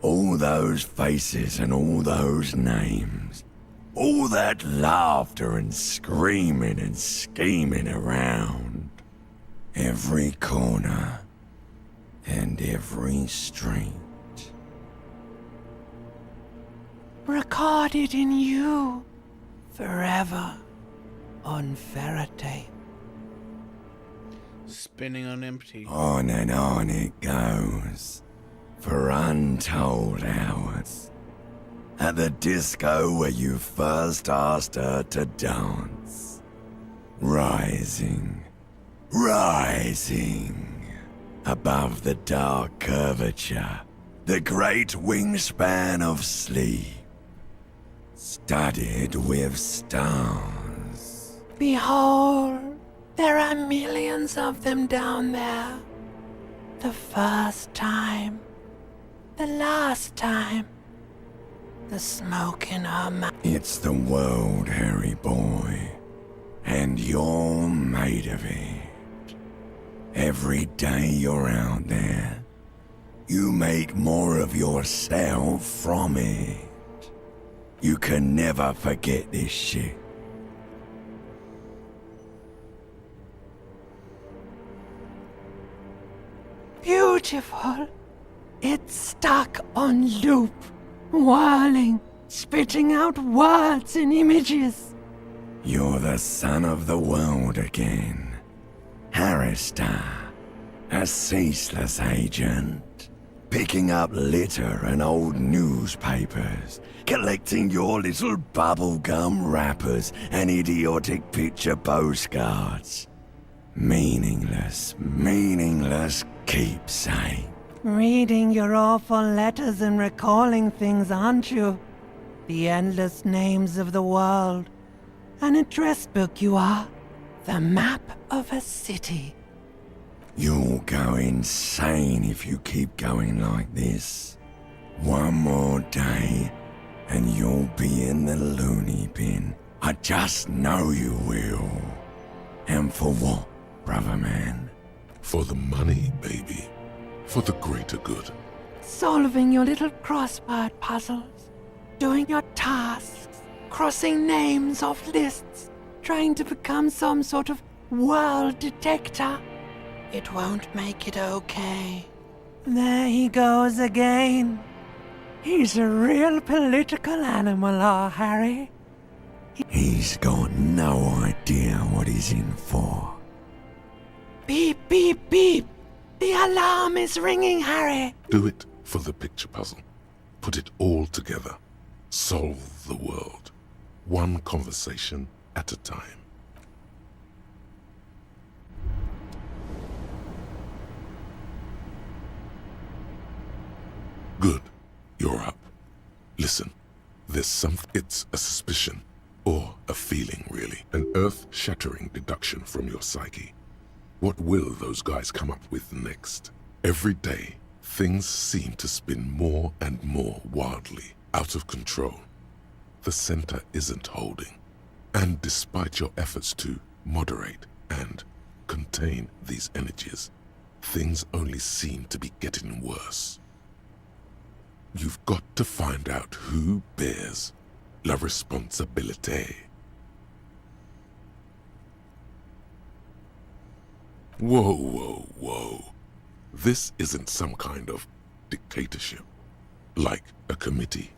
All those faces and all those names. All that laughter and screaming and scheming around. Every corner and every street. Recorded in you forever. On Faraday. Spinning on empty. On and on it goes, for untold hours. At the disco where you first asked her to dance. Rising, rising, above the dark curvature, the great wingspan of sleep, studded with stars. Behold, there are millions of them down there. The first time, the last time, the smoke in her mouth. It's the world, Harry boy, and you're made of it. Every day you're out there, you make more of yourself from it. You can never forget this shit. Beautiful. It's stuck on loop, whirling, spitting out words and images. You're the son of the world again. Harrister, a ceaseless agent, picking up litter and old newspapers, collecting your little bubblegum wrappers and idiotic picture postcards. Meaningless, meaningless keepsake. Reading your awful letters and recalling things, aren't you? The endless names of the world. An address book you are. The map of a city. You'll go insane if you keep going like this. One more day, and you'll be in the loony bin. I just know you will. And for what, brother man? For the money, baby. For the greater good. Solving your little crossword puzzles. Doing your tasks. Crossing names off lists. Trying to become some sort of world detector. It won't make it okay. There he goes again. He's a real political animal, Harry. He's got no idea what he's in for. Beep, beep, beep. The alarm is ringing, Harry. Do it for the picture puzzle. Put it all together. Solve the world. One conversation at a time. Good. You're up. Listen. There's something. It's a suspicion. Or a feeling, really. An earth-shattering deduction from your psyche. What will those guys come up with next? Every day, things seem to spin more and more wildly, out of control. The center isn't holding. And despite your efforts to moderate and contain these energies, things only seem to be getting worse. You've got to find out who bears la responsabilité. Whoa, whoa, whoa. This isn't some kind of dictatorship, like a committee.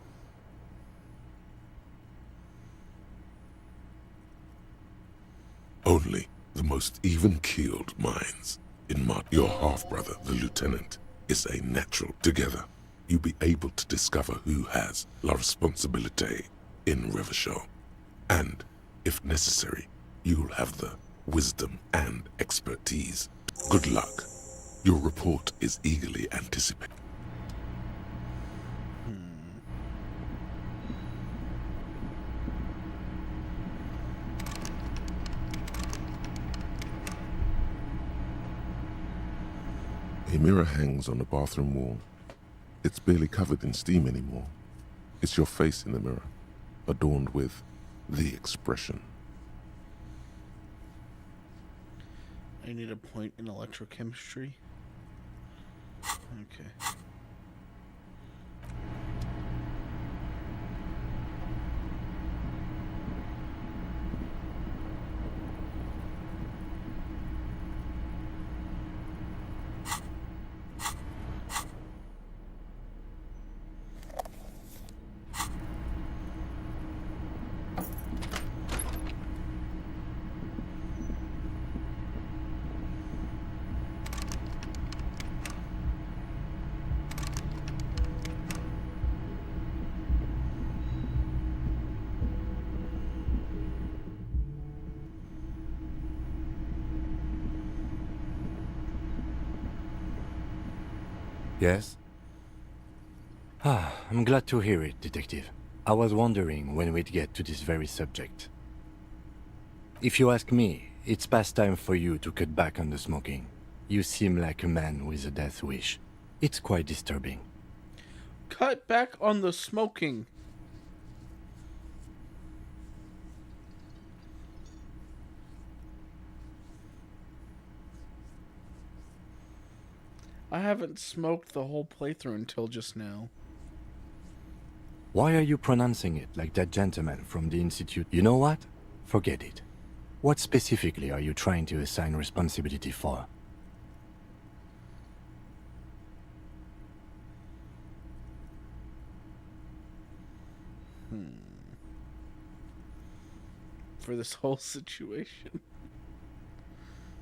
Only the most even-keeled minds in your half-brother, the lieutenant, is a natural. Together, you'll be able to discover who has la responsabilité in Revachol. And, if necessary, you'll have the wisdom and expertise. Good luck. Your report is eagerly anticipated. A mirror hangs on the bathroom wall. It's barely covered in steam anymore. It's your face in the mirror, adorned with the expression. I need a point in electrochemistry. Okay. Yes? I'm glad to hear it, Detective. I was wondering when we'd get to this very subject. If you ask me, it's past time for you to cut back on the smoking. You seem like a man with a death wish. It's quite disturbing. Cut back on the smoking. I haven't smoked the whole playthrough until just now. Why are you pronouncing it like that gentleman from the Institute? You know what? Forget it. What specifically are you trying to assign responsibility for? For this whole situation.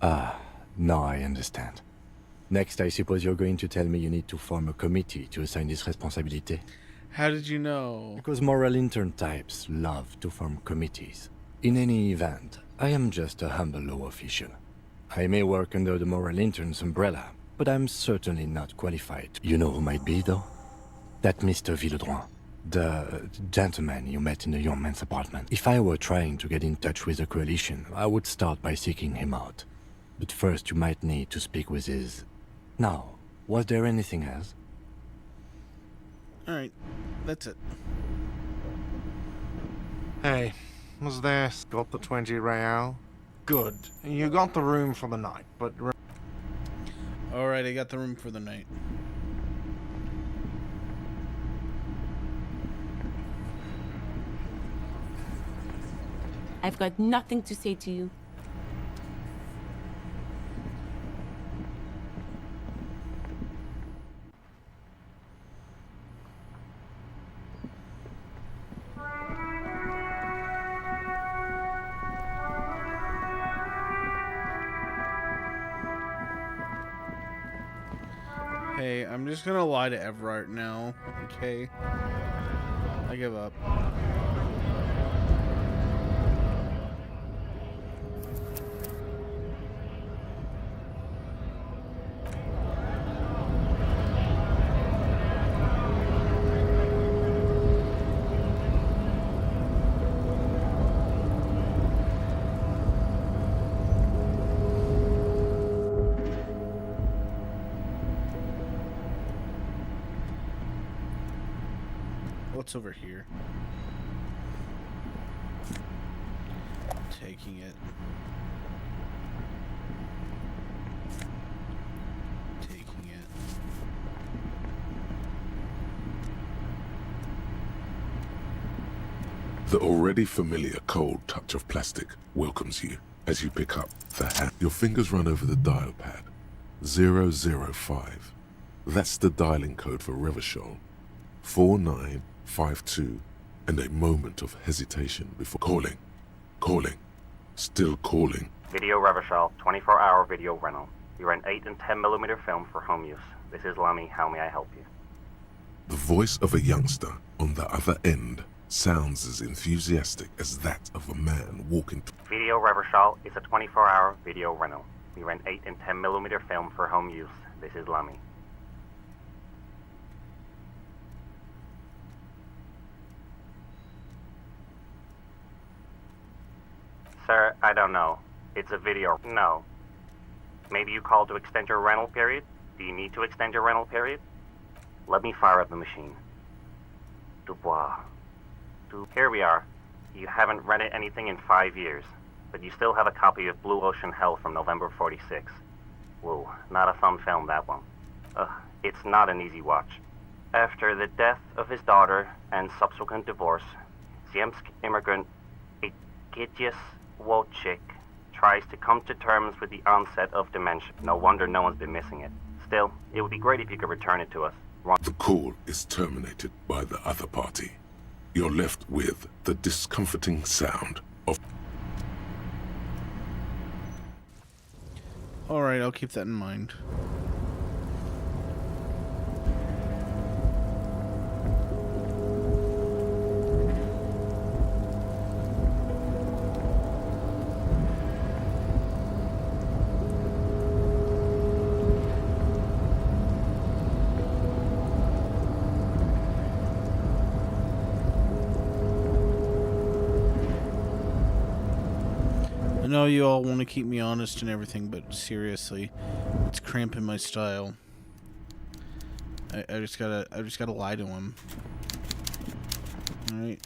Now I understand. Next, I suppose you're going to tell me you need to form a committee to assign this responsibility. How did you know? Because moral intern types love to form committees. In any event, I am just a humble law official. I may work under the moral intern's umbrella, but I'm certainly not qualified. You know who might be, though? That Mr. Villedroit. The gentleman you met in the young man's apartment. If I were trying to get in touch with the coalition, I would start by seeking him out. But first you might need to speak with his... Now, was there anything else? Alright, that's it. Hey, was there? Got the 20 real? Good. You got the room for the night, but... Alright, I got the room for the night. I've got nothing to say to you. Okay, I'm just gonna lie to Everard now. Okay. I give up. What's over here? Taking it. Taking it. The already familiar cold touch of plastic welcomes you as you pick up the hand. Your fingers run over the dial pad. 005. That's the dialing code for Revachol. 4952, and a moment of hesitation before calling, still calling. Video Revachol, 24-hour video rental. We rent 8 and 10mm film for home use. This is Lammy. How may I help you? The voice of a youngster on the other end sounds as enthusiastic as that of a man walking. Video Revachol is a 24-hour video rental. We rent 8 and 10mm film for home use. This is Lammy. Sir, I don't know. It's a video. No. Maybe you called to extend your rental period? Do you need to extend your rental period? Let me fire up the machine. Dubois. Here we are. You haven't rented anything in 5 years, but you still have a copy of Blue Ocean Hell from November 46. Whoa, not a fun film, that one. It's not an easy watch. After the death of his daughter and subsequent divorce, Ziemsk immigrant Egidius Wojcik tries to come to terms with the onset of dementia. No wonder no one's been missing it. Still, it would be great if you could return it to us. The call is terminated by the other party. You're left with the discomforting sound of... Alright, I'll keep that in mind. I know you all want to keep me honest and everything, but seriously, it's cramping my style. I just gotta lie to him. Alright.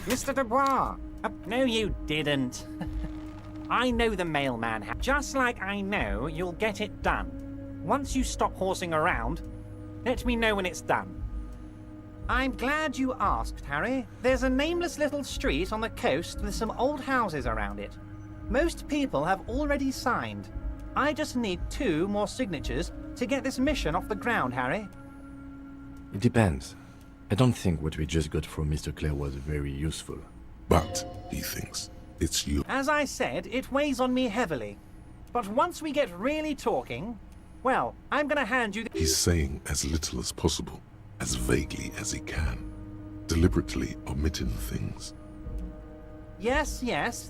Mr. Dubois! No, you didn't. I know the mailman. Just like I know you'll get it done. Once you stop horsing around, let me know when it's done. I'm glad you asked, Harry. There's a nameless little street on the coast with some old houses around it. Most people have already signed. I just need 2 more signatures to get this mission off the ground, Harry. It depends. I don't think what we just got from Mr. Clare was very useful. But, he thinks, it's you. As I said, it weighs on me heavily. But once we get really talking, well, I'm gonna hand you... He's saying as little as possible, as vaguely as he can, deliberately omitting things. Yes,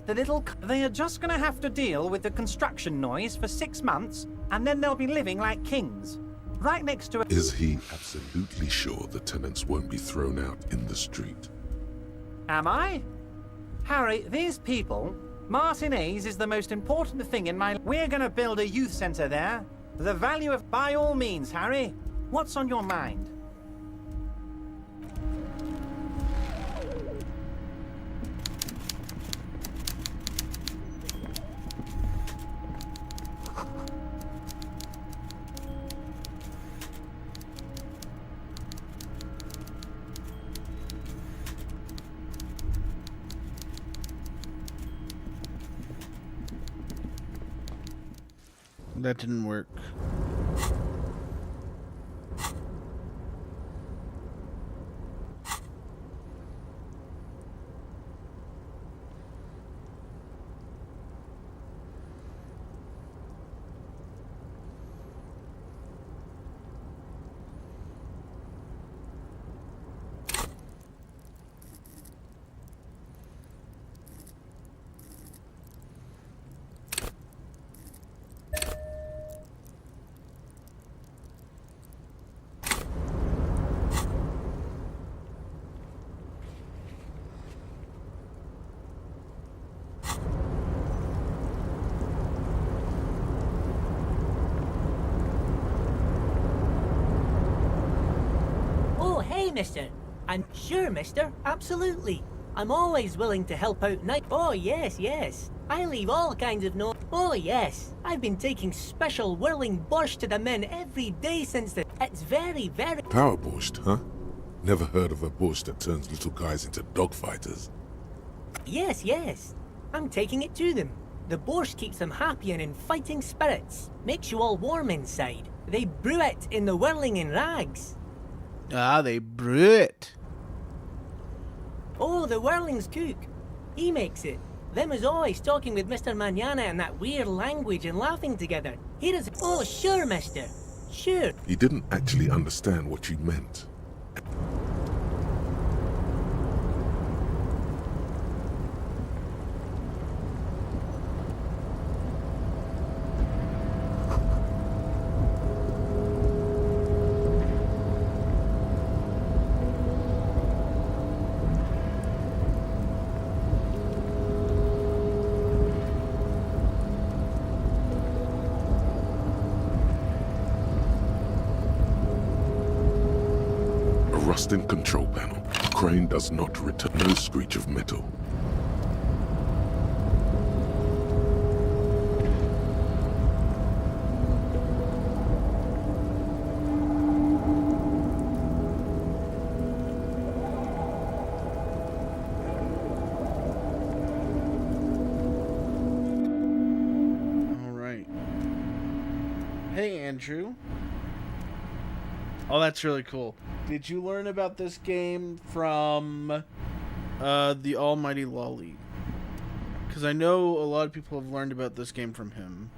the little... They are just gonna have to deal with the construction noise for 6 months, and then they'll be living like kings. Right next to... Is he absolutely sure the tenants won't be thrown out in the street? Am I? Harry, these people... Martinez is the most important thing in my... We're gonna build a youth center there. The value of... By all means, Harry. What's on your mind? That didn't work. mister. And sure, mister, absolutely. I'm always willing to help out now. Oh, yes, yes. I leave all kinds of no. Oh, yes. I've been taking special whirling borscht to the men every day since the. It's very, very. Power borscht, huh? Never heard of a borscht that turns little guys into dogfighters. Yes, yes. I'm taking it to them. The borscht keeps them happy and in fighting spirits. Makes you all warm inside. They brew it in the whirling in rags. Ah, they brew it. Oh, the whirling's cook. He makes it. Them is always talking with Mr. Manana in that weird language and laughing together. Here is. Oh, sure, mister. Sure. He didn't actually understand what you meant. Rusting control panel. Crane does not return. No screech of metal. All right. Hey, Andrew. Oh, that's really cool. Did you learn about this game from the Almighty Lolly? Because I know a lot of people have learned about this game from him.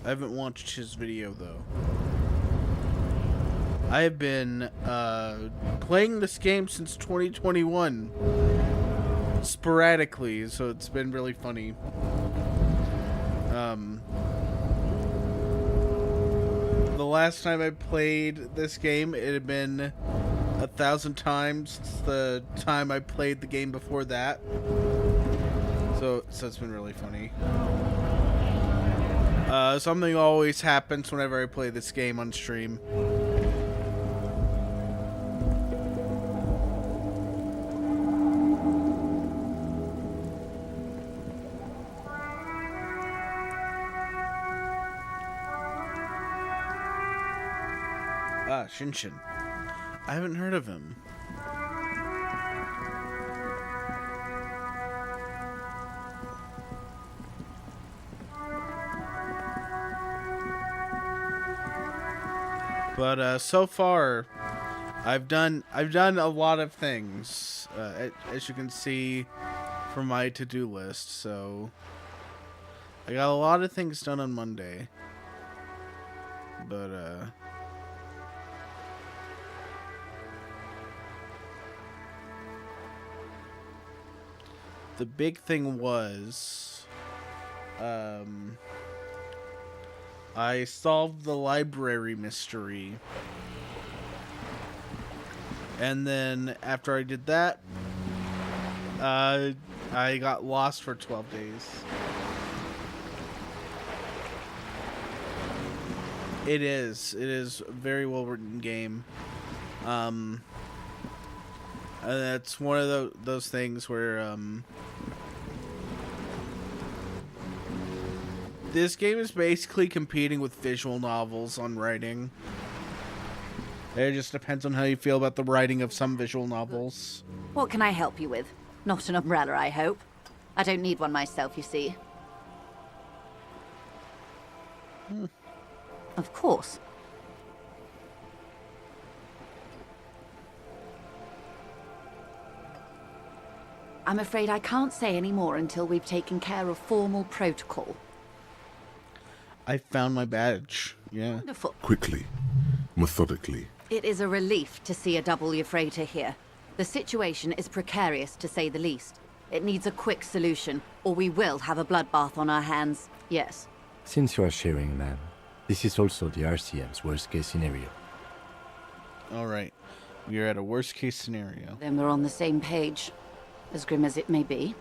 I haven't watched his video, though. I have been playing this game since 2021. Sporadically, so it's been really funny. The last time I played this game, it had been 1,000 times since the time I played the game before that. So it's been really funny. Something always happens whenever I play this game on stream. Shinshin. I haven't heard of him. But so far, I've done a lot of things, as you can see from my to-do list. So I got a lot of things done on Monday. But the big thing was, I solved the library mystery. And then after I did that, I got lost for 12 days. It is a very well written game. And that's one of those things where this game is basically competing with visual novels on writing. It just depends on how you feel about the writing of some visual novels. What can I help you with? Not an umbrella, I hope. I don't need one myself, you see. Of course. I'm afraid I can't say any more until we've taken care of formal protocol. I found my badge. Yeah. Wonderful. Quickly, methodically. It is a relief to see a W freighter here. The situation is precarious, to say the least. It needs a quick solution, or we will have a bloodbath on our hands. Yes. Since you are sharing, ma'am, this is also the RCM's worst-case scenario. All right. We are at a worst-case scenario. Then we're on the same page, as grim as it may be.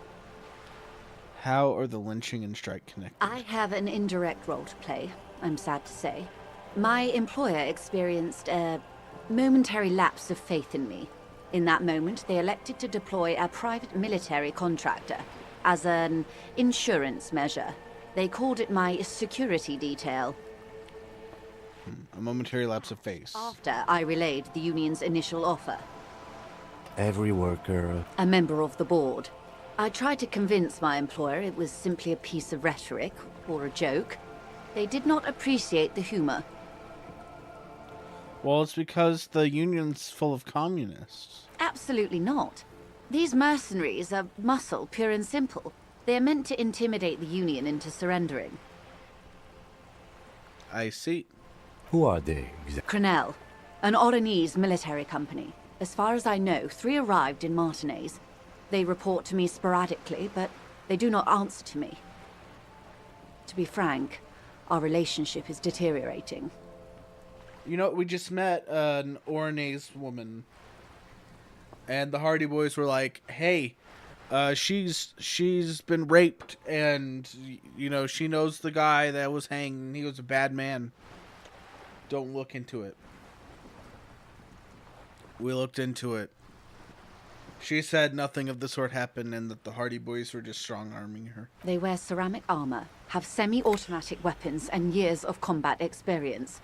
How are the lynching and strike connected? I have an indirect role to play, I'm sad to say. My employer experienced a momentary lapse of faith in me. In that moment, they elected to deploy a private military contractor as an insurance measure. They called it my security detail. A momentary lapse of faith. After I relayed the union's initial offer. Every worker... A member of the board. I tried to convince my employer it was simply a piece of rhetoric or a joke. They did not appreciate the humor. Well, it's because the union's full of communists. Absolutely not. These mercenaries are muscle, pure and simple. They are meant to intimidate the Union into surrendering. I see. Who are they Crenel, an Oranese military company. As far as I know, 3 arrived in Martinez. They report to me sporadically, but they do not answer to me. To be frank, our relationship is deteriorating. You know, we just met an Oranese woman, and the Hardy Boys were like, "Hey, she's been raped, and you know she knows the guy that was hanged. He was a bad man. Don't look into it." We looked into it. She said nothing of the sort happened, and that the Hardy Boys were just strong-arming her. They wear ceramic armor, have semi-automatic weapons, and years of combat experience.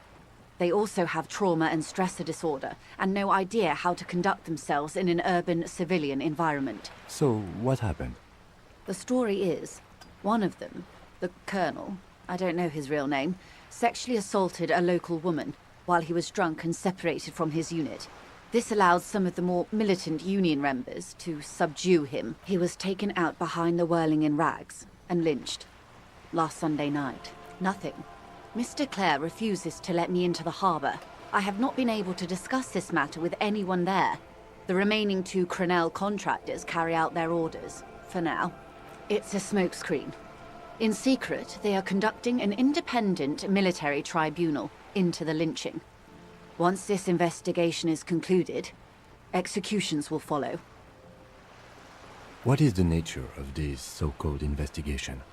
They also have trauma and stressor disorder, and no idea how to conduct themselves in an urban civilian environment. So, what happened? The story is, one of them, the Colonel, I don't know his real name, sexually assaulted a local woman while he was drunk and separated from his unit. This allowed some of the more militant Union members to subdue him. He was taken out behind the whirling in rags and lynched. Last Sunday night. Nothing. Mr. Clare refuses to let me into the harbor. I have not been able to discuss this matter with anyone there. The remaining 2 Crenel contractors carry out their orders, for now. It's a smokescreen. In secret, they are conducting an independent military tribunal into the lynching. Once this investigation is concluded, executions will follow. What is the nature of this so-called investigation?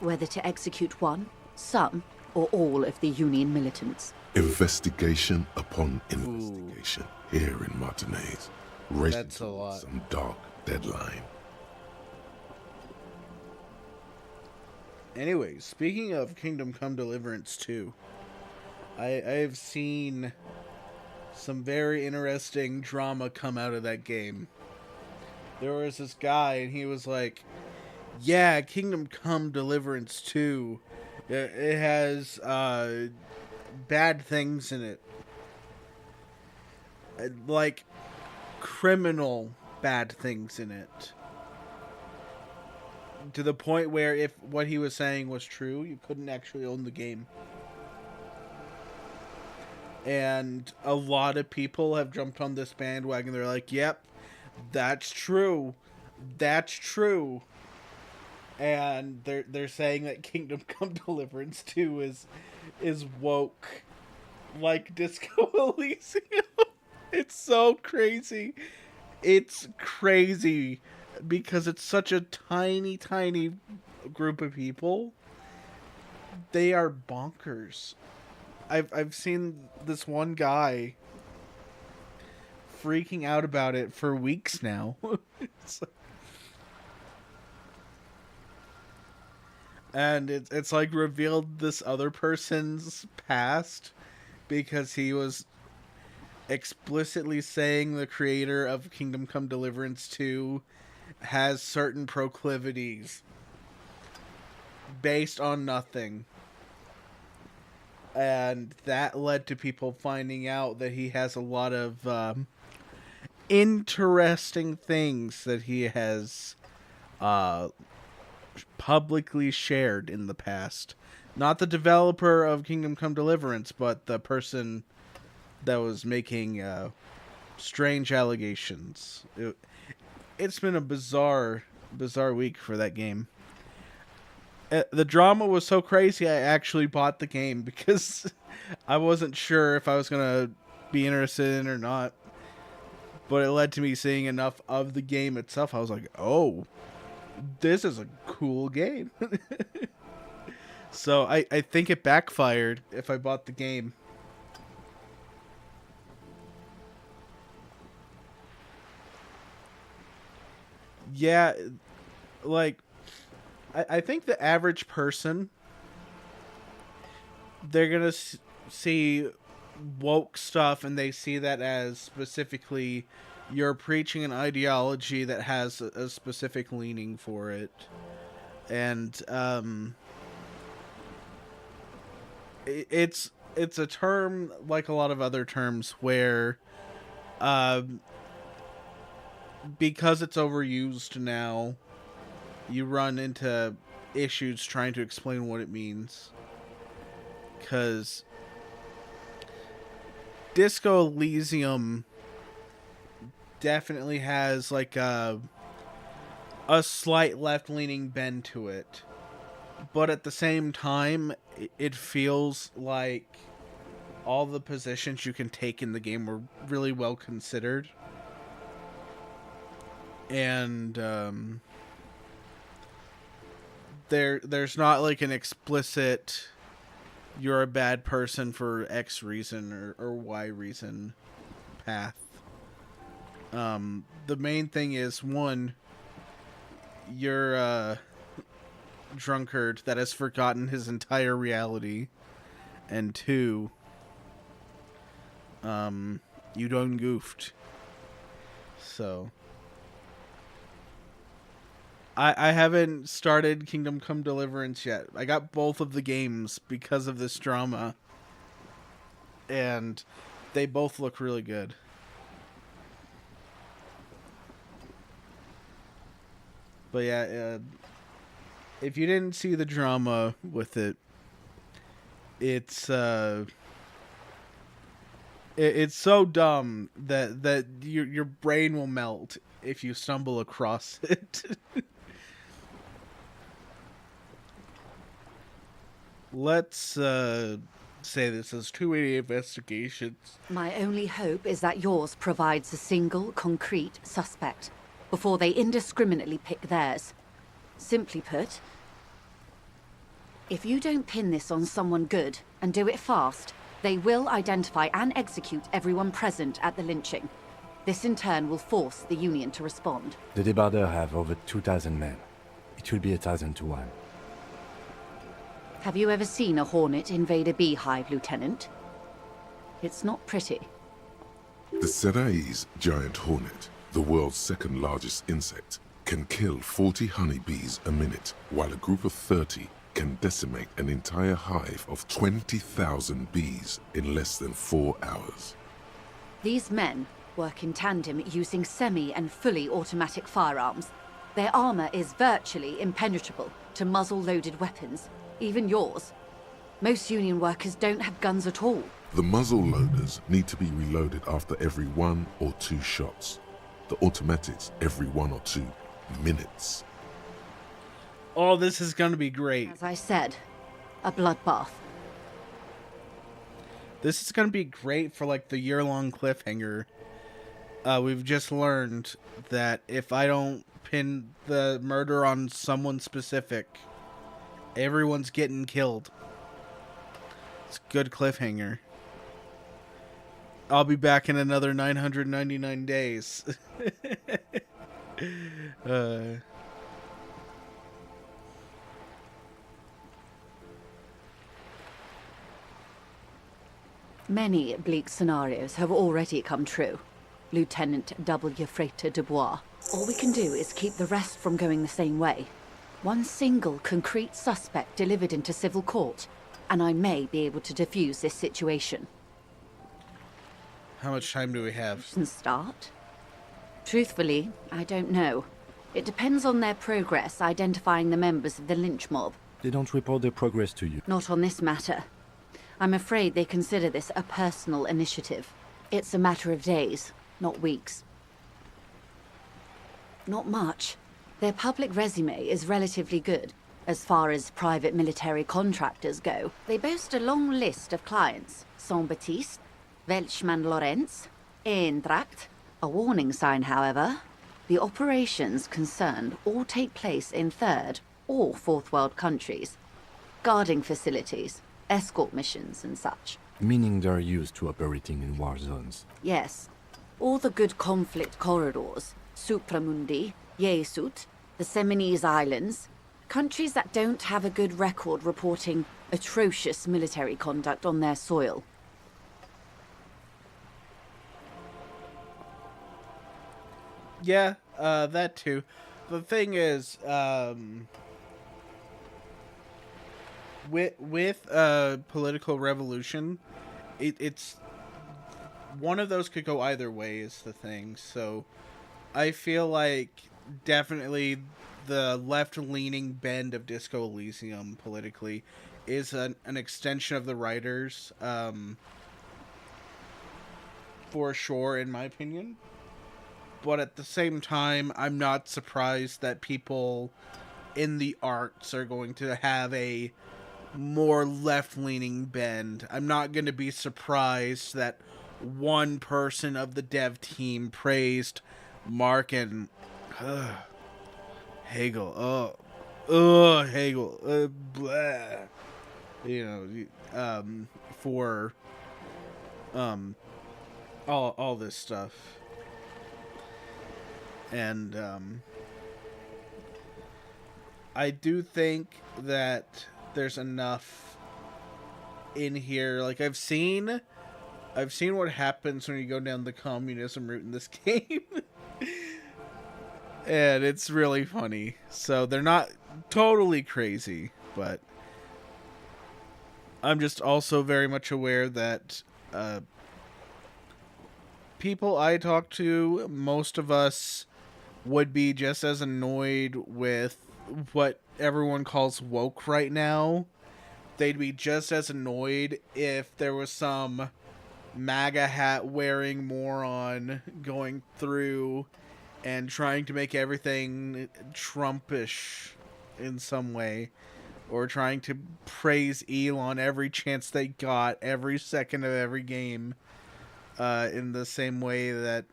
Whether to execute one, some, or all of the Union militants. Investigation upon investigation here in Martinez. Racing That's a lot. Some dark deadline. Anyways, speaking of Kingdom Come Deliverance 2, I've seen some very interesting drama come out of that game. There was this guy, and he was like, yeah, Kingdom Come Deliverance 2, it has bad things in it. Like, criminal bad things in it. To the point where if what he was saying was true, you couldn't actually own the game. And a lot of people have jumped on this bandwagon. They're like, yep, that's true. That's true. And they're saying that Kingdom Come Deliverance 2 is woke. Like Disco Elysium. It's so crazy. It's crazy. Because it's such a tiny, tiny group of people. They are bonkers. I've seen this one guy freaking out about it for weeks now. And it's like revealed this other person's past because he was explicitly saying the creator of Kingdom Come Deliverance 2 has certain proclivities based on nothing. And that led to people finding out that he has a lot of interesting things that he has publicly shared in the past. Not the developer of Kingdom Come Deliverance, but the person that was making strange allegations. It's been a bizarre week for that game. The drama was so crazy, I actually bought the game because I wasn't sure if I was going to be interested in it or not. But it led to me seeing enough of the game itself. I was like, oh, this is a cool game. So I think it backfired if I bought the game. Yeah, like, I think the average person, they're gonna see woke stuff and they see that as specifically you're preaching an ideology that has a specific leaning for it. And it's a term like a lot of other terms where because it's overused now, you run into issues trying to explain what it means. Because Disco Elysium definitely has like a slight left-leaning bend to it. But at the same time, it feels like all the positions you can take in the game were really well considered. And there's not like an explicit you're a bad person for X reason or Y reason path. The main thing is, one, you're a drunkard that has forgotten his entire reality, and two, you done goofed. So I haven't started Kingdom Come Deliverance yet. I got both of the games because of this drama, and they both look really good. But yeah, if you didn't see the drama with it, it's so dumb that your brain will melt if you stumble across it. Let's say this as 280 investigations. My only hope is that yours provides a single, concrete suspect before they indiscriminately pick theirs. Simply put, if you don't pin this on someone good and do it fast, they will identify and execute everyone present at the lynching. This in turn will force the Union to respond. The Débardeurs have over 2,000 men. It will be 1,000 to 1. Have you ever seen a hornet invade a beehive, Lieutenant? It's not pretty. The Serai's giant hornet, the world's second largest insect, can kill 40 honeybees a minute, while a group of 30 can decimate an entire hive of 20,000 bees in less than 4 hours. These men work in tandem using semi and fully automatic firearms. Their armor is virtually impenetrable to muzzle-loaded weapons, even yours. Most Union workers don't have guns at all. The muzzle loaders need to be reloaded after every 1 or 2 shots. The automatics every 1 or 2 minutes. Oh, this is going to be great. As I said, a bloodbath. This is going to be great for like the year-long cliffhanger. We've just learned that if I don't pin the murder on someone specific, everyone's getting killed. It's a good cliffhanger. I'll be back in another 999 days. Many bleak scenarios have already come true, Lieutenant W. Frater Dubois. All we can do is keep the rest from going the same way. One single concrete suspect delivered into civil court, and I may be able to defuse this situation. How much time do we have? Start? Truthfully, I don't know. It depends on their progress identifying the members of the lynch mob. They don't report their progress to you. Not on this matter. I'm afraid they consider this a personal initiative. It's a matter of days, not weeks. Not much. Their public resume is relatively good. As far as private military contractors go, they boast a long list of clients. Saint-Baptiste, Welchman-Lorenz, Eintracht. A warning sign, however. The operations concerned all take place in third or fourth world countries. Guarding facilities, escort missions and such. Meaning they're used to operating in war zones. Yes. All the good conflict corridors, Supramundi, Yeesut, the Seminoles Islands, countries that don't have a good record reporting atrocious military conduct on their soil. Yeah, that too. The thing is, with political revolution, it's one of those could go either way is the thing. So I feel like definitely the left-leaning bend of Disco Elysium politically is an extension of the writers, for sure, in my opinion. But at the same time, I'm not surprised that people in the arts are going to have a more left-leaning bend. I'm not going to be surprised that one person of the dev team praised Mark and Hegel. Hegel. Blah. You know, for all this stuff. And I do think that there's enough in here. Like I've seen what happens when you go down the communism route in this game. And it's really funny. So they're not totally crazy, but I'm just also very much aware that people I talk to, most of us would be just as annoyed with what everyone calls woke right now. They'd be just as annoyed if there was some MAGA hat wearing moron going through and trying to make everything Trumpish in some way, or trying to praise Elon every chance they got, every second of every game, in the same way that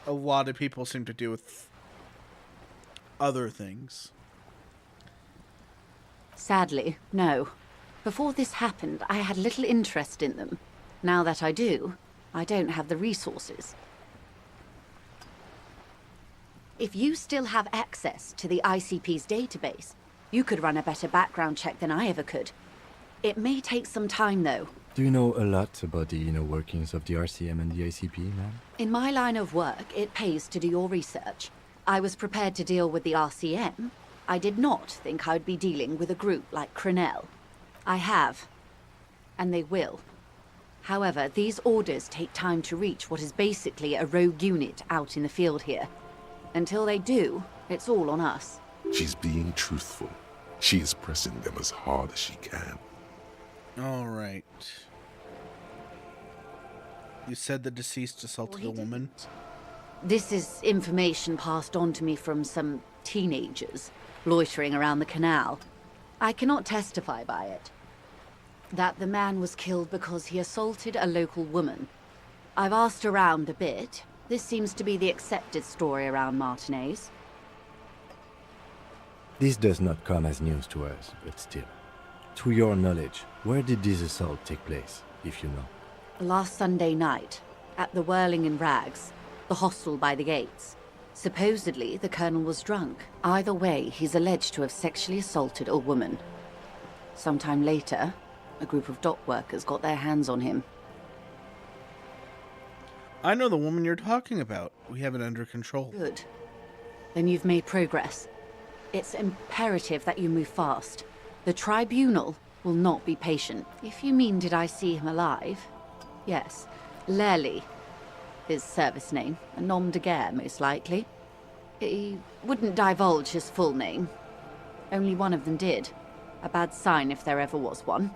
a lot of people seem to do with other things. Sadly, no. Before this happened, I had little interest in them. Now that I do, I don't have the resources. If you still have access to the ICP's database, you could run a better background check than I ever could. It may take some time, though. Do you know a lot about the inner workings of the RCM and the ICP, ma'am? In my line of work, it pays to do your research. I was prepared to deal with the RCM. I did not think I'd be dealing with a group like Crenell. I have. And they will. However, these orders take time to reach what is basically a rogue unit out in the field here. Until they do, it's all on us. She's being truthful. She is pressing them as hard as she can. All right. You said the deceased assaulted a woman? This is information passed on to me from some teenagers loitering around the canal. I cannot testify by it. That the man was killed because he assaulted a local woman. I've asked around a bit. This seems to be the accepted story around Martinez. This does not come as news to us, but still. To your knowledge, where did this assault take place, if you know? Last Sunday night, at the Whirling in Rags, the hostel by the gates. Supposedly, the Colonel was drunk. Either way, he's alleged to have sexually assaulted a woman. Sometime later, a group of dock workers got their hands on him. I know the woman you're talking about. We have it under control. Good. Then you've made progress. It's imperative that you move fast. The tribunal will not be patient. If you mean did I see him alive? Yes. Lely. His service name. A nom de guerre, most likely. He wouldn't divulge his full name. Only one of them did. A bad sign if there ever was one.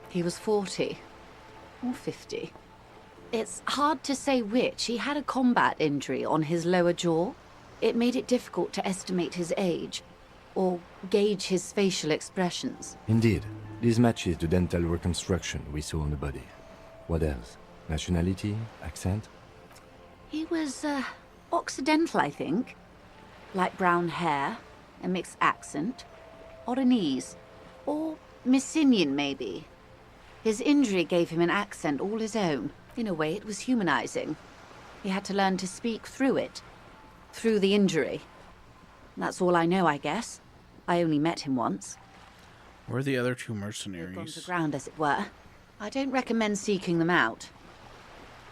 He was 40. Or 50. It's hard to say which. He had a combat injury on his lower jaw. It made it difficult to estimate his age, or gauge his facial expressions. Indeed. This matches the dental reconstruction we saw on the body. What else? Nationality? Accent? He was, Occidental, I think. Light brown hair, a mixed accent, Oranese, or Messinian, maybe. His injury gave him an accent all his own. In a way, it was humanizing. He had to learn to speak through it. Through the injury. That's all I know, I guess. I only met him once. Where are the other two Gone to mercenaries? ground, as it were. I don't recommend seeking them out.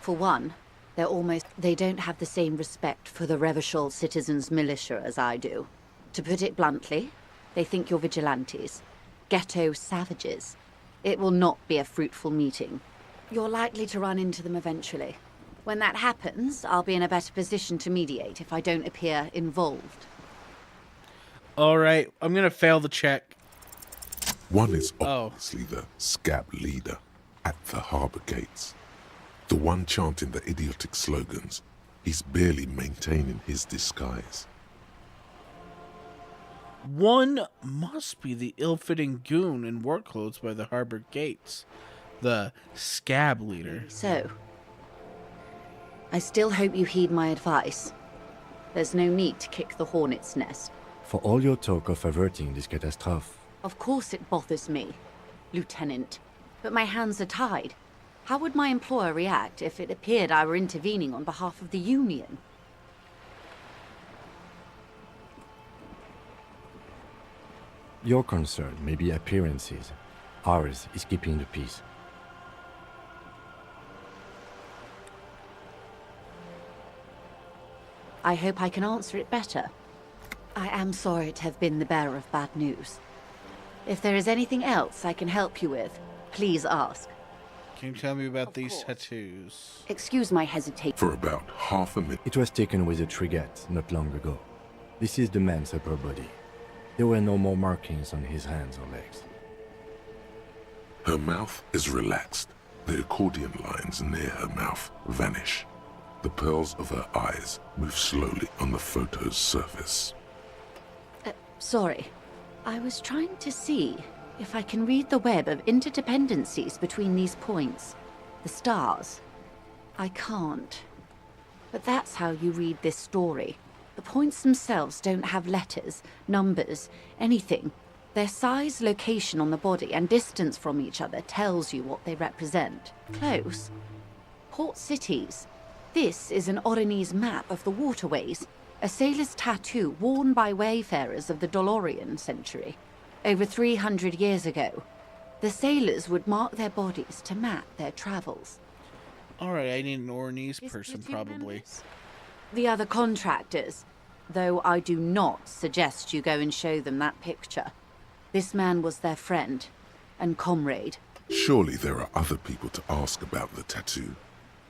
For one, they don't have the same respect for the Revachol citizens' militia as I do. To put it bluntly, they think you're vigilantes. Ghetto savages. It will not be a fruitful meeting. You're likely to run into them eventually. When that happens, I'll be in a better position to mediate if I don't appear involved. Alright, I'm gonna fail the check. One is obviously the scab leader at the harbour gates. The one chanting the idiotic slogans. He's barely maintaining his disguise. One must be the ill-fitting goon in war clothes by the harbor gates. The scab leader. So, I still hope you heed my advice. There's no need to kick the hornet's nest. For all your talk of averting this catastrophe, Of course it bothers me, Lieutenant. But my hands are tied. How would my employer react if it appeared I were intervening on behalf of the Union? your concern may be appearances. Ours is keeping the peace. I hope I can answer it better. I am sorry to have been the bearer of bad news. If there is anything else I can help you with, please ask. Can you tell me about these tattoos? Excuse my hesitation. For about half a minute. It was taken with a frigate not long ago. This is the man's upper body. There were no more markings on his hands or legs. Her mouth is relaxed. The accordion lines near her mouth vanish. The pearls of her eyes move slowly on the photo's surface. Sorry. I was trying to see if I can read the web of interdependencies between these points. The stars. I can't. But that's how you read this story. The points themselves don't have letters, numbers, anything. Their size, location on the body, and distance from each other tells you what they represent. Close. Port cities. This is an Oronese map of the waterways, a sailor's tattoo worn by wayfarers of the Dolorian century. Over 300 years ago, the sailors would mark their bodies to map their travels. Alright, I need an Oronese person, probably. The other contractors, though I do not suggest you go and show them that picture. This man was their friend and comrade. Surely there are other people to ask about the tattoo.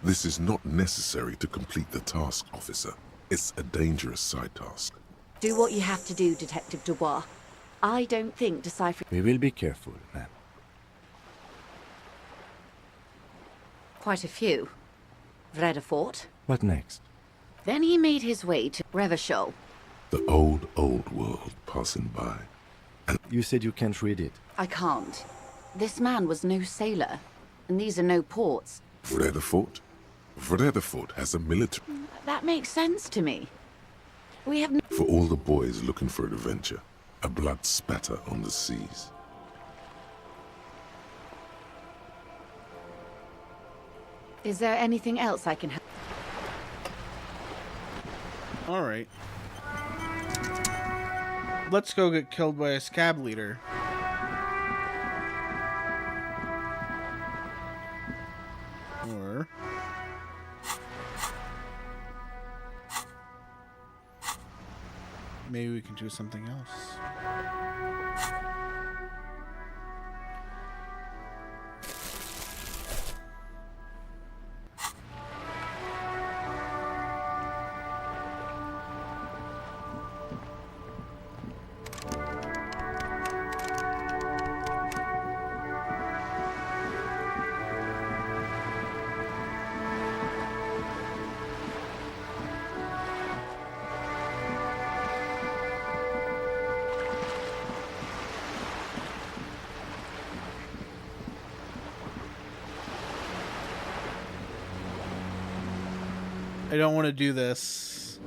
This is not necessary to complete the task, officer. It's a dangerous side task. Do what you have to do, Detective Dubois. I don't think deciphering... We will be careful, ma'am. Quite a few. Vredefort. What next? Then he made his way to Revachol. The old world passing by. You said you can't read it. I can't. This man was no sailor, and these are no ports. Vredefort? Vredefort has a military... That makes sense to me. We have... For all the boys looking for adventure, a blood spatter on the seas. Is there anything else I can help? Alright. Let's go get killed by a scab leader. Or... maybe we can do something else. I don't want to do this,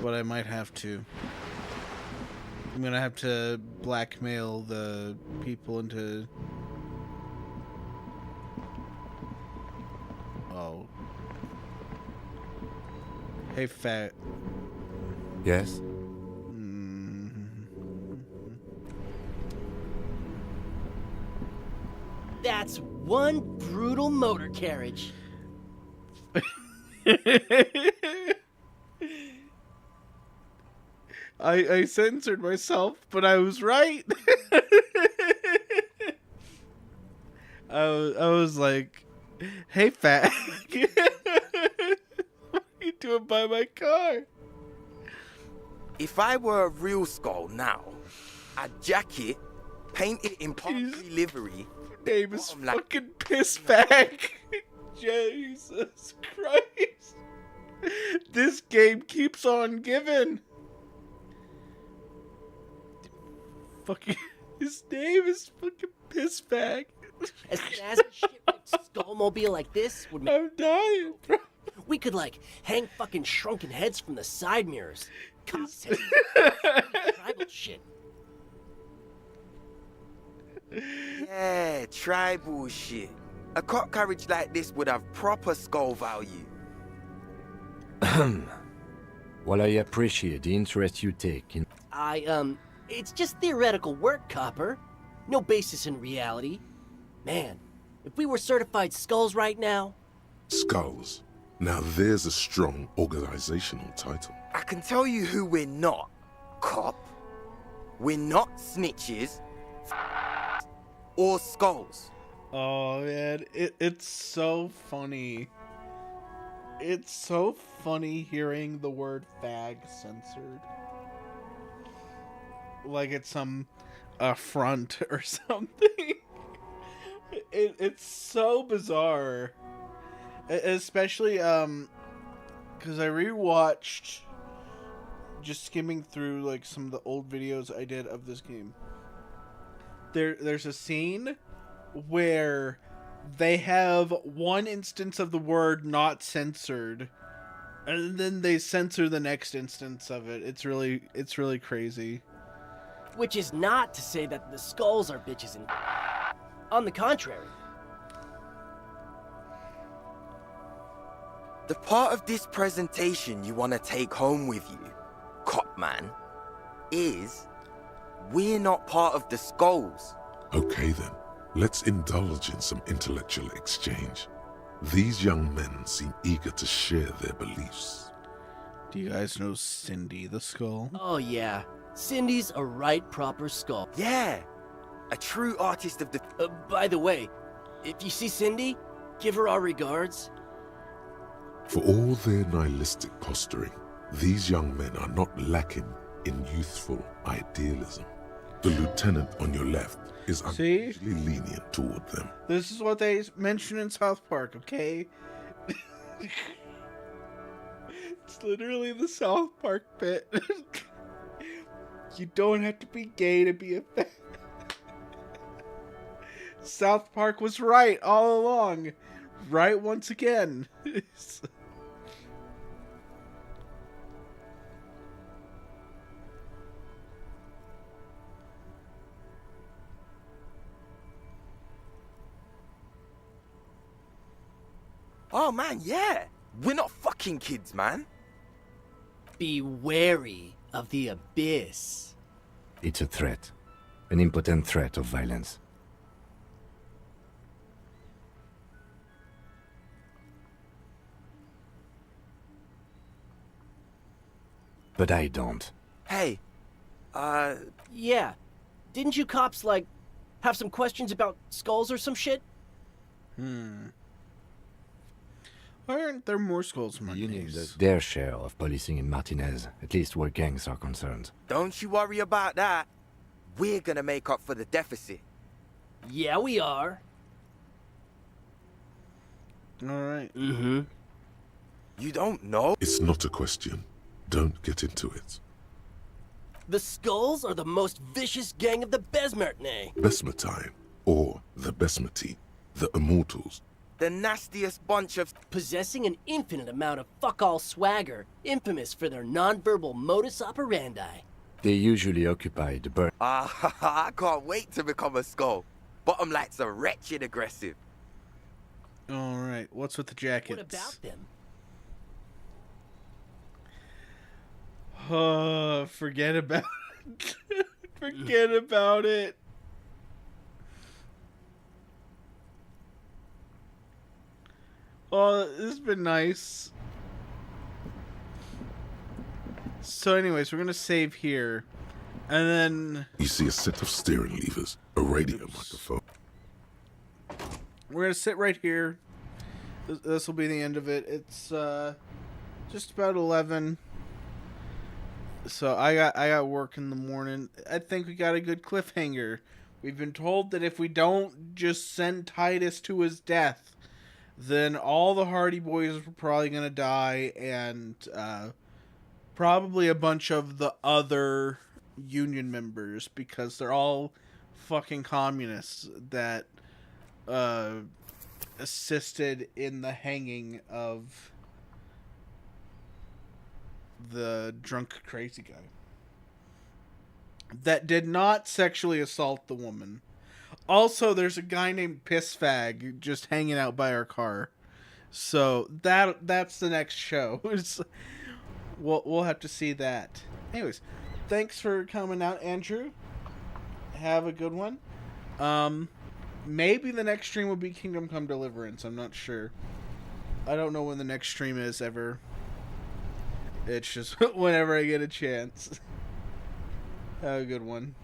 but I might have to. I'm gonna have to blackmail the people into... oh. Hey, Fat. Yes? That's one brutal motor carriage. I censored myself, but I was right. I was like, hey, fat. What are you doing by my car? If I were a real skull now, I'd jack it, paint it in party livery. Name is fucking Pissbag. Jesus Christ. This game keeps on giving. Fucking, his name is fucking Pissbag. As snazzy shit with skullmobile like this would make... I'm dying, bro. We could, like, hang fucking shrunken heads from the side mirrors. Cops tribal shit. Yeah, tribal shit. A cop carriage like this would have proper skull value. Well, I appreciate the interest you take in... It's just theoretical work, Copper. No basis in reality. Man, if we were certified skulls right now... Skulls. Now there's a strong organizational title. I can tell you who we're not. Cop. We're not snitches. Or skulls. Oh, man. It's so funny. It's so funny hearing the word fag censored. Like it's some affront or something. It's so bizarre. Especially, because I rewatched, just skimming through, like, some of the old videos I did of this game. There's a scene where they have one instance of the word not censored, and then they censor the next instance of it. It's really crazy. Which is not to say that the skulls are bitches and... On the contrary. The part of this presentation you want to take home with you, Cop Man, is we're not part of the skulls. Okay then, let's indulge in some intellectual exchange. These young men seem eager to share their beliefs. Do you guys know Cindy the Skull? Oh yeah, Cindy's a right proper skull. Yeah, a true artist of the... By the way, if you see Cindy, give her our regards. For all their nihilistic posturing, these young men are not lacking in youthful idealism. The lieutenant on your left is unusually lenient toward them. This is what they mention in South Park, okay? It's literally the South Park bit. You don't have to be gay to be a fan. South Park was right all along. Right once again. Oh man, yeah. We're not fucking kids, man. Be wary of the abyss. It's a threat. An impotent threat of violence. But I don't. Hey, Yeah. Didn't you cops, like, have some questions about skulls or some shit? Why aren't there more skulls The Union does their share of policing in Martinez, at least where gangs are concerned. don't you worry about that. We're gonna make up for the deficit. Yeah, we are. Alright. Mm-hmm. You don't know? It's not a question. Don't get into it. The Skulls are the most vicious gang of the Besmertne. Besmatine, or the Besmati, the Immortals. The nastiest bunch of... Possessing an infinite amount of fuck-all swagger, infamous for their non-verbal modus operandi. They usually occupy the burn. I can't wait to become a skull. Bottom lights are wretched aggressive. Alright, what's with the jackets? What about them? Forget about it. Forget about it. Well, this has been nice. So anyways, we're going to save here. And then... You see a set of steering levers, a radio microphone. We're going to sit right here. This will be the end of it. It's just about 11. So I got work in the morning. I think we got a good cliffhanger. We've been told that if we don't just send Titus to his death, then all the Hardy Boys are probably going to die, and probably a bunch of the other Union members, because they're all fucking communists that assisted in the hanging of the drunk crazy guy that did not sexually assault the woman. Also, there's a guy named Pissfag just hanging out by our car. So that's the next show. We'll have to see that. Anyways, thanks for coming out, Andrew. Have a good one. Maybe the next stream will be Kingdom Come Deliverance. I'm not sure. I don't know when the next stream is ever. It's just whenever I get a chance. Have a good one.